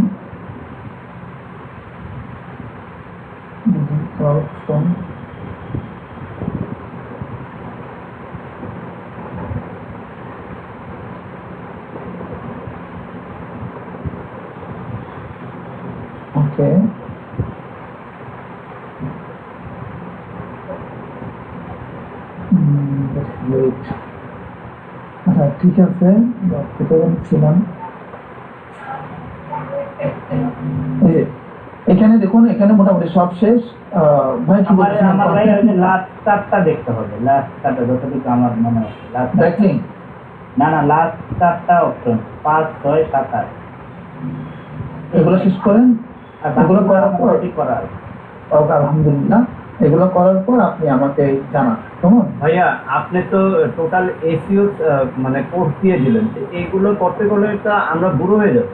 [SPEAKER 1] ওকে আচ্ছা ঠিক আছে, ছিলাম এখানে দেখুন, এখানে মোটামুটি সব শেষ। ভাই কি বলছেন?
[SPEAKER 8] আমার ভাই ওই যে লাস্ট চারটা দেখতে হবে, লাস্ট চারটা যতটুকু আমার মনে হয়। লাস্ট
[SPEAKER 1] ব্যাকলিং
[SPEAKER 8] না লাস্ট চারটা অপশন 5, 6, 7, 8
[SPEAKER 1] এগুলো শেষ করেন। এগুলো করার পর
[SPEAKER 8] করা আছে।
[SPEAKER 1] ওকে আলহামদুলিল্লাহ, এগুলো করার পর আপনি আমাকে জানান কেমন?
[SPEAKER 3] ভাইয়া আপনি তো টোটাল এসইও মানে কোর্স দিয়ে দিলেন, এইগুলো করতে গেলে তো আমরা বুড়ো হয়ে যাব।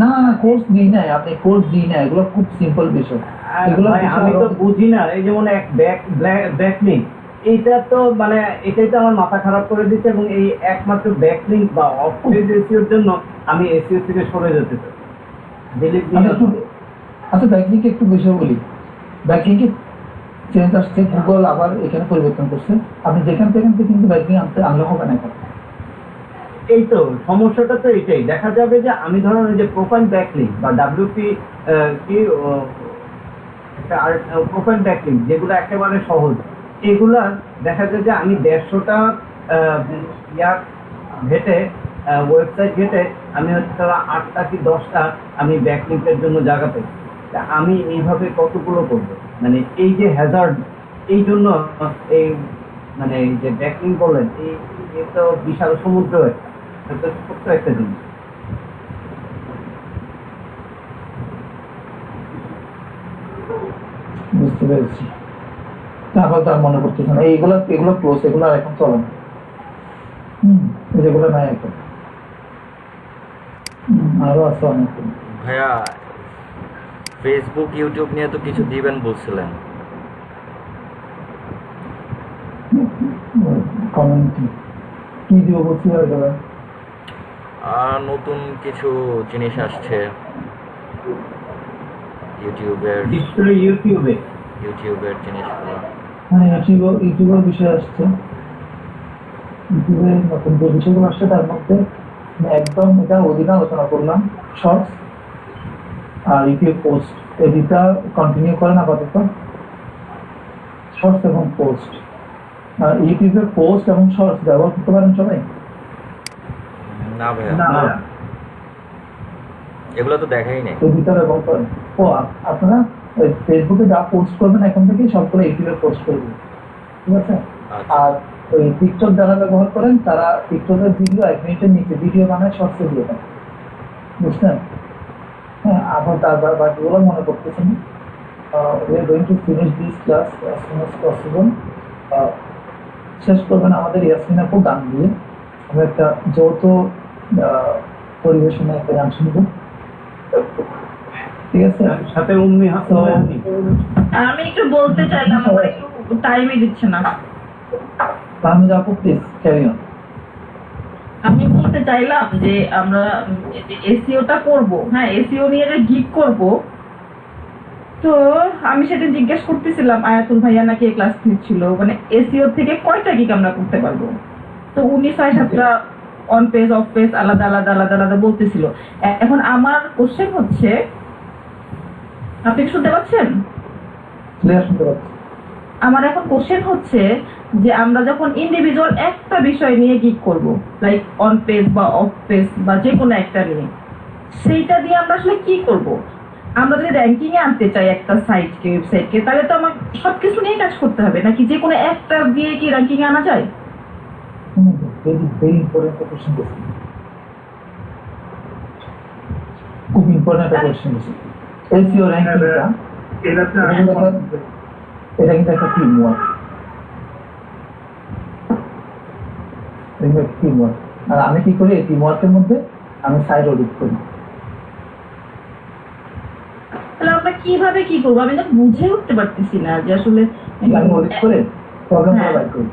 [SPEAKER 1] না কোর্স দিই নাই, আপনি কোর্স দিই না, এগুলো খুব সিম্পল বিষয়। এগুলো
[SPEAKER 3] আমি তো বুঝি না, এই যেমন এক ব্যাকলিংক, এইটা তো মানে এটাই তো আমার মাথা খারাপ করে দিচ্ছে। এবং এই একমাত্র ব্যাকলিংক বা অফ পেজ এসইওর জন্য আমি এসইও থেকে সরে যেতে চাই।
[SPEAKER 1] আচ্ছা ব্যাকলিংকে একটু বিষয় বলি। ব্যাকলিংকে চেঞ্জ আসছে, গুগল আবার এখানে পরিবর্তন করছে। আপনি যেখান থেকে কিন্তু ব্যাকলিং আনলে হবে না।
[SPEAKER 3] এই তো সমস্যাটা তো এটাই, দেখা যাবে যে আমি ধরুন ওই যে প্রোফাইল ব্যাকলিংক বা ডাব্লিউপি কি প্রোফাইল ব্যাকলিংক যেগুলো একেবারে সহজ, এগুলা দেখা যায় যে আমি 150টা ঘেটে ওয়েবসাইট ঘেটে আমি হচ্ছে 8টা কি 10টা আমি ব্যাকলিংকের জন্য জায়গা পাই। আমি এইভাবে কতগুলো করবো, মানে এই যে হ্যাজার্ড, এই জন্য এই মানে এই যে ব্যাকলিংক বললেন, এই তো বিশাল সমুদ্র। এটা ছোট্ট একটা জিনিস।
[SPEAKER 1] বুঝতে পেরেছি। তারপর তার মনে করতেছে না এইগুলো এগুলো ক্লোজ, এগুলো আর এখন চলে না। যেগুলো নাই এখন আরো আছে অনেক।
[SPEAKER 2] ভাইয়া ফেসবুক ইউটিউব নিয়ে তো কিছু দিবেন বলছিলেন।
[SPEAKER 1] কমিউনিটি কি দিব বলছি এগুলো?
[SPEAKER 2] নতুন কিছু জিনিস আসছে ইউটিউবের জিনিসগুলো।
[SPEAKER 1] হ্যাঁ, ইউটিউবের বিষয় আসছে। ইউটিউবে নতুন যে বিষয়গুলো আসছে তার মধ্যে একদম এটা ওদিকে আলোচনা করলাম, শর্টস আর ইউটিউব পোস্ট, এই দুটা কন্টিনিউ করেন আপাতত, শর্টস এবং পোস্ট। ইউটিউবের পোস্ট এবং শর্টস ব্যবহার করতে পারেন সবাই?
[SPEAKER 2] না ভাইয়া, এগুলো তো দেখাই নেই।
[SPEAKER 1] এই দুটা ব্যবহার করেন। আপনারা ফেসবুকে যা পোস্ট করবেন এখন থেকে সবগুলো ইউটিউবে পোস্ট করবেন, ঠিক আছে? আর ওই টিকটক যারা ব্যবহার করেন তারা টিকটকের ভিডিও 1 মিনিটের নিচে ভিডিও বানায় শর্টসে দিয়ে দেন, বুঝলেন? হ্যাঁ, আবার তারপর বাকিগুলো মনে করতেছেন। we are going to finish this class as soon as possible. শেষ করবেন আমাদের ইয়াসমিন আপু গান দিয়ে। আমরা একটা যৌথ পরিবেশনে একটা গান শুনব, ঠিক আছে?
[SPEAKER 3] সাথে উম্মি হাসান।
[SPEAKER 4] আমি একটু বলতে চাইলাম, আমার একটু টাইমই দিচ্ছে না।
[SPEAKER 1] তাহমিদ আপু প্লিজ ক্যারি অন।
[SPEAKER 4] আমি বলতে চাইলাম যে আমরা এসইওটা করব, হ্যাঁ এসইও নিয়ে যে গিগ করব, তো আমি সেটা জিজ্ঞেস করতেছিলাম আয়াতুল ভাইয়া নাকি ক্লাস ছিল, মানে এসইও থেকে কয়টা গিগ আমরা করতে পারবো? তো উনি 6-7টা অন পেজ অফ পেজ আলাদা আলাদা আলাদা আলাদা বলতেছিল। এখন আমার কোশ্চেন হচ্ছে, আপনি কি শুনতে পাচ্ছেন?
[SPEAKER 1] ক্লিয়ার শুনতে পাচ্ছি।
[SPEAKER 4] আমার এখন কোশ্চেন হচ্ছে যে আমরা যখন ইন্ডিভিজুয়াল একটা বিষয় নিয়ে গিগ করব, লাইক অন পেজ বা অফ পেজ বা যে কোনো একটা নিয়ে, সেইটা দিয়ে আমরা আসলে কি করব? আমরা যদি র্যাঙ্কিং এ আনতে চাই একটা সাইটকে, ওয়েবসাইটকে, তাহলে তো আমার সবকিছু নিয়ে কাজ করতে হবে, নাকি যে কোনো একটা দিয়ে কি র্যাঙ্কিং এ আনা যায়?
[SPEAKER 1] ভেরি ইম্পর্টেন্ট কোশ্চেন, খুব ইম্পর্টেন্ট একটা কোশ্চেন। এসইও র্যাঙ্কিংটা এটা কিন্তু একটা টিম ওয়ার্ক, টিম ওয়ার্ক। আর আমি কি করি, এই টিম ওয়ার্কের মধ্যে আমি সাইড অডিট করি।
[SPEAKER 4] তাহলে আমরা কিভাবে কি করবো? আমি তো বুঝে উঠতে পারতেছি না যে আসলে
[SPEAKER 1] আমি অডিট করে প্রবলেমগুলো বাইর করি।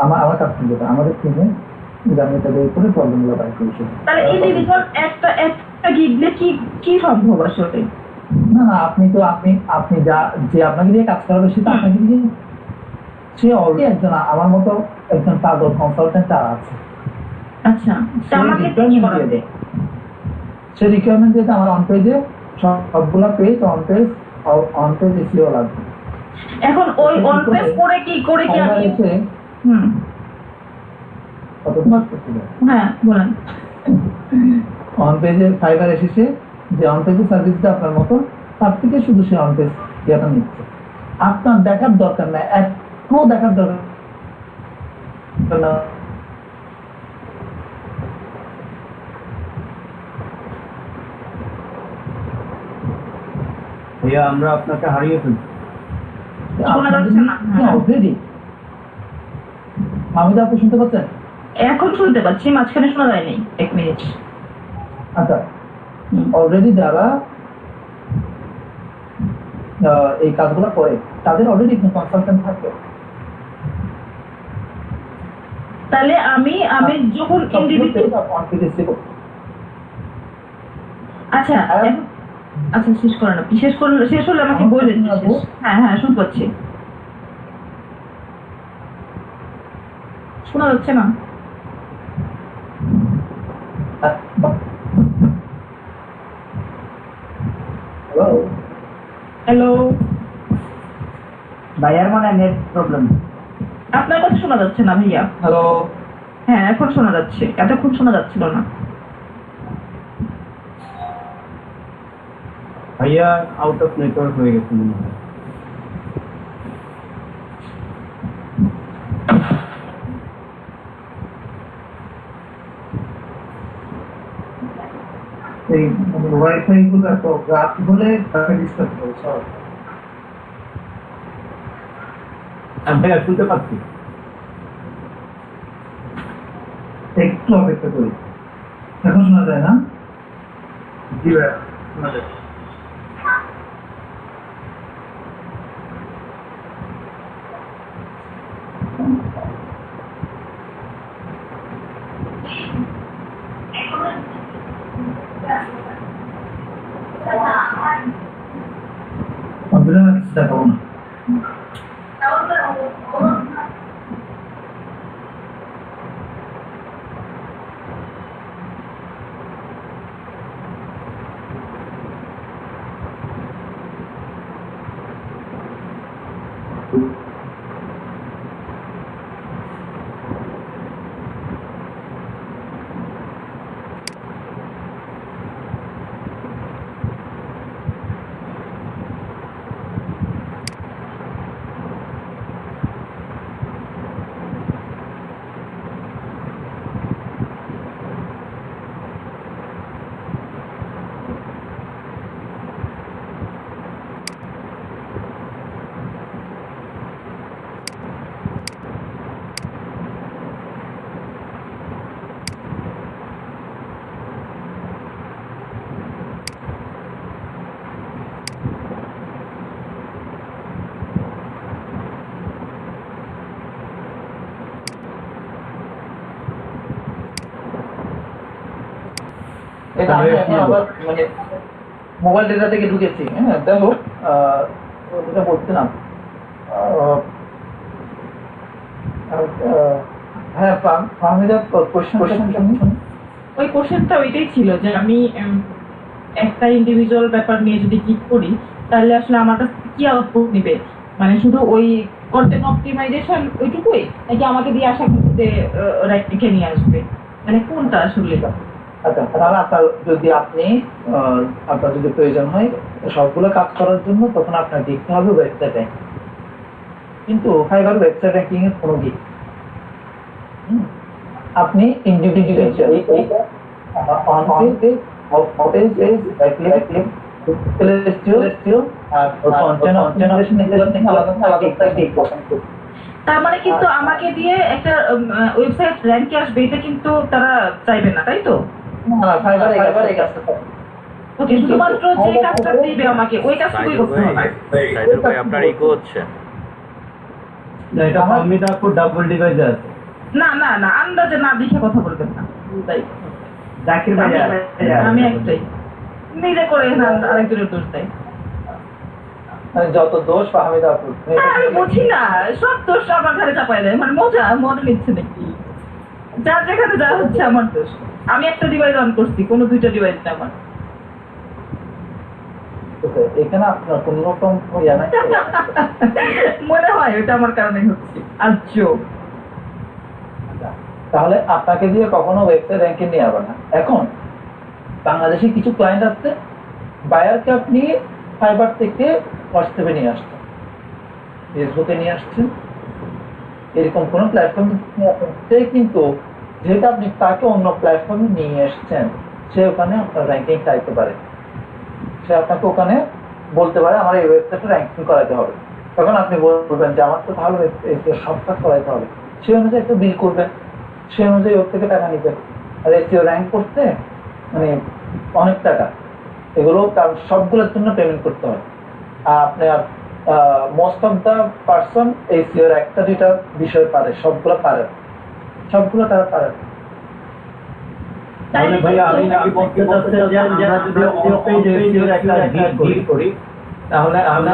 [SPEAKER 1] আমার কাজ কিন্তু আমাদের টিমে আমি এটা বের করে প্রবলেমগুলো বাইর করি।
[SPEAKER 4] তাহলে ইন্ডিভিজুয়াল একটা গিগ দিয়ে কি সম্ভব আসলে?
[SPEAKER 1] না না, আপনি যে আপনাকে দিয়ে কাজ করাবে সে তো আপনাকে দিয়ে, সে অলরেডি একজন আমার মতো একজন পাগল কনসালটেন্ট তার আছে।
[SPEAKER 4] আচ্ছা, আমাকে কি করাবে?
[SPEAKER 1] সে রিকোয়ারমেন্ট দিতে আমার অন পেজে সবগুলা পেজ অন পেজ এসিও লাগবে।
[SPEAKER 4] এখন ওই অন পেজ করে কি আমি হ্যাঁ বলেন।
[SPEAKER 1] অন পেজে ফাইবার এসেছে, যে অন পেজে সার্ভিসটা আপনার মতো, তার থেকে শুধু সে অন পেজ ইয়েটা নিচ্ছে। আপনার দেখার দরকার নাই, একটু দেখার দরকার না।
[SPEAKER 3] ভাইয়া আমরা আপনাকে হারিয়ে ফেলছি।
[SPEAKER 1] অলরেডি হামিদা আপু শুনতে পাচ্ছেন?
[SPEAKER 4] এখন শুনতে পাচ্ছি, মাঝখানে শোনা যায়নি 1 মিনিট।
[SPEAKER 1] আচ্ছা, অলরেডি যারা এই কাজগুলো করে তাদের অলরেডি কনসালটেন্ট থাকে।
[SPEAKER 4] তাহলে আমি যখন আচ্ছা আচ্ছা শেষ করেন আপনি, শেষ হলে আমাকে বললেন। হ্যাঁ শুনতে পাচ্ছি। শোনা যাচ্ছে না? হ্যালো
[SPEAKER 8] ভাইয়ার মনে নেট প্রবলেম।
[SPEAKER 4] আপনার কথা শোনা যাচ্ছে না ভাইয়া।
[SPEAKER 1] হ্যালো,
[SPEAKER 4] হ্যাঁ এখন শোনা যাচ্ছে, এতক্ষণ শোনা যাচ্ছিল না।
[SPEAKER 3] ভাইয়া আউট অফ নেটওয়ার্ক হয়ে গেছে মনে হয়।
[SPEAKER 1] এই ওয়াইফাই গুলো এত রাত হলে তাকে ডিস্টার্ব করে সব।
[SPEAKER 3] ভাইয়া শুনতে পাচ্ছি।
[SPEAKER 1] একটু অপেক্ষা করি, এখন শোনা যায় না?
[SPEAKER 6] জি ভাইয়া শোনা যায়।
[SPEAKER 1] কম্পিউটার কিছু দেখাবো না। এটা আমি এখন আবার মানে মোবাইল ডেটা থেকে ঢুকেছি। হ্যাঁ যাই হোক, যেটা বলছিলাম, হ্যাঁ ফাহমিদা কোশ্চেন
[SPEAKER 4] ওই কোশ্চেনটা ওইটাই ছিল যে আমি একটা ইন্ডিভিজুয়াল ব্যাপার নিয়ে যদি ক্লিক করি তাহলে আসলে আমার কাছে কি আউটপুট নিবে, মানে শুধু ওই কন্টেন্ট অপটিমাইজেশন ওইটুকুই নাকি আমাকে দিয়ে আশা করতে র্যাঙ্কে নিয়ে আসবে, মানে কোনটা আসলে?
[SPEAKER 1] আচ্ছা, তাহলে আপনার যদি প্রয়োজন হয় সবগুলো কাজ করার জন্য, তখন আপনার দেখতে হবে ওয়েবসাইট র্যাঙ্কিং। কিন্তু ফাইবার ওয়েবসাইট র্যাঙ্কিং এর কোনো দিক আপনি ইন্ডিভিজুয়াল
[SPEAKER 4] তার মানে কিন্তু আমাকে দিয়ে একটা ওয়েবসাইট র্যাঙ্কে আসবে এটা কিন্তু তারা চাইবে না, তাই তো? ওকে, শুধুমাত্র যে কাজটা দিবে আমাকে ওই কাজটুকুই করতে হবে।
[SPEAKER 2] সাইদুল ভাই আপনার ইকো হচ্ছে।
[SPEAKER 3] না, এটা ফাহমিদা আপু ডাবল ডিভাইসে আছে।
[SPEAKER 4] না না না, আন্দাজে না দেখে কথা বলবেন না। তাই
[SPEAKER 3] জাকির ভাই
[SPEAKER 4] আমি একটাই নিজে করে আরেকজনের দোষ দেয়।
[SPEAKER 1] যত দোষ ফাহমিদা আপু,
[SPEAKER 4] আমি বুঝি না, সব দোষ আমার ঘরে চাপাই দেয়, মানে মজা নিচ্ছে নাকি? যার যেখানে যা হচ্ছে আমার দোষ। আমি একটা ডিভাইস অন করছি, কোনো দুইটা ডিভাইস না আমার।
[SPEAKER 1] এখানে আপনার কোন রকম ইয়া নাই?
[SPEAKER 4] মনে হয় ওটা আমার কারণেই হচ্ছে। আচ্ছা,
[SPEAKER 1] তাহলে আপনাকে দিয়ে কখনো ওয়েবসাইট র্যাঙ্কিং নিয়ে যাবে না। এখন বাংলাদেশে কিছু ক্লায়েন্ট আছে, বায়ারকে আপনি ফাইবার থেকে হোয়াটসঅ্যাপে নিয়ে আসছেন, ফেসবুকে নিয়ে আসছেন, এরকম কোনো প্ল্যাটফর্মে নিয়ে আসছেন, সে কিন্তু যেহেতু আপনি তাকে অন্য প্ল্যাটফর্মে নিয়ে এসছেন, সে ওখানে আপনার র্যাঙ্কিং চাইতে পারে। সে আপনাকে ওখানে বলতে পারে আমার এই ওয়েবসাইটে র্যাঙ্কিং করাতে হবে। তখন আপনি বলবেন যে আমার তো তাহলে সব কাজ করাতে হবে, সেই অনুযায়ী একটু বিল করবেন, সেই অনুযায়ী ওর থেকে টাকা নিবেন। আর এসইও র্যাঙ্ক করতে মানে অনেক টাকা, এগুলো কারণ সবগুলোর জন্য পেমেন্ট করতে হয়। আর আপনার মোস্ট অফ দ্য পার্সন এসইওর একটা দুইটা বিষয় পারে, সবগুলো পারে, সবগুলো তারা পারে।
[SPEAKER 3] তাহলে ভাইয়া আমি বলতে চাচ্ছি যে আমরা যদি অনপেজ এসইও একটা ডিল করি তাহলে আমরা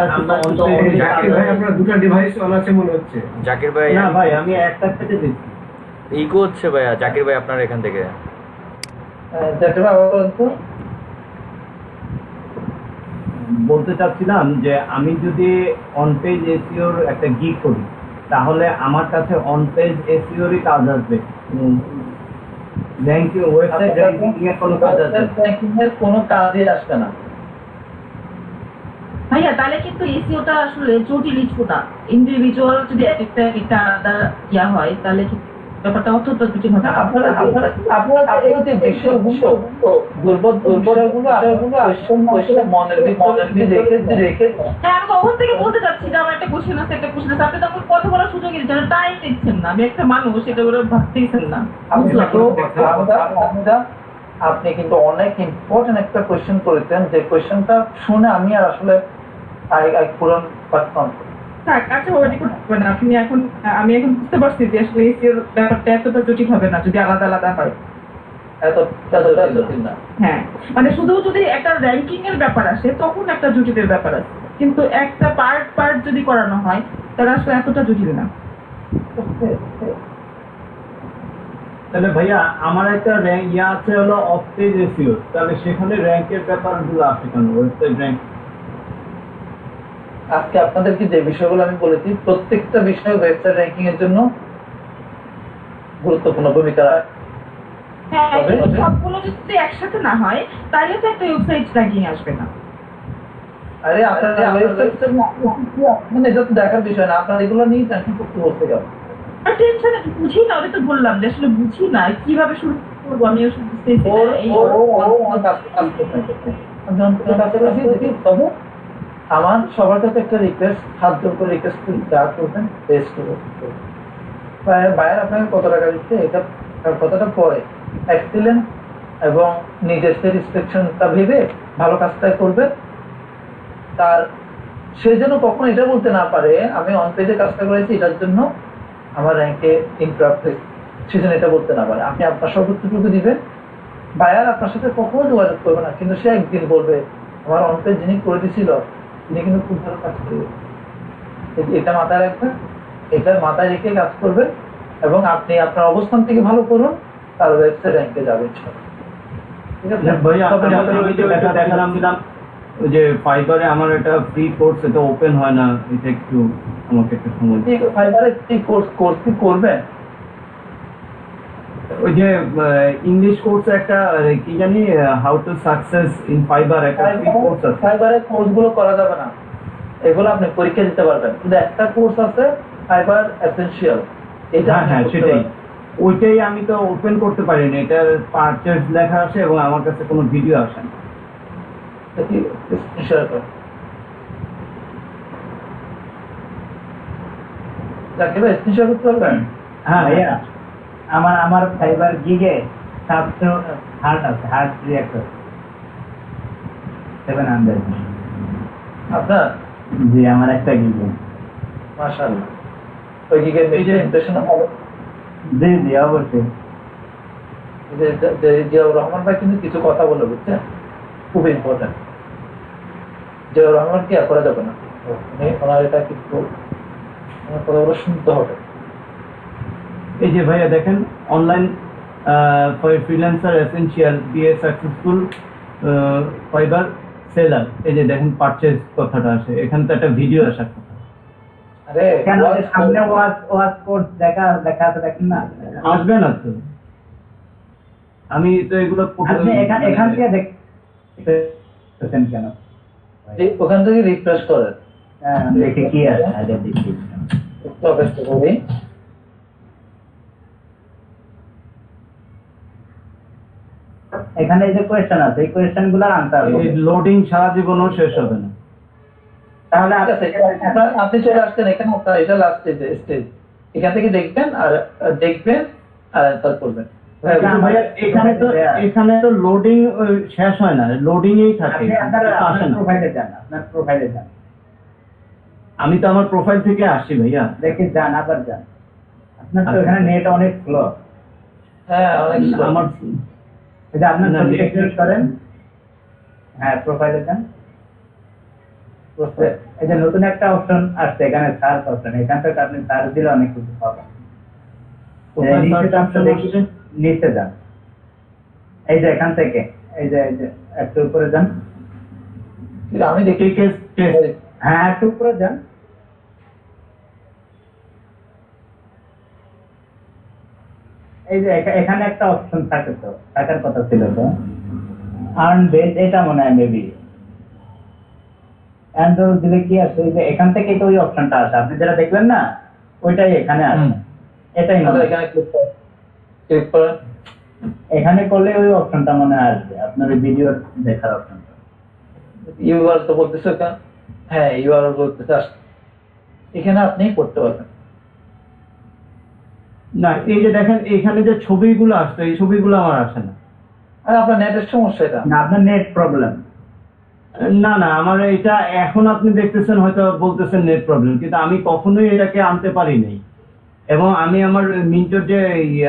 [SPEAKER 10] জাকির ভাই আপনার দুটো ডিভাইস অন আছে মনে হচ্ছে।
[SPEAKER 2] জাকির ভাই
[SPEAKER 3] না ভাই, আমি একটা কেটে দিচ্ছি।
[SPEAKER 2] ইকো হচ্ছে ভাইয়া। জাকির ভাই আপনার এখান থেকে
[SPEAKER 3] বলতে চাচ্ছিলাম যে আমি যদি অনপেজ এসইওর একটা গিগ করি তাহলে আমার কাছে অনপেজ এসইওরই কাজ আসবে, র্যাঙ্কিং ওয়েবসাইট র্যাঙ্কিং এর কোনো কাজ আসবে
[SPEAKER 1] র্যাঙ্কিং এর কোনো কাজই আসবে না
[SPEAKER 4] ভাইয়া। তাহলে কিন্তু এসইওটা আসলে জটিল ইস্যু না। ইন্ডিভিজুয়াল যদি একটা আলাদা ইয়া হয় তাহলে ব্যাপারটা অতটা জটিল হবে না।
[SPEAKER 1] আপনারা এই যে বিষয়গুলো দুর্বল বিষয়গুলো মনের ভিতরে রেখে
[SPEAKER 4] হ্যাঁ, আমি কখন থেকে বলতে চাচ্ছি যে আমার একটা কোশ্চেন আছে, আপনি তো আমার কথা বলার সুযোগ দিচ্ছেন, টাইম দিচ্ছেন না। আমি একটা মানুষ, এটা করে ভাবতেইছেন না।
[SPEAKER 1] আপনি কিন্তু অনেক ইম্পর্টেন্ট একটা কোয়েশ্চেন করেছেন, যে কোয়েশ্চেনটা শুনে আমি আর আসলে পূরণ পারতাম।
[SPEAKER 4] আচ্ছা, ওইটা করতে হবে না। আমি এখন বুঝতে পারছি যে আসলে এসিওর ব্যাপারটা এতটা জটিল হবে না যদি আলাদা আলাদা হয়।
[SPEAKER 1] এতটা জটিল না।
[SPEAKER 4] হ্যাঁ, মানে শুধু যদি একটা র্যাঙ্কিং এর ব্যাপার আসে তখন একটা জটিলের ব্যাপার আছে, কিন্তু একটা পার্ট যদি করানো হয় তাহলে আসলে এতটা জটিল না।
[SPEAKER 3] তাহলে ভাইয়া আমার একটা র্যাঙ্ক আছে হলো অফ পেজ এসইও, তাহলে সেখানে র্যাঙ্কের ব্যাপারগুলো আছে কেন? ওয়েবসাইট র্যাঙ্ক
[SPEAKER 1] আজকে আপনাদেরকে যে বিষয়গুলো আমি বলেছি প্রত্যেকটা বিষয় ওয়েবসাইট র্যাঙ্কিং এর জন্য গুরুত্বপূর্ণ ভূমিকা রাখে।
[SPEAKER 4] হ্যাঁ, কিন্তু সবগুলো যদি একসাথে না হয় তাহলে তো একটা ওয়েবসাইট র্যাঙ্কিং আসবে না।
[SPEAKER 1] আরে আপনাদের ওয়েবসাইট মানে এটা তো দেখার বিষয় না, আপনারা এগুলো নিয়ে র্যাঙ্কিং করতে বলতে গেলেন।
[SPEAKER 4] আর টেনশন বুঝি না, ওটা তো বললাম যে আসলে বুঝি না কিভাবে শুরু করবো, আমি আসলে বুঝতেছি
[SPEAKER 1] তবে আমার সবার কাছে একটা রিকোয়েস্ট, হাত জোর করে রিকোয়েস্ট করি, যা করবেন বেস্ট করবেন। বায়ার আপনাকে কত টাকা দিচ্ছে এটা কতটা পরে এক্সিলেন্ট এবং নিজের স্যাটিসফ্যাকশনটা ভেবে ভালো কাজটা করবে। তার সে যেন কখনো এটা বলতে না পারে আমি অন পেজে কাজটা করেছি এটার জন্য আমার র্যাঙ্কে ইন্টারাপ্ট হয়েছে, সে যেন এটা বলতে না পারে। আপনি আপনার সর্বোচ্চটুকু দিবেন, বায়ার আপনার সাথে কখনো যোগাযোগ করবে না, কিন্তু সে একদিন বলবে আমার অন পেজ যিনি করে দিয়েছিল তিনি কিন্তু খুব ভালো কাজ করবে। এটা মাথায় রাখবেন, এটার মাথায় রেখে কাজ করবেন এবং আপনি আপনার অবস্থান থেকে ভালো করুন, তার ওয়েবসাইট র্যাঙ্কে যাবেন। ঠিক আছে
[SPEAKER 3] ভাইয়া, দেখালাম ওই যে ফাইবারে আমার একটা ফ্রি কোর্স, এটা ওপেন হয় না, এটা একটু আমাকে একটা সময়
[SPEAKER 1] ফাইবারে কি কোর্স কি করবেন?
[SPEAKER 3] ওই যে ইংলিশ কোর্স একটা কি জানি how to success in fibre একটা ফ্রি কোর্স আছে।
[SPEAKER 1] ফাইবারের কোর্সগুলো করা যাবে না, এগুলো আপনি পরীক্ষা দিতে পারবেন, কিন্তু একটা কোর্স আছে ফাইবার এসেনশিয়াল, এটা
[SPEAKER 3] হ্যাঁ সেটাই, ওইটাই আমি তো ওপেন করতে পারিনি। এটার পারচেজ লেখা আসে এবং আমার কাছে কোনো ভিডিও আসে না।
[SPEAKER 8] হ্যাঁ ভাইয়া, আমার ফাইবার গিগে 700 হার্ট আছে, হার্ট রিঅ্যাক্টর 700।
[SPEAKER 1] আপনার?
[SPEAKER 8] জি, আমার একটা গিগে।
[SPEAKER 1] মাশাআল্লাহ, ওই গিগের ইমপ্রেশন হবে।
[SPEAKER 8] জি জি অবশ্যই।
[SPEAKER 1] জিয়াউর রহমান ভাই কিন্তু কিছু কথা বলে, বুঝছেন, খুব ইম্পর্টেন্ট। জিয়াউর রহমান কি আর করা যাবে না, ওনার এটা কিন্তু কথাগুলো শুনতে হবে।
[SPEAKER 3] এই যে ভাইয়া দেখেন, online for freelancer essential be a successful Fiverr seller, এই যে দেখেন পারচেজ কথাটা আসে, এখানে তো একটা ভিডিও আসার কথা।
[SPEAKER 1] আরে
[SPEAKER 8] কেন সামনে ওয়াজ কোর্স দেখা আছে, দেখেন না?
[SPEAKER 3] আসবে না তো, আমি তো এগুলো
[SPEAKER 8] আপনি এখান থেকে দেখতেছেন কেন?
[SPEAKER 1] ওখান থেকে রিফ্রেশ করেন,
[SPEAKER 8] দেখে কি আছে আগে দেখি। এখানে এই যে কোয়েশ্চেন আছে, এই কোয়েশ্চেন গুলোর আনসার
[SPEAKER 3] লোডিং সারা জীবনও শেষ হবে না।
[SPEAKER 8] তাহলে
[SPEAKER 1] আপনি চলে আসছেন এখানে, আপনার এটা লাস্ট স্টেজ, এখান থেকে দেখবেন আর অ্যান্সার করবেন।
[SPEAKER 3] এখানে তো লোডিং শেষ হয় না, লোডিং এই থাকে, আসে না।
[SPEAKER 8] প্রোফাইলে যান, আপনার প্রোফাইলে যান।
[SPEAKER 3] আমি তো আমার প্রোফাইল থেকে আসি ভাইয়া,
[SPEAKER 8] দেখে যান, আবার যান। আপনার তো এখানে নেট অনেক স্লো।
[SPEAKER 1] হ্যাঁ অনেক
[SPEAKER 3] আমার
[SPEAKER 8] এই যে আপনার ছবিটা ক্লিক করেন, হ্যাঁ প্রোফাইলে যান। এই যে নতুন একটা অপশন আসছে এখানে, সার্চ অপশন, এখান থেকে আপনি সার্চ দিলে অনেক কিছু পাবেন। নিচে যান, এই যে এখান থেকে এই যে একটু উপরে যান।
[SPEAKER 1] আমি দেখি
[SPEAKER 8] হ্যাঁ একটু উপরে যান। এই যে এখানে একটা অপশন থাকে, তো থাকার কথা ছিল তো, আর্ন বেজ, এটা মনে হয় মেবি অ্যান্ড্রয়েড দিলে কি আছে, যে এখান থেকে তো ওই অপশনটা আসে, আপনি যেটা দেখলেন না ওইটাই এখানে আসে। এটাই
[SPEAKER 1] আচ্ছা,
[SPEAKER 8] মনে হয়।
[SPEAKER 1] এখানে ক্লিক করেন।
[SPEAKER 8] এখানে করলে ওই অপশনটা মনে হয় আসবে, আপনার ওই ভিডিও দেখার অপশনটা।
[SPEAKER 1] ইউআরএল তো বলতেছে কেন? হ্যাঁ, ইউআরএল বলতেছে আসছে। এখানে আপনি করতে পারবেন।
[SPEAKER 3] না, এই যে দেখেন এখানে যে ছবিগুলো আসছে, এই ছবিগুলো আমার আসে না।
[SPEAKER 1] আর আপনার নেটের সমস্যা এটা।
[SPEAKER 8] না, আপনার নেট প্রবলেম।
[SPEAKER 3] না না, আমার এটা এখন আপনি দেখতেছেন হয়তো বলতেছেন নেট প্রবলেম, কিন্তু আমি কখনোই এটাকে আনতে পারি নাই। এবং আমি আমার মিন্টুর যে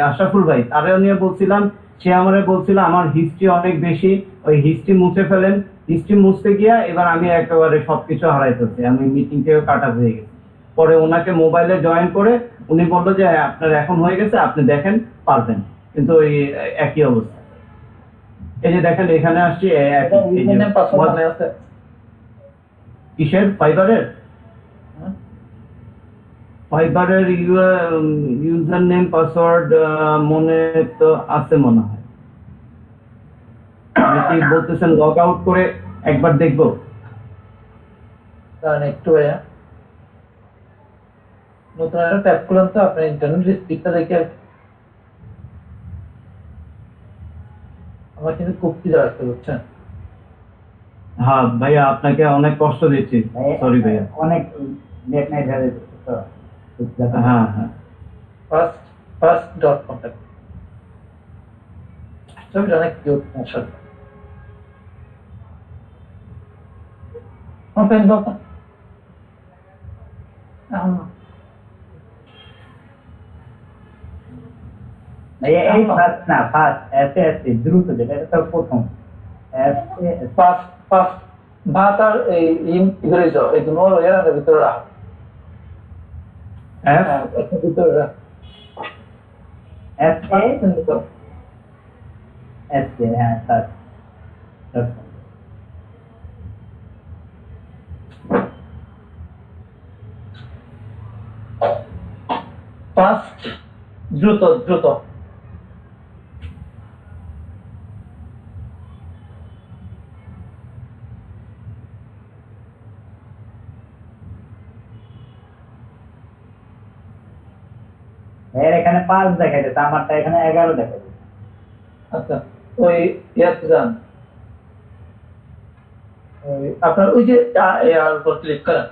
[SPEAKER 3] আশরাফুল ভাই তারেও নিয়ে বলছিলাম, সে আমারে বলছিল আমার হিস্ট্রি অনেক বেশি, ওই হিস্ট্রি মুছে ফেলেন। হিস্ট্রি মুছতে গিয়া এবার আমি একেবারে সবকিছু হারাই ফেলছি, আমি মিটিং থেকে কাটা হয়ে গেছি। পরে ওনাকে মোবাইলে জয়েন করে উনি বললো যে আপনার এখন হয়ে গেছে, আপনি দেখেন পারবেন, কিন্তু ওই একই অবস্থা। এই যে দেখেন এখানে আসছি কিসের ফাইবারের ইউজার নেম পাসওয়ার্ড মনে তো আছে মনে হয়। আপনি কি বলতেছেন লগ আউট করে একবার দেখবো?
[SPEAKER 1] কারণ একটু নতুন একটা ট্যাব করলাম তো আপনার ইন্টারনেট স্পিডটা দেখে আমার কিন্তু কুপ্তি রাখতে বুঝছেন।
[SPEAKER 3] হ্যাঁ ভাইয়া, আপনাকে অনেক কষ্ট দিচ্ছি, সরি ভাইয়া।
[SPEAKER 8] অনেক নেট নাই ধরে তো।
[SPEAKER 3] হ্যাঁ হ্যাঁ,
[SPEAKER 1] ফার্স্ট ডট কন্ট্যাক্ট ছবিটা অনেক কিউট আসলে। ওপেন বাবা।
[SPEAKER 8] এই ফার্স্ট না, ফার্স্ট এসে এসে দ্রুত, যেটা এটা তো প্রথম
[SPEAKER 1] ফার্স্ট ভাত আর এই ইধরে যাও, এই দুটো এর ভিতরে রাখ।
[SPEAKER 3] এফ
[SPEAKER 1] ভিতরে রাখ।
[SPEAKER 8] এস এসে, হ্যাঁ ফার্স্ট।
[SPEAKER 1] ফার্স্ট দ্রুত দ্রুত।
[SPEAKER 8] এর এখানে 5 দেখাইতেছে, আমারটা এখানে 11 দেখাইতেছে।
[SPEAKER 1] আচ্ছা, ওই ইয়াতে যান, আপনার ওই যে এর উপর ক্লিক করেন।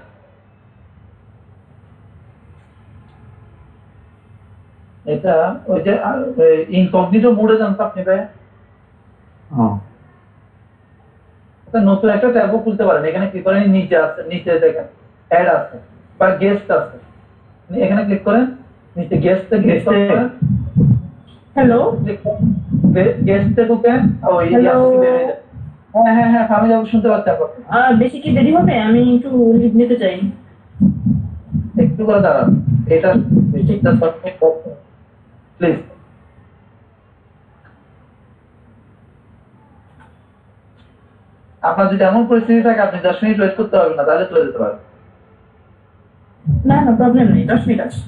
[SPEAKER 1] এটা ওই যে ইনকগনিটো মোডে যান তো আপনি ভাই। নতুন একটা ট্যাবও খুলতে পারেন। এখানে ক্লিক করেন, নিচে আছে, নিচে দেখেন অ্যাড আছে বা গেস্ট আছে, এখানে ক্লিক করেন, নিচে গেস্টে ক্লিক করেন।
[SPEAKER 4] হ্যালো
[SPEAKER 1] গেস্টে ঢুকেন, ওই
[SPEAKER 4] হ্যালো।
[SPEAKER 1] হ্যাঁ হ্যাঁ হ্যাঁ, আমি যাবো, শুনতে পাচ্ছি আপনাকে।
[SPEAKER 4] বেশি কি দেরি হবে? আমি একটু লিভ নিতে চাই।
[SPEAKER 1] একটু করে দাঁড়ান, এটা প্লিজ। আপনার যদি এমন পরিস্থিতি থাকে আপনি 10 মিনিট ওয়েট করতে পারবেন না, তাহলে চলে যেতে পারেন।
[SPEAKER 4] না না, প্রবলেম নেই, 10 মিনিট আছে।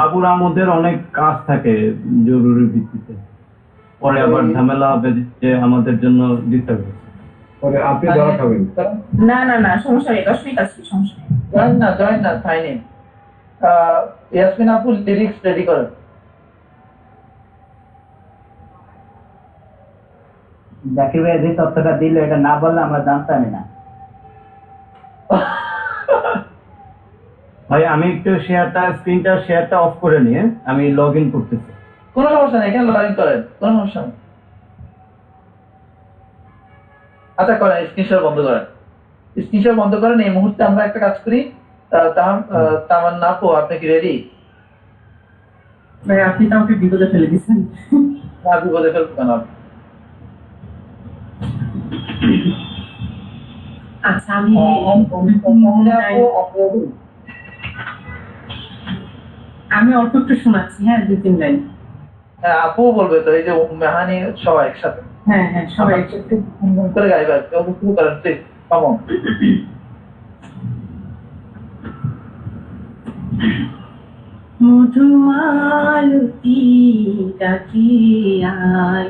[SPEAKER 3] বাবুর আমাদের অনেক কাজ থাকে জরুরি ভিত্তিতে, পরে আবার ঝামেলা হবে যে আমাদের জন্য ডিস্টার্ব হচ্ছে।
[SPEAKER 10] পরে আপনি দেওয়া খাবেন।
[SPEAKER 4] না না না, সমস্যা নেই, 10 মিনিট আছে, সমস্যা নেই।
[SPEAKER 1] জয়েন না, সাইন ইন। ইয়াসমিন আপু লিরিক্স রেডি করেন।
[SPEAKER 8] জাকির ভাই যে তথ্যটা দিল, এটা না বললে আমরা জানতামই না।
[SPEAKER 3] ভাই আমি একটু স্ক্রিনটা অফ করে নিয়ে আমি লগ ইন করতেছি।
[SPEAKER 1] কোনো সমস্যা নেই, এখানে লগ ইন করেন, কোনো সমস্যা নেই। আচ্ছা করেন, স্ক্রিনশট বন্ধ করেন, স্ক্রিনশট বন্ধ করেন। এই মুহূর্তে আমরা একটা কাজ করি। তামান্না আপু, আপনি কি রেডি?
[SPEAKER 4] ভাই আপনি তো আমাকে বিপদে ফেলে দিচ্ছেন।
[SPEAKER 1] না, বিপদে ফেলবো কেন?
[SPEAKER 4] আচ্ছা, আমি অল্প একটু শোনাচ্ছি, হ্যাঁ 2-3 লাইন।
[SPEAKER 1] হ্যাঁ, আপু বলবে তো, এই যে মেহানি সবাই একসাথে।
[SPEAKER 4] হ্যাঁ হ্যাঁ, সবাই একসাথে
[SPEAKER 1] করে গাইবে। শুরু করেন প্লিজ, কমন।
[SPEAKER 4] মধুমালতী ডাকি আয়,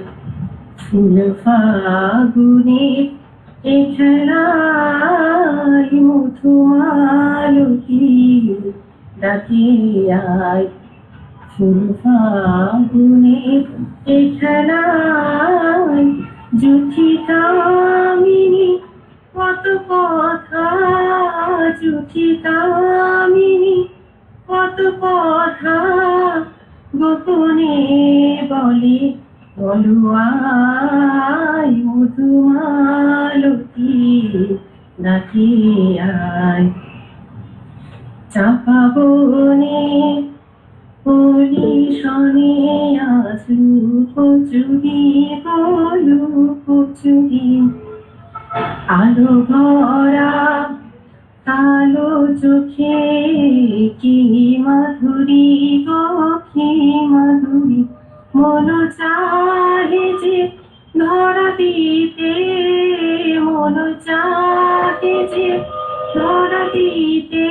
[SPEAKER 4] ফুল ফাগুনে খেলায়, মধুমালতী ডাকি আয় ফুল ফাগুনে এই খেলায় জুথি কামিনী কত কথা জুথি কামিনী কত কথা গোপনে বলে বলুয়াই মধুমালতী ডাকি আয় চাপা বনে কলি শনে আসলু কচুরি বলু কচুরি আলো ভরা কালো চোখে কি মাধুরী গো কি মাধুরী মন চাহে যে ধরা দিতে মন চাহে যে ধরা দিতে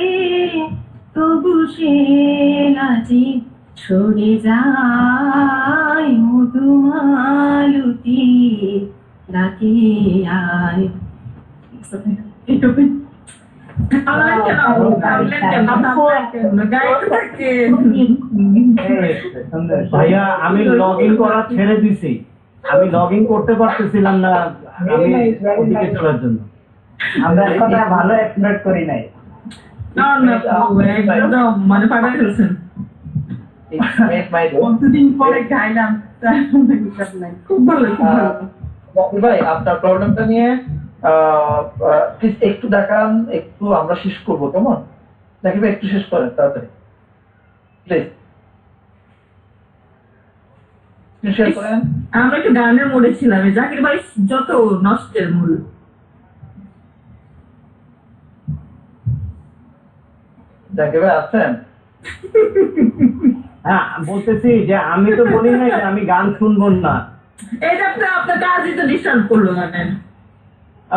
[SPEAKER 4] তবু সে লাজে সরে যায় মধুমালতী ডাকে আয় এইটুকু
[SPEAKER 3] ভাইয়া আমি লগ ইন করা ছেড়ে দিছি, আমি লগ ইন করতে পারতেছিলাম না আমি ওদিকে চলার জন্য।
[SPEAKER 8] আমরা কথা ভালো এক্সপেক্ট করি নাই।
[SPEAKER 4] মানে পাবে ফেলছেন কতদিন পরে খাইলাম খুব ভালো খুব ভালো।
[SPEAKER 1] জাকির ভাই আপনার প্রবলেমটা নিয়ে প্লিজ একটু দেখান, একটু আমরা শেষ করবো কেমন? জাকির ভাই একটু শেষ করেন তাড়াতাড়ি প্লিজ, শেয়ার করেন।
[SPEAKER 4] আমরা একটু গানের মোড়ে ছিলাম, জাকির ভাই যত নষ্টের মূল।
[SPEAKER 1] জাকির ভাই আছেন?
[SPEAKER 3] হ্যাঁ বলতেছি যে আমি তো বলি নাই যে আমি গান শুনবো না।
[SPEAKER 4] এটা তো আপনার কাজই তো ডিস্টার্ব করলো গানের।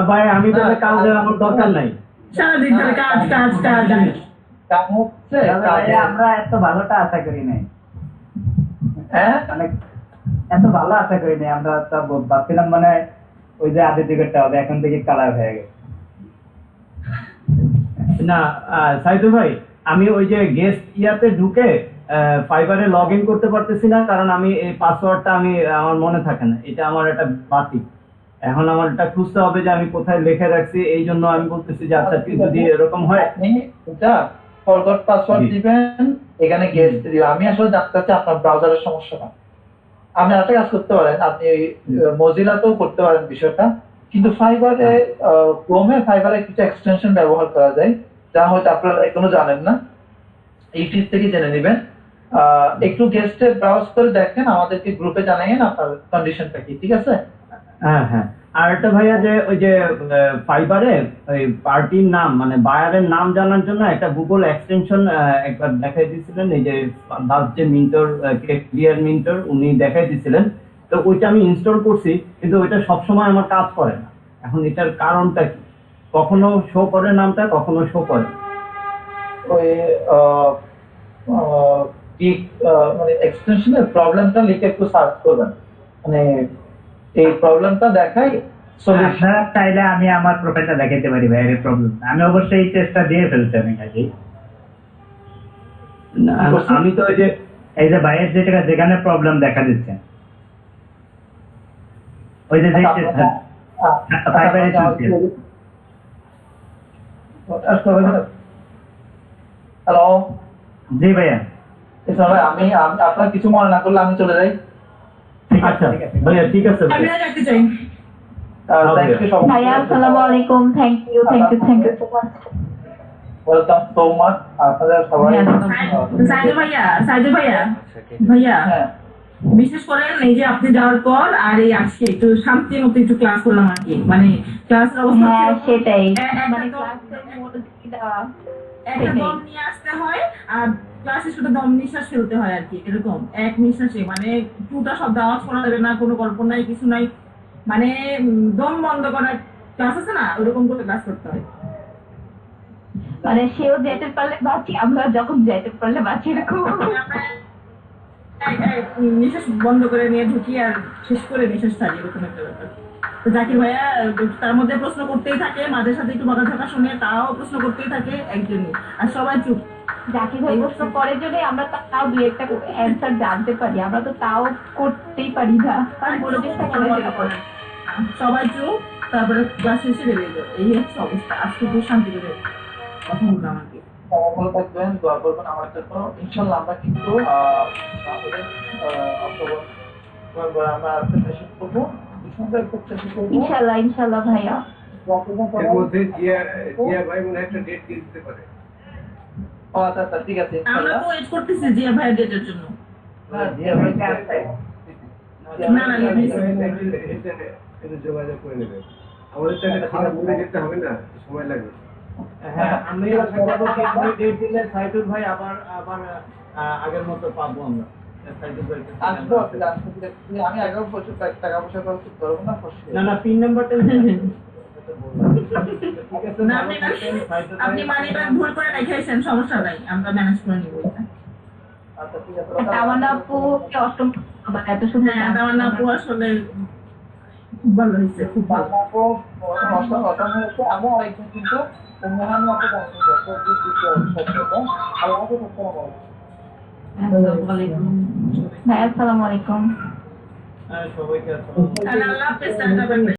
[SPEAKER 3] ভাই আমি তো কাজের আমার দরকার নাই।
[SPEAKER 4] সারাদিন ধরে কাজ কাজ কাজ।
[SPEAKER 1] কাজ হচ্ছে
[SPEAKER 8] আমরা এত ভালোটা আশা করি নাই,
[SPEAKER 1] হ্যাঁ
[SPEAKER 8] মানে এত ভালো আশা করি নাই। আমরা তো ভাবছিলাম মানে ওই যে আদি টিকিটটা হবে, এখন থেকে কালার হয়ে গেছে।
[SPEAKER 3] না সাইদু ভাই, আমি ওই যে গেস্ট ইয়াতে ঢুকে ফাইবারে লগ ইন করতে পারতেছি না, কারণ আমি এই পাসওয়ার্ডটা আমি আমার মনে থাকে না, এটা আমার একটা বাতিল। এখন আমার এটা খুঁজতে হবে যে আমি কোথায় লিখে রাখছি, এই জন্য আমি বলতেছি যে আচ্ছা যদি এরকম হয়
[SPEAKER 1] এটা ফরগট পাসওয়ার্ড দিবেন, এখানে গেস্ট দিবেন। আমি আসলে জানতে চাচ্ছি আপনার ব্রাউজারের সমস্যাটা। আপনি একটা কাজ করতে পারেন, আপনি মজিলাতেও করতে পারেন বিষয়টা, কিন্তু ফাইবারে ক্রোমে ফাইবারে কিছু এক্সটেনশন ব্যবহার করা যায় যা হয়তো আপনারা এখনো জানেন না, ইউটিউব থেকে জেনে নেবেন। একটু গেস্টে ব্রাউজ করে দেখেন, আমাদেরকে গ্রুপে জানাইয়েন আপনার কন্ডিশনটা কি, ঠিক আছে?
[SPEAKER 3] হ্যাঁ হ্যাঁ। আর একটা ভাইয়া যে ওই যে ফাইবারে ওই পার্টির নাম মানে বায়ারের নাম জানার জন্য একটা গুগল এক্সটেনশন একবার দেখাই দিয়েছিলেন, এই যে লাস্ট যে মিন্টর ক্লিয়ার মিন্টর উনি দেখাই দিয়েছিলেন, তো ওইটা আমি ইনস্টল করছি, কিন্তু ওইটা সবসময় আমার কাজ করে না। এখন এটার কারণটা কি? কখনো শো করে নামটা, কখনো শো করে।
[SPEAKER 1] ওই মানে এক্সটেনশনের প্রবলেমটা লিখে একটু সার্চ করবেন, মানে এই প্রবলেমটা দেখাই সলিউশন।
[SPEAKER 8] আপনারা চাইলে আমি আমার প্রোফাইলটা দেখাতে পারি ভাইয়ের প্রবলেম। আমি অবশ্যই এই টেস্টটা দিয়ে ফেলছি আমি কাজে।
[SPEAKER 3] আমি তো
[SPEAKER 8] এই যে ভাইয়ের যেটা যেখানে প্রবলেম দেখা দিচ্ছে ওই যে
[SPEAKER 1] হ্যালো
[SPEAKER 8] জি ভাইয়া।
[SPEAKER 1] ভাই আমি আপনার কিছু মনে না করলে আমি চলে যাই।
[SPEAKER 3] আচ্ছা ভাইয়া ঠিক আছে।
[SPEAKER 4] আমি রাখতে চাই।
[SPEAKER 5] ভাইয়া আসসালামু আলাইকুম, thank you so much,
[SPEAKER 1] welcome so much. আপনাদের সবাই
[SPEAKER 4] সাইদু ভাইয়া বিশেষ করে এই যে আপনি যাওয়ার পর আর এই আজকে একটু শান্তির মতো একটু ক্লাস করলাম আর কি, মানে ক্লাসের অবস্থা
[SPEAKER 5] সেটাই
[SPEAKER 4] মানে একটা দম নিয়ে আসতে হয় আর ক্লাসে শুধু দম নিঃশ্বাস ফেলতে হয় আর কি, এরকম এক নিঃশ্বাসে, মানে পুরোটা শব্দ আওয়াজ করা যাবে না, কোনো গল্প নাই কিছু নাই, মানে দম বন্ধ করার ক্লাস আছে না, ওরকম করে ক্লাস করতে হয়।
[SPEAKER 5] মানে সেও যেতে পারলে বাঁচি, আমরা যখন যেতে পারলে বাঁচি, এরকম
[SPEAKER 4] নিঃশ্বাস বন্ধ করে নিয়ে ঢুকি আর শেষ করে নিঃশ্বাস ছাড়ি, এরকম একটা ব্যাপার। তো জাকির ভাইয়া তার মধ্যে প্রশ্ন করতেই থাকে, মাঝে সাথে একটু বকাঝকা শুনে তাও প্রশ্ন করতেই থাকে একজনই, আর সবাই চুপ,
[SPEAKER 5] জাকির ভাই প্রশ্ন করে জন্য আমরা তাও দুই একটা অ্যান্সার জানতে পারি, আমরা তো তাও করতেই পারি না, তারপরে চেষ্টা করে যেতে।
[SPEAKER 4] সবাই চুপ, তারপরে ক্লাস শেষে বেরিয়ে যাও, এই হচ্ছে অবস্থা। আজকে তো শান্তি করে কথা বললাম আর কি।
[SPEAKER 1] ভালো থাকবেন, দোয়া করবেন আমার জন্য। ইনশাল্লাহ আমরা কিন্তু অক্টোবর নভেম্বর আমরা প্রিপারেশন করবো, ডিসেম্বরে খুব চেষ্টা করবো।
[SPEAKER 5] ইনশাল্লাহ ইনশাল্লাহ ভাইয়া।
[SPEAKER 10] এর মধ্যে জিয়া ভাই মনে হয় একটা ডেট দিয়ে দিতে পারে।
[SPEAKER 1] ও আচ্ছা আচ্ছা, ঠিক আছে
[SPEAKER 4] আমরা
[SPEAKER 1] ইনশাল্লাহ।
[SPEAKER 4] তো ওয়েট করতেছি জিয়া ভাইয়ের ডেটের জন্য।
[SPEAKER 1] হ্যাঁ, জিয়া ভাই
[SPEAKER 3] আসছে।
[SPEAKER 4] না না
[SPEAKER 10] এটা যোগাযোগ করে নেবে। আমাদের তো একটা খারাপ বলে যেতে হবে না, সময় লাগবে।
[SPEAKER 3] হ্যাঁ, আমি আশা করবো যে আপনি ডেট দিলে সাইদুল ভাই আবার আগের মতো পাবো আমরা। সাইদুল ভাই
[SPEAKER 1] আসবো আসলে আসবো, ঠিক আছে। আমি আগেও প্রচুর টাকা পয়সা খরচ করবো না,
[SPEAKER 3] না পিন নাম্বারটা
[SPEAKER 4] না, আপনি মানি ব্যাগ ভুল করে রেখেছেন, সমস্যা নাই, আমরা ম্যানেজ করে নিব এটা।
[SPEAKER 1] আচ্ছা ঠিক আছে।
[SPEAKER 5] তামান্না আপু অষ্টম এত সুন্দর
[SPEAKER 4] হ্যাঁ, তামান্না আপু আসলে খুব ভালো হয়েছে, খুব ভালো।
[SPEAKER 1] অসম হয়েছে। আমি আরেকজন কিন্তু মহান মতো
[SPEAKER 4] আসসালামু আলাইকুম।
[SPEAKER 5] ভাই আসসালামু আলাইকুম।
[SPEAKER 3] সবাইকে
[SPEAKER 4] আল্লাহ হাফেজ।